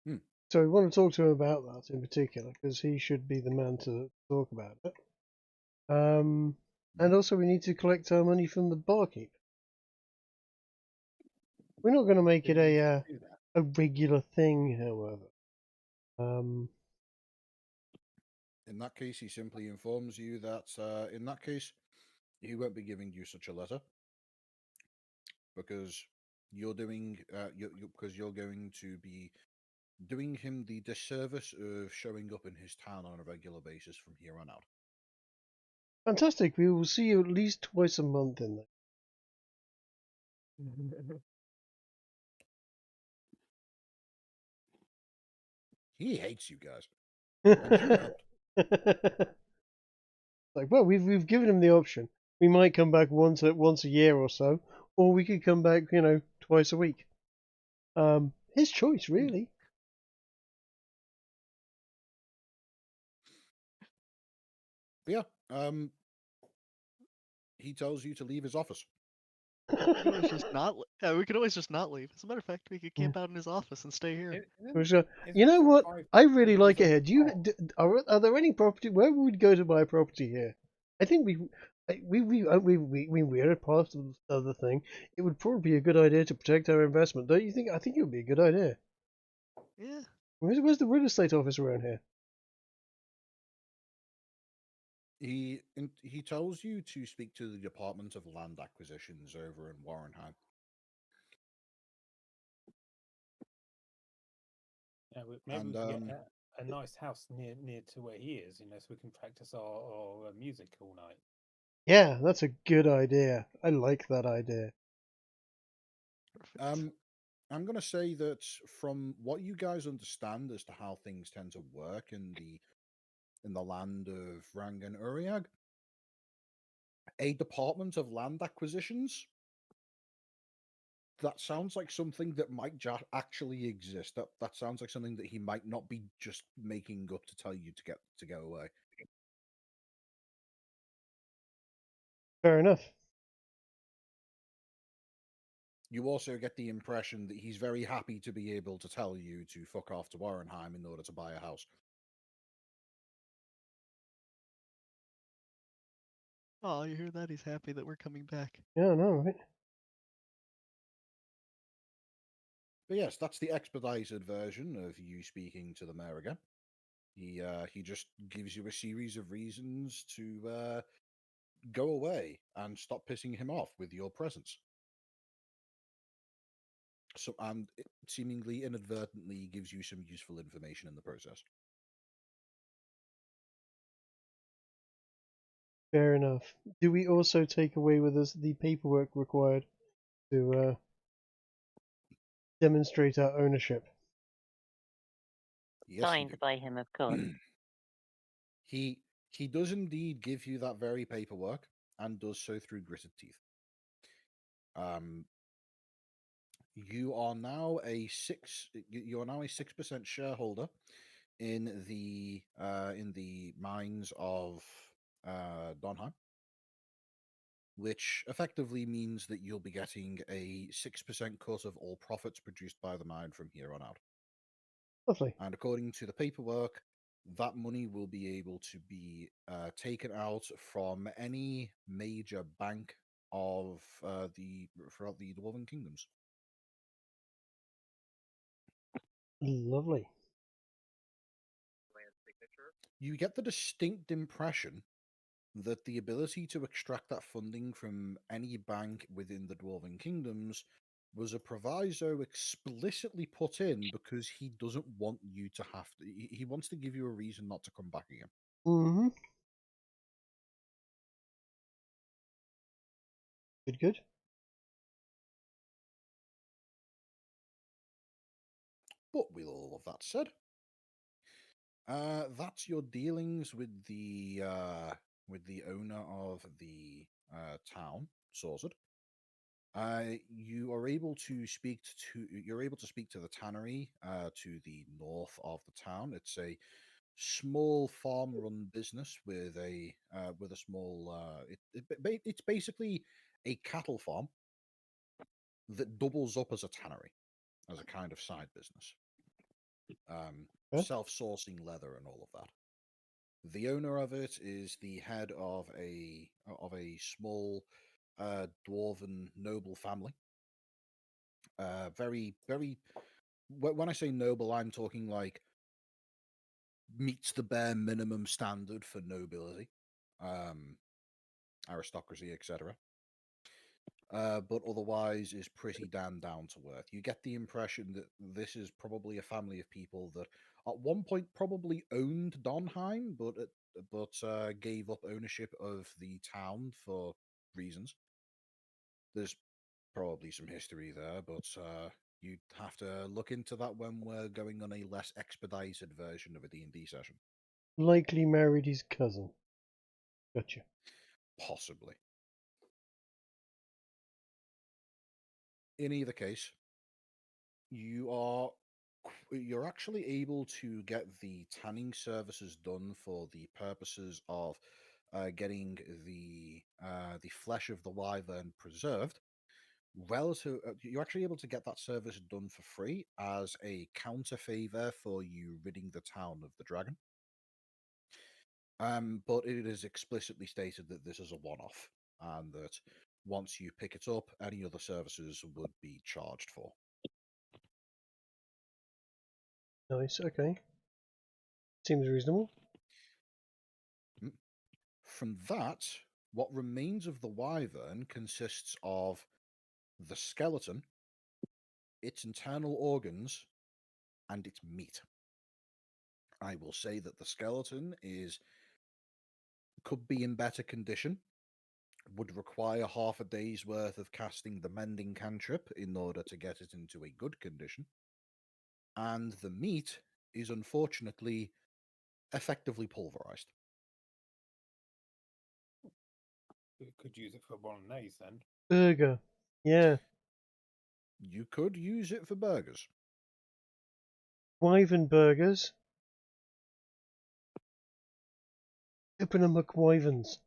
Hmm. So we want to talk to him about that in particular because he should be the man to talk about it. And also we need to collect our money from the barkeep. We're not going to make it We should a do that. a regular thing, however. In that case, he simply informs you that in that case, he won't be giving you such a letter because you're doing because you're going to be doing him the disservice of showing up in his town on a regular basis from here on out. Fantastic. We will see you at least twice a month in He hates you guys, and you there. don't. Like, well, we've given him the option. We might come back once a year or so, or we could come back, twice a week. His choice, really. But yeah, he tells you to leave his office. We could always just not. Yeah, we could always just not leave. As a matter of fact, we could camp out in his office and stay here. You know what? I really like it here. Do you? Oh, Are there any property? Where would we go to buy property here? I think we are a part of the thing. It would probably be a good idea to protect our investment, don't you think? I think it would be a good idea. Yeah. Where's the real estate office around here? He tells you to speak to the Department of Land Acquisitions over in Warrenheim. yeah, maybe And we could get a nice house near to where he is, so we can practice our music all night. Yeah, that's a good idea. I like that idea. Perfect. I'm going to say that from what you guys understand as to how things tend to work in the land of Rang and Uriag, a Department of Land Acquisitions, that sounds like something that might actually exist. That sounds like something that he might not be just making up to tell you to go away. Fair enough. You also get the impression that he's very happy to be able to tell you to fuck off to Warrenheim in order to buy a house. Oh, you hear that? He's happy that we're coming back. Yeah, I know, right? But yes, that's the expedited version of you speaking to the mayor again. He just gives you a series of reasons to go away and stop pissing him off with your presence. So, and it seemingly inadvertently gives you some useful information in the process. Fair enough. Do we also take away with us the paperwork required to demonstrate our ownership? Yes, you Signed do. by him, of course. He does indeed give you that very paperwork and does so through gritted teeth. You are now a 6% shareholder in the mines of Donheim, which effectively means that you'll be getting a 6% cut of all profits produced by the mine from here on out. Lovely. And according to the paperwork, that money will be able to be taken out from any major bank of throughout the Dwarven Kingdoms. Lovely. You get the distinct impression that the ability to extract that funding from any bank within the Dwarven Kingdoms was a proviso explicitly put in because he doesn't want you to have to. He wants to give you a reason not to come back again. Mm-hmm. Good. But with all of that said, that's your dealings with the owner of the town sorted. You're able to speak to the tannery to the north of the town. It's a small farm-run business with a small. It's basically a cattle farm that doubles up as a tannery, as a kind of side business. Okay. Self-sourcing leather and all of that. The owner of it is the head of a small dwarven noble family. Very, very. When I say noble, I'm talking like meets the bare minimum standard for nobility, aristocracy, etc. But otherwise is pretty damn down to earth. You get the impression that this is probably a family of people that at one point probably owned Donheim, but gave up ownership of the town for reasons. There's probably some history there, but you'd have to look into that when we're going on a less expedited version of a D&D session. Likely married his cousin. Gotcha. Possibly. In either case, you're actually able to get the tanning services done for the purposes of getting the flesh of the wyvern preserved. You're actually able to get that service done for free as a counter favor for you ridding the town of the dragon. But it is explicitly stated that this is a one-off, and that once you pick it up, any other services would be charged for. Nice. Okay. Seems reasonable. From that, what remains of the wyvern consists of the skeleton, its internal organs, and its meat. I will say that the skeleton could be in better condition, would require half a day's worth of casting the mending cantrip in order to get it into a good condition. And the meat is unfortunately effectively pulverized. We could use it for bolognese then. Burger. Yeah. You could use it for burgers. Wyvern burgers. Open a McWyverns.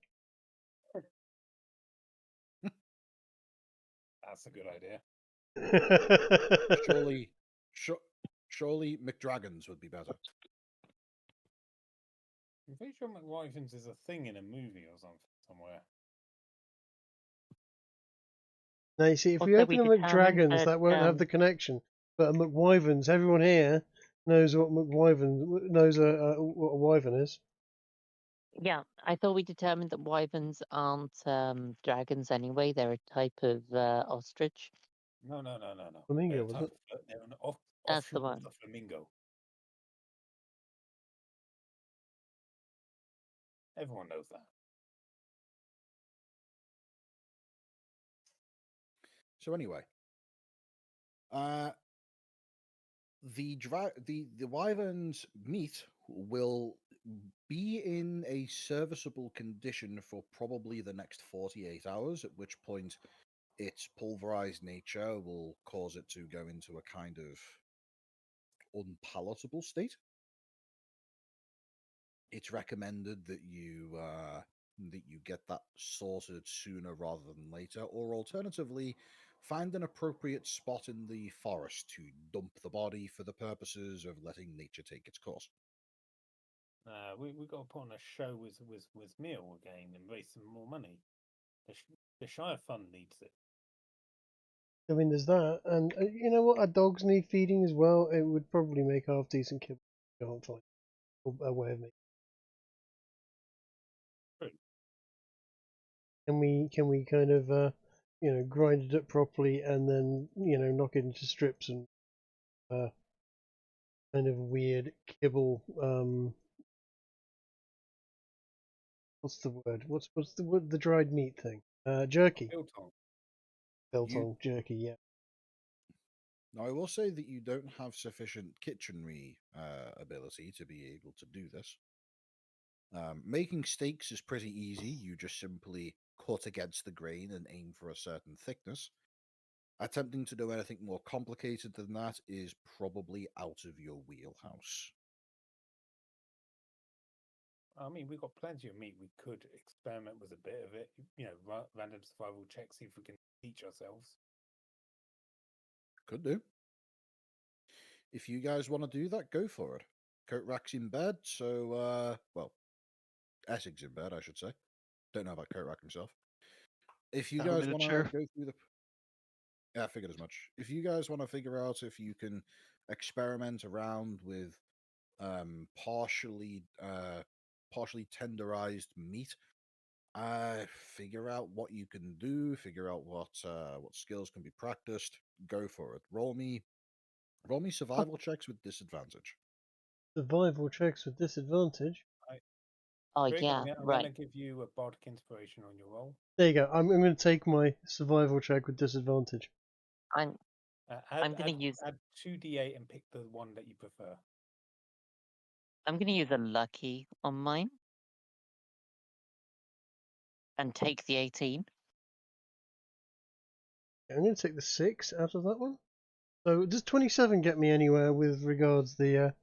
That's a good idea. Surely McDragons would be better. I'm pretty sure McWyverns is a thing in a movie or something somewhere. Now you see, if we Also, open a determined McDragons, that won't have the connection. But a McWyverns, everyone here knows what McWyvern knows what a wyvern is. Yeah, I thought we determined that wyverns aren't dragons anyway. They're a type of ostrich. No. Flamingo, They're, wasn't it? they're an That's the offshoot of one. the flamingo. Everyone knows that. So anyway, the wyvern's meat will be in a serviceable condition for probably the next 48 hours, at which point its pulverized nature will cause it to go into a kind of unpalatable state. It's recommended that you get that sorted sooner rather than later, or alternatively, find an appropriate spot in the forest to dump the body for the purposes of letting nature take its course. We got to put on a show with meal again and raise some more money. The Shire Fund needs it. I mean, there's that, and you know what? Our dogs need feeding as well. It would probably make half decent kibble. Can't find a way of making. Can we kind of grind it up properly and then knock it into strips and kind of weird kibble. What's the word? What's the word? The dried meat thing? Jerky. Biltong jerky. Yeah. Now, I will say that you don't have sufficient kitchenry ability to be able to do this. Making steaks is pretty easy. You just simply cut against the grain and aim for a certain thickness. Attempting to do anything more complicated than that is probably out of your wheelhouse. I mean, we've got plenty of meat. We could experiment with a bit of it. Random survival checks, see if we can teach ourselves. Could do. If you guys want to do that, go for it. Coatrack's in bed, so well, Essig's in bed, I should say. Don't know about Coatrack himself. If you Allow guys me to want to cheer. go through the, yeah, I figured as much. If you guys want to figure out if you can experiment around with partially tenderized meat, figure out what you can do, figure out what skills can be practiced. Go for it. Roll me survival checks with disadvantage. Survival checks with disadvantage. Oh Greg, yeah, I'm right. going to give you a bardic inspiration on your roll. There you go. I'm going to take my survival check with disadvantage. I'm Add gonna use 2d8 and pick the one that you prefer. I'm gonna use a lucky on mine and take the 18. I'm going to take the 6 out of that one. So does 27 get me anywhere with regards the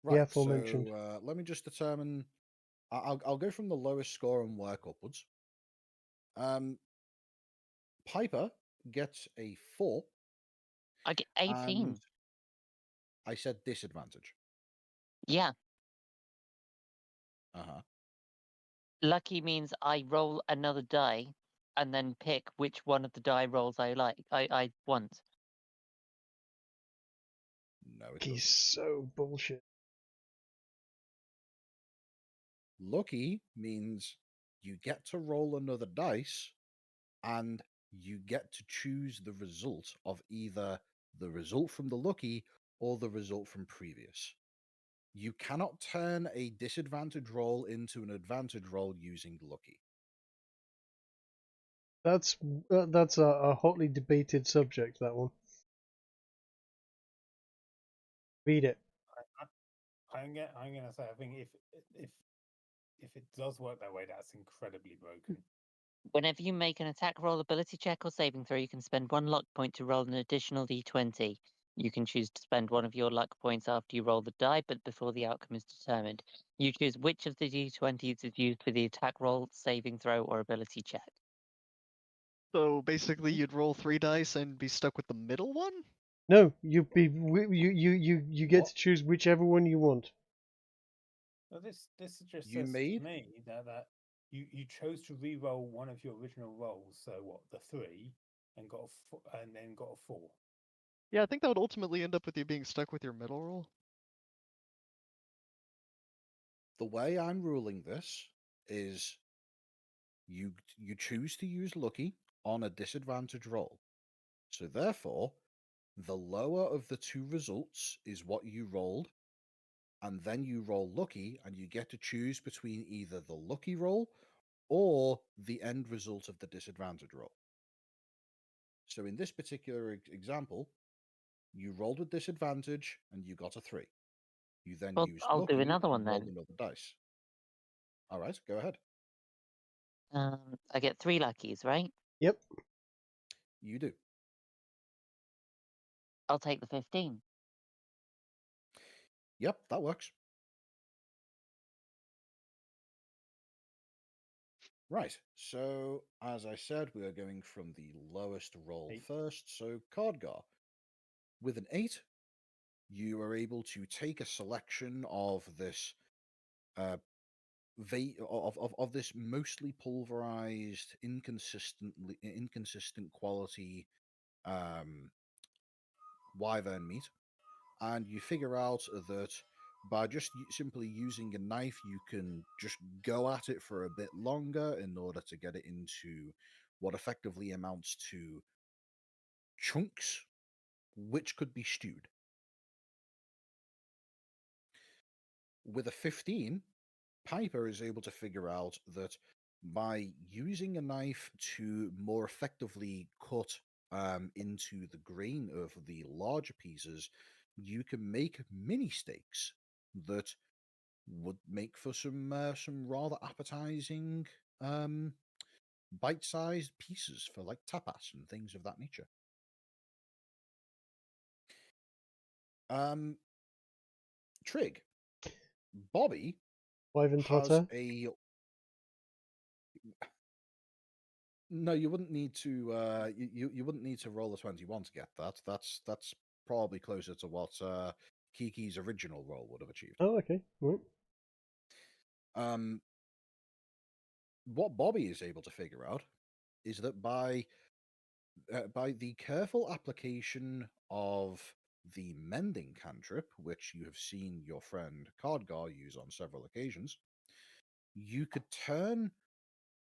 Right. aforementioned? So let me just determine. I'll go from the lowest score and work upwards. Piper gets a 4. I get 18. And I said disadvantage. Yeah. Uh-huh. Lucky means I roll another die and then pick which one of the die rolls I want. No, it He's doesn't. so bullshit. Lucky means you get to roll another dice and you get to choose the result of either the result from the lucky or the result from previous. You cannot turn a disadvantage roll into an advantage roll using lucky. That's a hotly debated subject, that one. Read it. I'm gonna say I think if it does work that way, that's incredibly broken. Whenever you make an attack roll, ability check, or saving throw, you can spend 1 luck point to roll an additional d20. You can choose to spend 1 of your luck points after you roll the die, but before the outcome is determined. You choose which of the d20s is used for the attack roll, saving throw, or ability check. So basically, you'd roll 3 dice and be stuck with the middle one? No, you get What? to choose whichever one you want. So this just You says made to me that you chose to re-roll one of your original rolls. So what, the 3, and then got a 4. Yeah, I think that would ultimately end up with you being stuck with your middle roll. the way I'm ruling this is you choose to use lucky on a disadvantage roll. So therefore, the lower of the 2 results is what you rolled, and then you roll lucky, and you get to choose between either the lucky roll or the end result of the disadvantage roll. So in this particular example, you rolled with disadvantage and you got a 3. You then Well, used I'll do lucky another one and rolled then. another dice. All right, go ahead. I get 3 luckies, right? Yep. You do. I'll take the 15. Yep, that works. Right, so as I said, we are going from the lowest roll 8. first. So Cardgar, with an 8, you are able to take a selection of this of this mostly pulverized, inconsistent quality wyvern meat, and you figure out that by just simply using a knife, you can just go at it for a bit longer in order to get it into what effectively amounts to chunks, which could be stewed. With a 15, Piper is able to figure out that by using a knife to more effectively cut into the grain of the larger pieces, you can make mini steaks that would make for some rather appetizing bite-sized pieces for like tapas and things of that nature. Trig, Bobby Wyvern has Potter? a. No, you wouldn't need to. You wouldn't need to roll a 21 to get that. That's probably closer to what Kiki's original roll would have achieved. Oh, okay. Right. What Bobby is able to figure out is that by the careful application of the mending cantrip, which you have seen your friend Cardgar use on several occasions, you could turn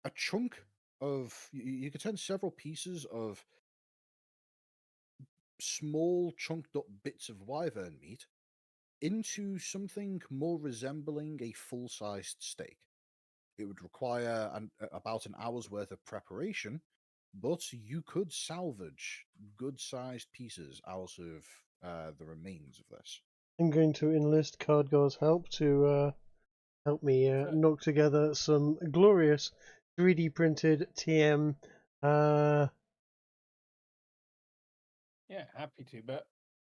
a chunk of you could turn several pieces of small chunked up bits of wyvern meat into something more resembling a full-sized steak. It would require about an hour's worth of preparation, but you could salvage good-sized pieces out of the remains of this. I'm going to enlist Cardgar's help to help me knock together some glorious 3D printed TM. Yeah, happy to. But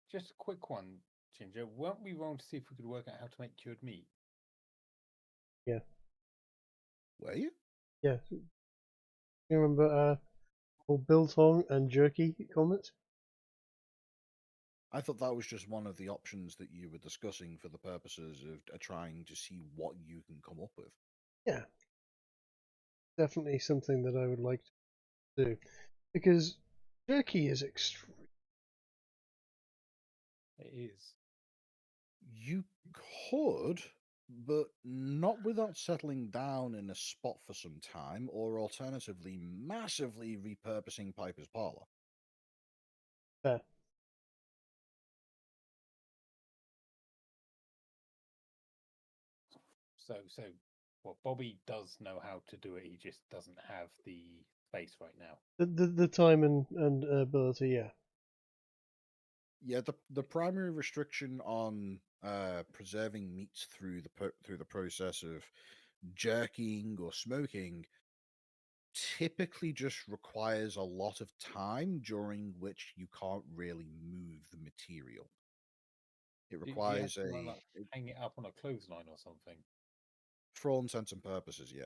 just a quick one, Ginger. Weren't we wrong to see if we could work out how to make cured meat? Yeah. Were you? Yeah. You remember old biltong and jerky comments? I thought that was just one of the options that you were discussing for the purposes of trying to see what you can come up with. Yeah. Definitely something that I would like to do. Because jerky is extreme. It is. You could, but not without settling down in a spot for some time, or alternatively, massively repurposing Piper's Parlour. Fair. So well, Bobby does know how to do it. He just doesn't have the space right now. The time and ability, yeah. Yeah, the primary restriction on preserving meats through the process of jerking or smoking typically just requires a lot of time during which you can't really move the material. It Do you have requires to like hang it up on a clothesline or something? for all intents and purposes, yeah.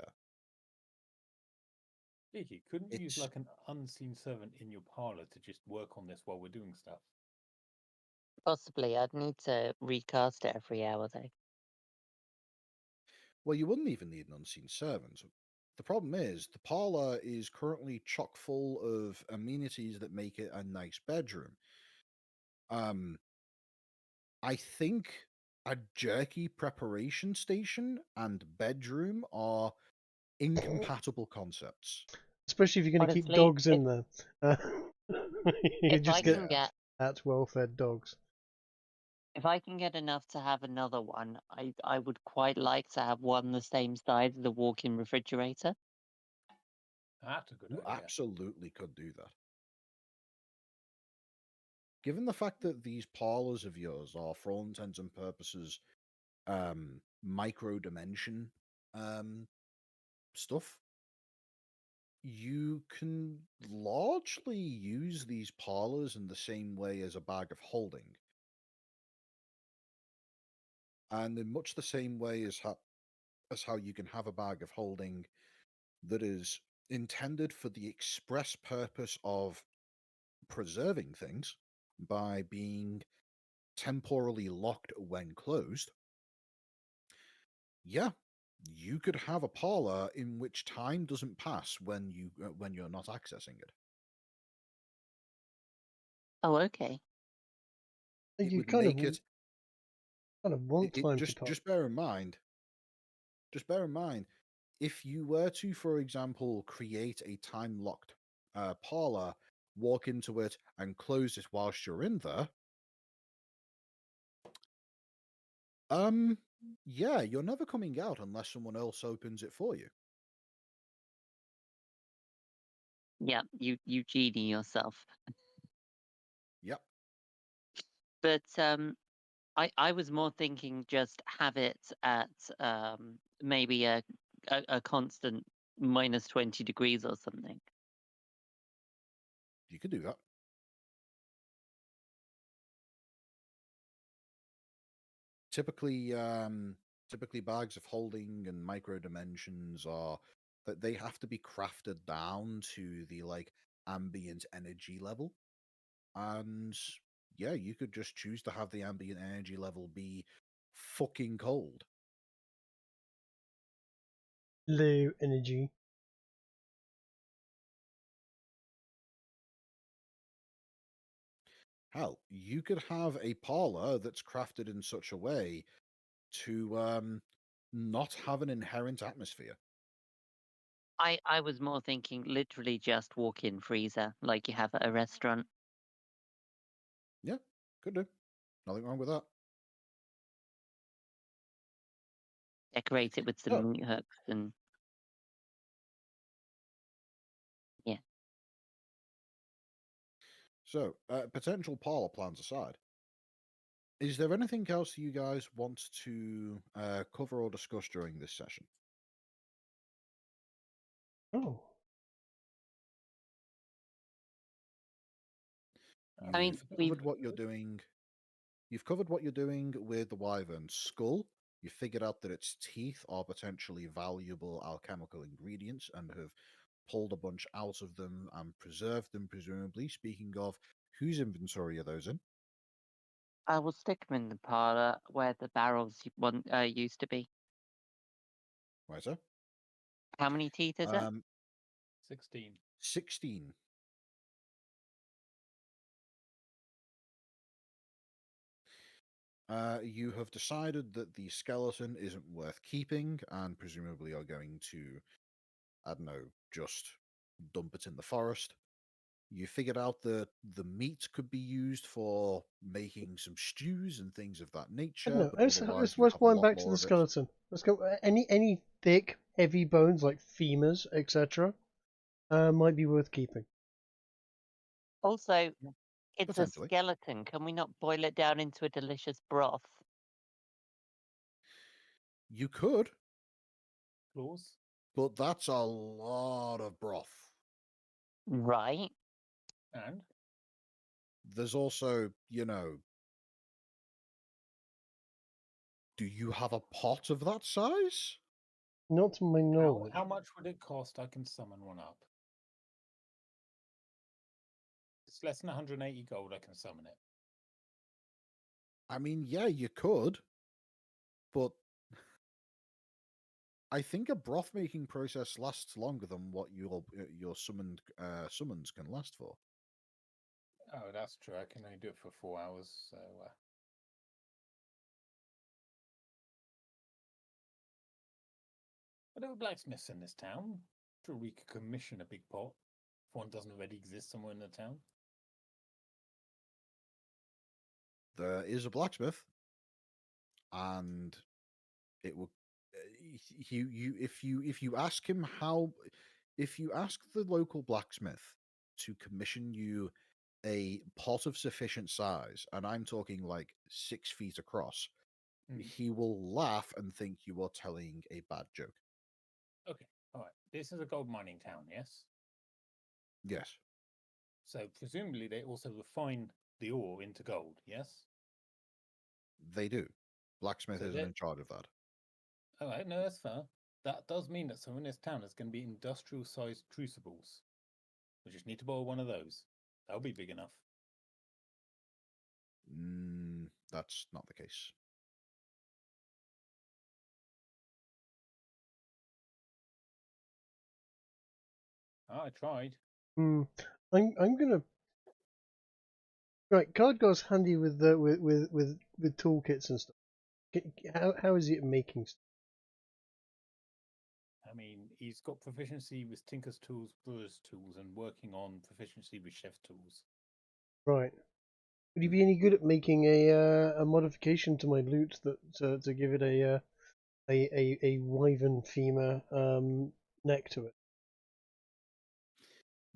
Kiki, couldn't you use It's like an unseen servant in your parlor to just work on this while we're doing stuff? Possibly. I'd need to recast it every hour, though. well, you wouldn't even need an unseen servant. The problem is the parlor is currently chock full of amenities that make it a nice bedroom. I think a jerky preparation station and bedroom are incompatible concepts. Especially if you're going to keep Honestly, dogs in there. You if just I get can get well-fed dogs. if I can get enough to have another one, I would quite like to have one the same size as the walk-in refrigerator. That's a good You idea. absolutely could do that. Given the fact that these parlors of yours are, for all intents and purposes, micro dimension stuff, you can largely use these parlors in the same way as a bag of holding. And in much the same way as how you can have a bag of holding that is intended for the express purpose of preserving things by being temporally locked when closed. Yeah, you could have a parlor in which time doesn't pass when you're not accessing it. Oh, okay. It You would kind make it want time to pass. just bear in mind. Just bear in mind, if you were to, for example, create a time locked parlor, walk into it and close it whilst you're in there, yeah, you're never coming out unless someone else opens it for you. Yeah, you genie yourself. Yep. But I was more thinking just have it at maybe a constant minus 20 degrees or something. You could do that. Typically, typically bags of holding and micro dimensions are that they have to be crafted down to the ambient energy level. And yeah, you could just choose to have the ambient energy level be fucking cold. Low energy. Hell, you could have a parlor that's crafted in such a way to not have an inherent atmosphere. I was more thinking literally just walk-in freezer like you have at a restaurant. Yeah, could do. Nothing wrong with that. Decorate it with some Oh. meat hooks and yeah. So, potential parlor plans aside, is there anything else you guys want to cover or discuss during this session? Oh. I mean, You've covered what you're doing. You've covered what you're doing with the Wyvern's skull. You figured out that its teeth are potentially valuable alchemical ingredients and have pulled a bunch out of them and preserved them, presumably. Speaking of, whose inventory are those in? I will stick them in the parlor where the barrels used to be. Right, sir. How many teeth is it? 16. 16. You have decided that the skeleton isn't worth keeping and presumably are going to, I don't know, just dump it in the forest. You figured out that the meat could be used for making some stews and things of that I nature, don't know. but Let's otherwise you have a wind lot back to more the of it. skeleton. Let's go. Any thick, heavy bones like femurs, etc. Might be worth keeping. Also, it's a Potentially. skeleton. Can we not boil it down into a delicious broth? You could, Claws? but that's a lot of broth. Right. And? There's also, do you have a pot of that size? Not to my knowledge. How much would it cost? I can summon one up. It's less than 180 gold, I can summon it. I mean, yeah, you could, but I think a broth making process lasts longer than what your summons can last for. Oh, that's true. I can only do it for 4 hours, so... Are there blacksmiths in this town? Sure, we could commission a big pot if one doesn't already exist somewhere in the town. There is a blacksmith, and it will. If you ask him if you ask the local blacksmith to commission you a pot of sufficient size, and I'm talking like 6 feet across, he will laugh and think you are telling a bad joke. Okay, all right. This is a gold mining town, yes? Yes. So presumably they also refine the ore into gold, yes? They do. Blacksmith So isn't in charge of that. All right, no, that's fair. That does mean that somewhere in this town is going to be industrial-sized crucibles. We just need to borrow one of those. That'll be big enough. That's not the case. Oh, I tried. I'm gonna. Right, Cardgo's handy with with toolkits and stuff. How is he at making stuff? I mean, he's got proficiency with Tinker's tools, Brewer's tools, and working on proficiency with Chef's tools. Right. Would he be any good at making a modification to my loot that to give it a wyvern femur neck to it?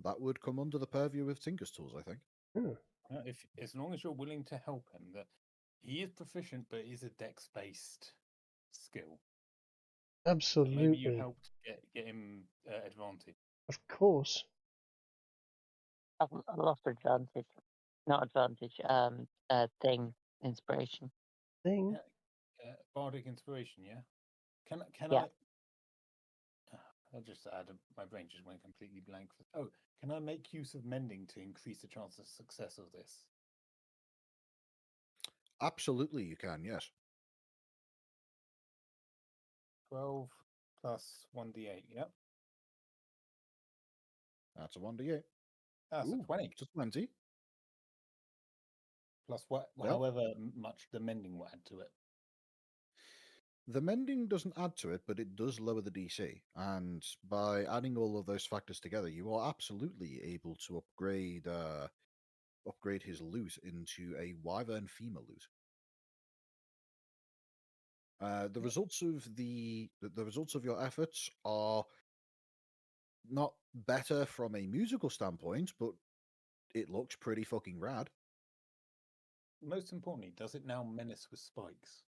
That would come under the purview of Tinker's tools, I think. If as long as you're willing to help him, that he is proficient, but it is a dex-based skill. Absolutely. So maybe you helped get him advantage. Of course. I've lost advantage. Not advantage. Thing. Inspiration. Thing. Bardic inspiration, yeah. Can Yeah. I just add my brain just went completely blank. Oh, can I make use of mending to increase the chance of success of this? Absolutely, you can. Yes. 12 plus 1d8. Yep. That's a 1d8. That's a 20. It's a 20. Plus what? Well, however much the mending will add to it. the mending doesn't add to it, but it does lower the DC. And by adding all of those factors together, you are absolutely able to upgrade his loot into a Wyvern femur loot. The results of the results of your efforts are not better from a musical standpoint, but it looks pretty fucking rad. Most importantly, does it now menace with spikes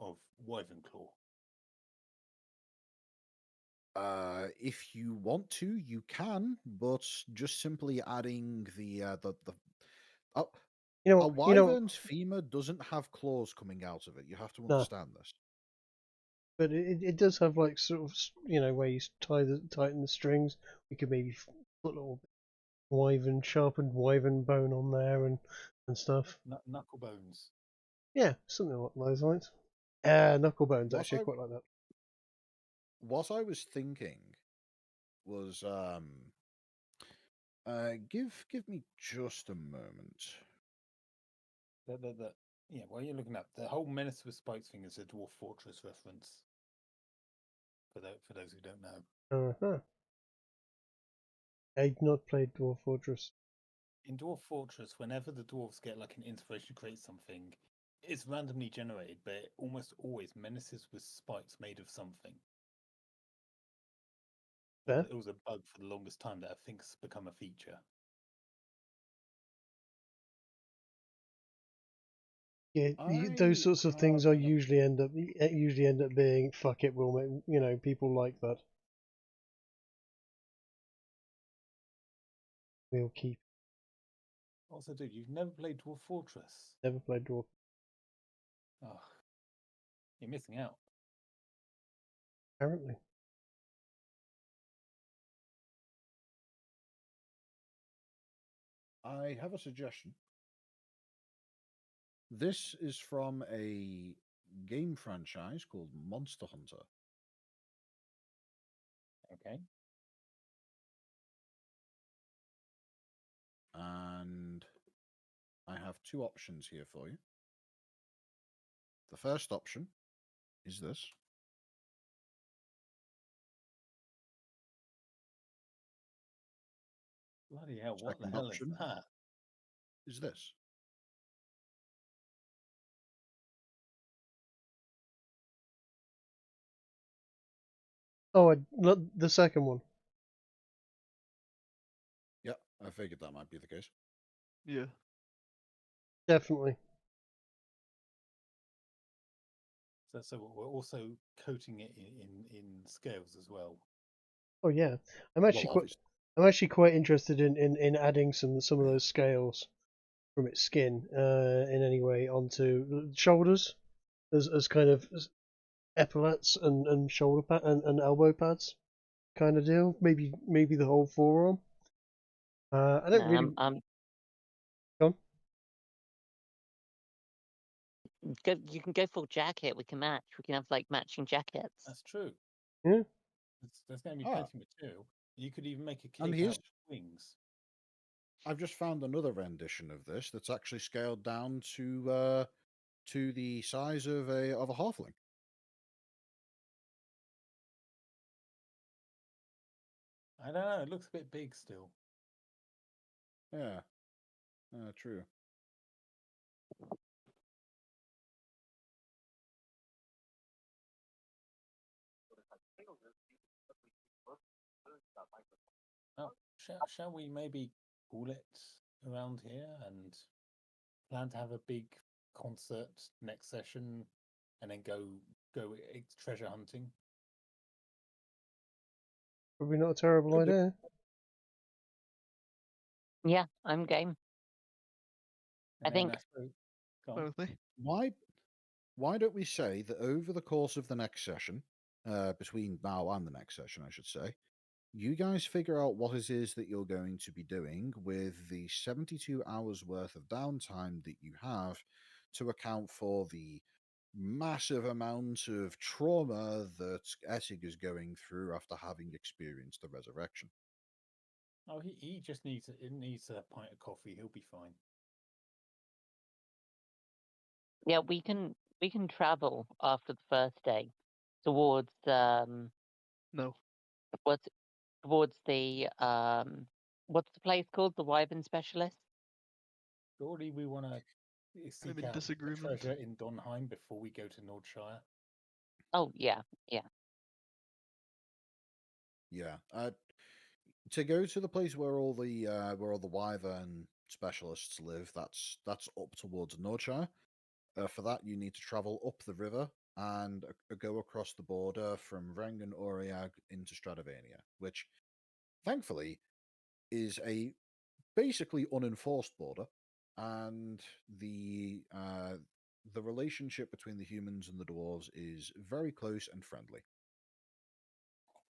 of Wyvern claw? If you want to, you can, but just simply adding oh, You know a what? You know, wyvern's femur doesn't have claws coming out of it. You have to No. understand this. but it does have like sort of where you tighten the strings. We could maybe put a little sharpened wyvern bone on there and stuff. Knuckle bones. Yeah, something along those lines. Knuckle bones. What Actually, I I- quite like that. What I was thinking was give me just a moment. Yeah, while you're looking up, the whole menace with spikes thing is a Dwarf Fortress reference. For those who don't know. Uh-huh. I'd not played Dwarf Fortress. In Dwarf Fortress, whenever the dwarves get like an inspiration to create something, it's randomly generated, but it almost always menaces with spikes made of something. Fair. It was a bug for the longest time that I think's become a feature. Yeah, those sorts of things are usually end up being fuck it. We'll make people like that. We'll keep. Also, dude, you've never played Dwarf Fortress. Never played Dwarf. Oh, you're missing out. Apparently. I have a suggestion. This is from a game franchise called Monster Hunter. Okay. And I have two options here for you. The first option is this. Bloody hell, what the Second hell option is that? is this. Oh, the second one. Yep, I figured that might be the case. Yeah. Definitely. So we're also coating it in scales as well. Oh yeah, I'm actually quite interested in adding some of those scales from its skin in any way onto the shoulders as kind of epaulets and shoulder pad and elbow pads kind of deal. Maybe the whole forearm. I don't really. Go on. You can go full jacket. We can match. We can have like matching jackets. That's true. Yeah. There's going to be plenty of material. You could even make a And cape here's- out of wings. I've just found another rendition of this that's actually scaled down to the size of a halfling. I don't know. It looks a bit big still. Yeah, true. Oh, shall we maybe call it around here and plan to have a big concert next session, and then go treasure hunting? Probably not a terrible idea. Yeah, I'm game. I think. Fine with me. Why don't we say that over the course of the next session, between now and the next session, I should say, you guys figure out what it is that you're going to be doing with the 72 hours worth of downtime that you have to account for the massive amount of trauma that Essig is going through after having experienced the resurrection. Oh, he just needs a pint of coffee. He'll be fine. Yeah, we can travel after the first day towards No. towards the what's the place called? The Wyvern Specialist? Surely we want to seek in out the disagreement. treasure in Donheim before we go to Nordshire. Oh yeah. Yeah. To go to the place where all the Wyvern specialists live, that's up towards Nordshire. For that, you need to travel up the river and go across the border from Reng and Oriag into Stradivania, which, thankfully, is a basically unenforced border, and the relationship between the humans and the dwarves is very close and friendly.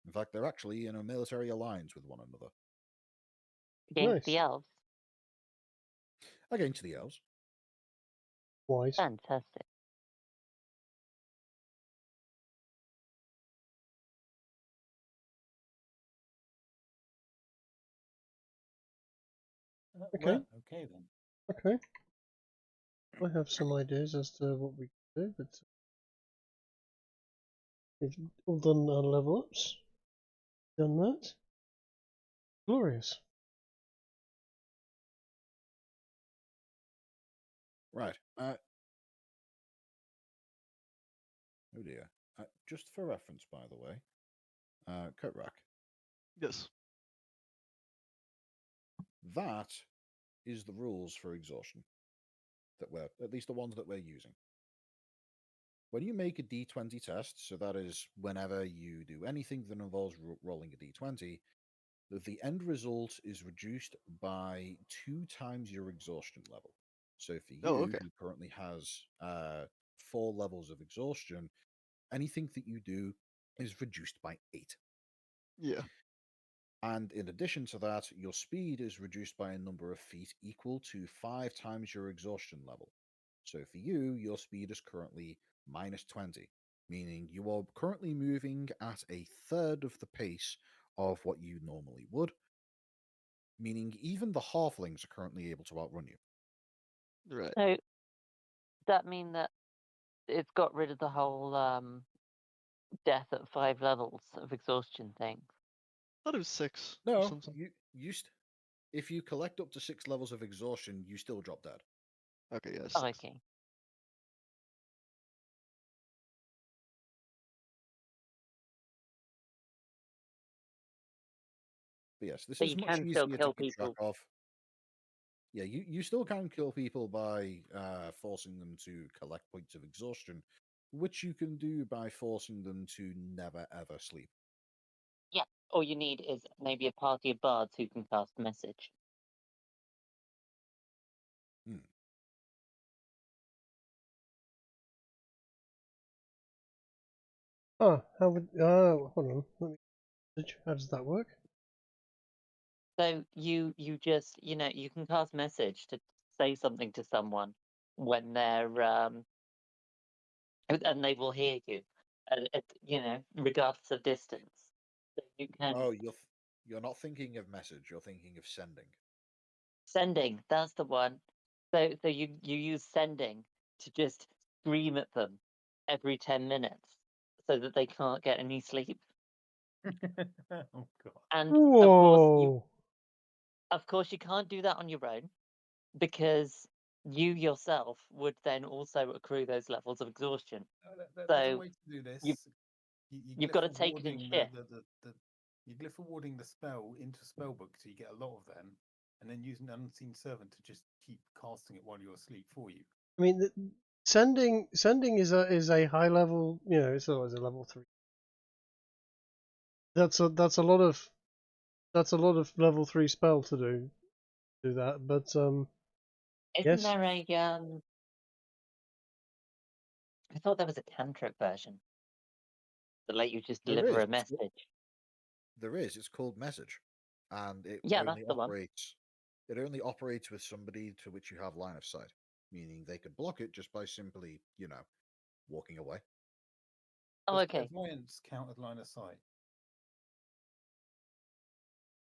In fact, they're actually in a military alliance with one another. Against the Nice. elves. Against the elves. Wise. Fantastic. Okay. Well, okay then. Okay. I have some ideas as to what we can do, but we've all done our level ups. Done that. Glorious. Right. Oh dear. Just for reference, by the way, Coatrack, Yes. that is the rules for exhaustion that we're, at least the ones that we're using. When you make a d20 test, so that is whenever you do anything that involves rolling a d20, the end result is reduced by 2 times your exhaustion level. So for you, Oh, okay. who currently has 4 levels of exhaustion, anything that you do is reduced by 8. Yeah. And in addition to that, your speed is reduced by a number of feet equal to 5 times your exhaustion level. So for you, your speed is currently minus 20, meaning you are currently moving at a third of the pace of what you normally would, meaning even the halflings are currently able to outrun you. Right. So does that mean that it's got rid of the whole death at 5 levels of exhaustion thing? I thought it was 6 or No, something. if you collect up to 6 levels of exhaustion, you still drop dead. Okay, yes. Oh, okay. But yes, this So is you much can still easier to kill keep track people. of. Yeah, you still can kill people by forcing them to collect points of exhaustion, which you can do by forcing them to never ever sleep. Yeah. All you need is maybe a party of bards who can cast message. Hmm. How would hold on. How does that work? So you just you can cast message to say something to someone when they're and they will hear you, regardless of distance. So you can Oh, you're not thinking of message, you're thinking of sending. sending. That's the one. So you use sending to just scream at them every 10 minutes so that they can't get any sleep. Oh god. And Whoa! of course you can't do that on your own because you yourself would then also accrue those levels of exhaustion. There's a So way to do this. you You you've glyph got to take it in awarding shift. you glyph awarding the spell into spellbook so you get a lot of them, and then use an unseen servant to just keep casting it while you're asleep for you. I mean, sending is a high level. It's always a level 3. That's a lot of level 3 spell to do that. But Isn't yes, there a I thought there was a cantrip version. that let you just There deliver is. a message. There is. It's called Message, and it Yeah, only that's the one. operates. It only operates with somebody to which you have line of sight, meaning they could block it just by simply, walking away. Oh, Does okay. clairvoyance count as line of sight?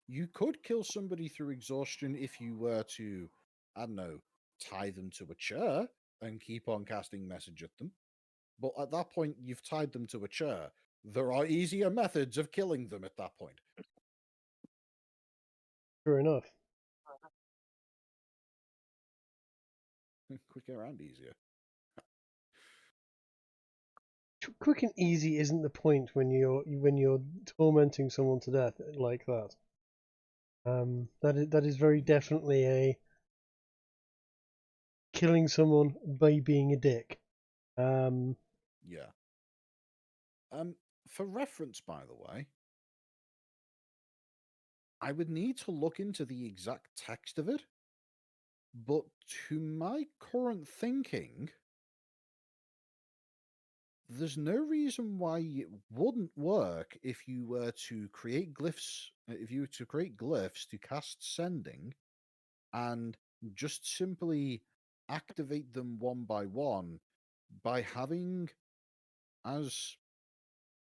You could kill somebody through exhaustion if you were to, I don't know, tie them to a chair and keep on casting message at them. But at that point, you've tied them to a chair. There are easier methods of killing them at that point. True enough. Quicker and easier. Quick and easy isn't the point when you're tormenting someone to death like that. That is very definitely a killing someone by being a dick. Yeah. For reference, by the way, I would need to look into the exact text of it. But to my current thinking, there's no reason why it wouldn't work if you were to create glyphs. If you were to create glyphs to cast sending, and just simply activate them one by having, as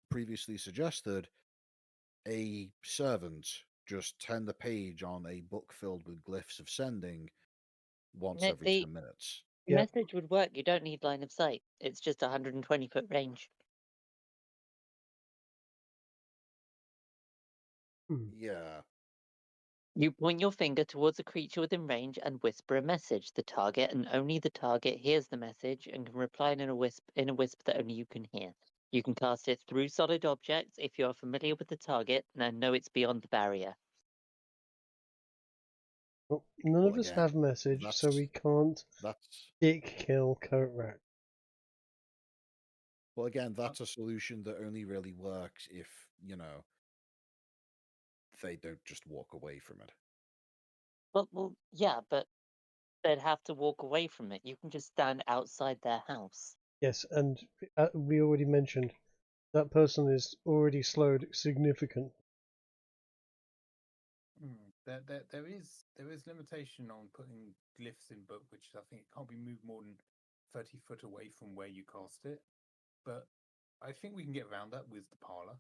previously suggested, a servant just turn the page on a book filled with glyphs of sending once No, every the 10 minutes. Yeah. message would work. You don't need line of sight. It's just 120-foot range. Yeah. You point your finger towards a creature within range and whisper a message. The target and only the target hears the message and can reply in a whisper that only you can hear. You can cast it through solid objects if you are familiar with the target and know it's beyond the barrier. Well, none Well, of us again, have message, so we can't that's dick kill Coatrack. well, again, that's a solution that only really works if, they don't just walk away from it. Well, yeah, but they'd have to walk away from it. You can just stand outside their house. Yes, and we already mentioned that person is already slowed significantly. There is limitation on putting glyphs in book, which I think it can't be moved more than 30 foot away from where you cast it. But I think we can get around that with the parlor.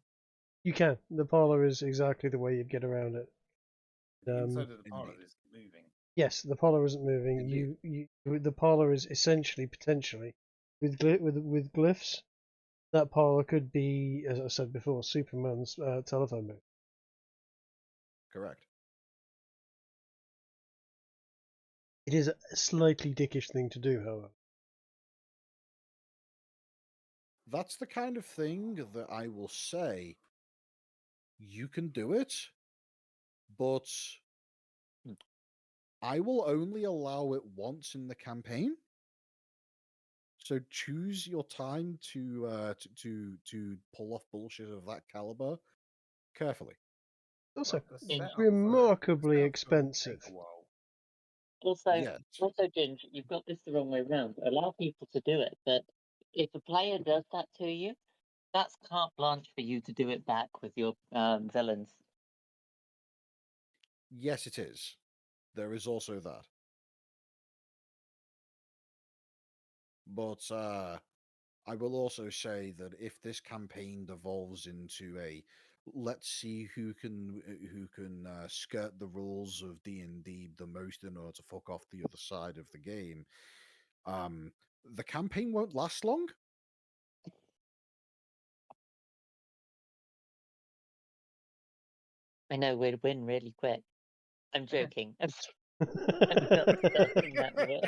You can. The parlor is exactly the way you'd get around it. The inside of the parlor Indeed. is moving. Yes, the parlor isn't moving. Indeed. The parlor is essentially potentially with glyphs. That parlor could be, as I said before, Superman's telephone booth. Correct. It is a slightly dickish thing to do, however. That's the kind of thing that I will say you can do it, but I will only allow it once in the campaign. So choose your time to pull off bullshit of that caliber carefully. Also, Well, the setup remarkably will expensive. take a while. Yes. Also, Ginge, you've got this the wrong way around. Allow people to do it, but if a player does that to you, that's carte blanche for you to do it back with your villains. Yes, it is. There is also that. But I will also say that if this campaign devolves into a let's see who can skirt the rules of D&D the most in order to fuck off the other side of the game, the campaign won't last long. I know we'd win really quick. I'm joking. I'm not starting that war.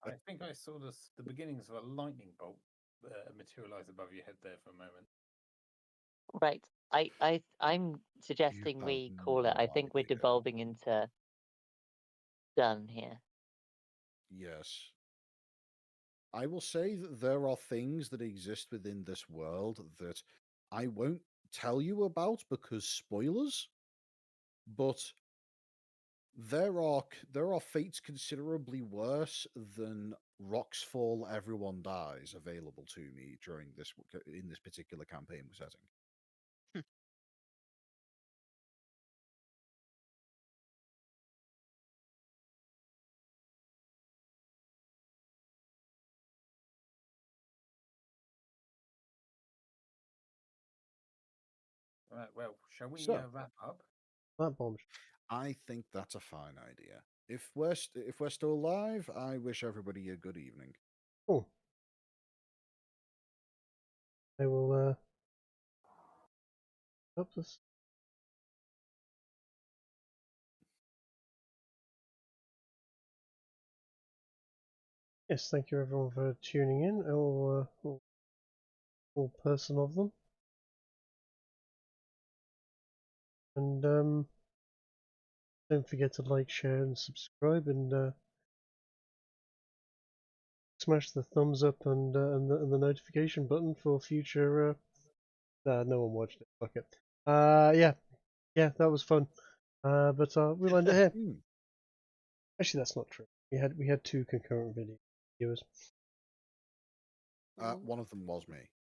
I think I saw the beginnings of a lightning bolt materialize above your head there for a moment. Right. I'm suggesting we call it. no I think we're idea. devolving into done here. Yes. I will say that there are things that exist within this world that I won't tell you about because spoilers, but there are fates considerably worse than Rocks fall, everyone dies available to me during this in this particular campaign we're setting. Right, well, shall we So- wrap up? That bombshell. I think that's a fine idea. If we're still alive, I wish everybody a good evening. Cool. I will help us. Yes, thank you everyone for tuning in, all person of them. And don't forget to like, share, and subscribe, and smash the thumbs up and the notification button for future. No one watched it. Fuck it. Yeah, that was fun. But we'll end it here. Actually, that's not true. We had 2 concurrent video viewers. One of them was me.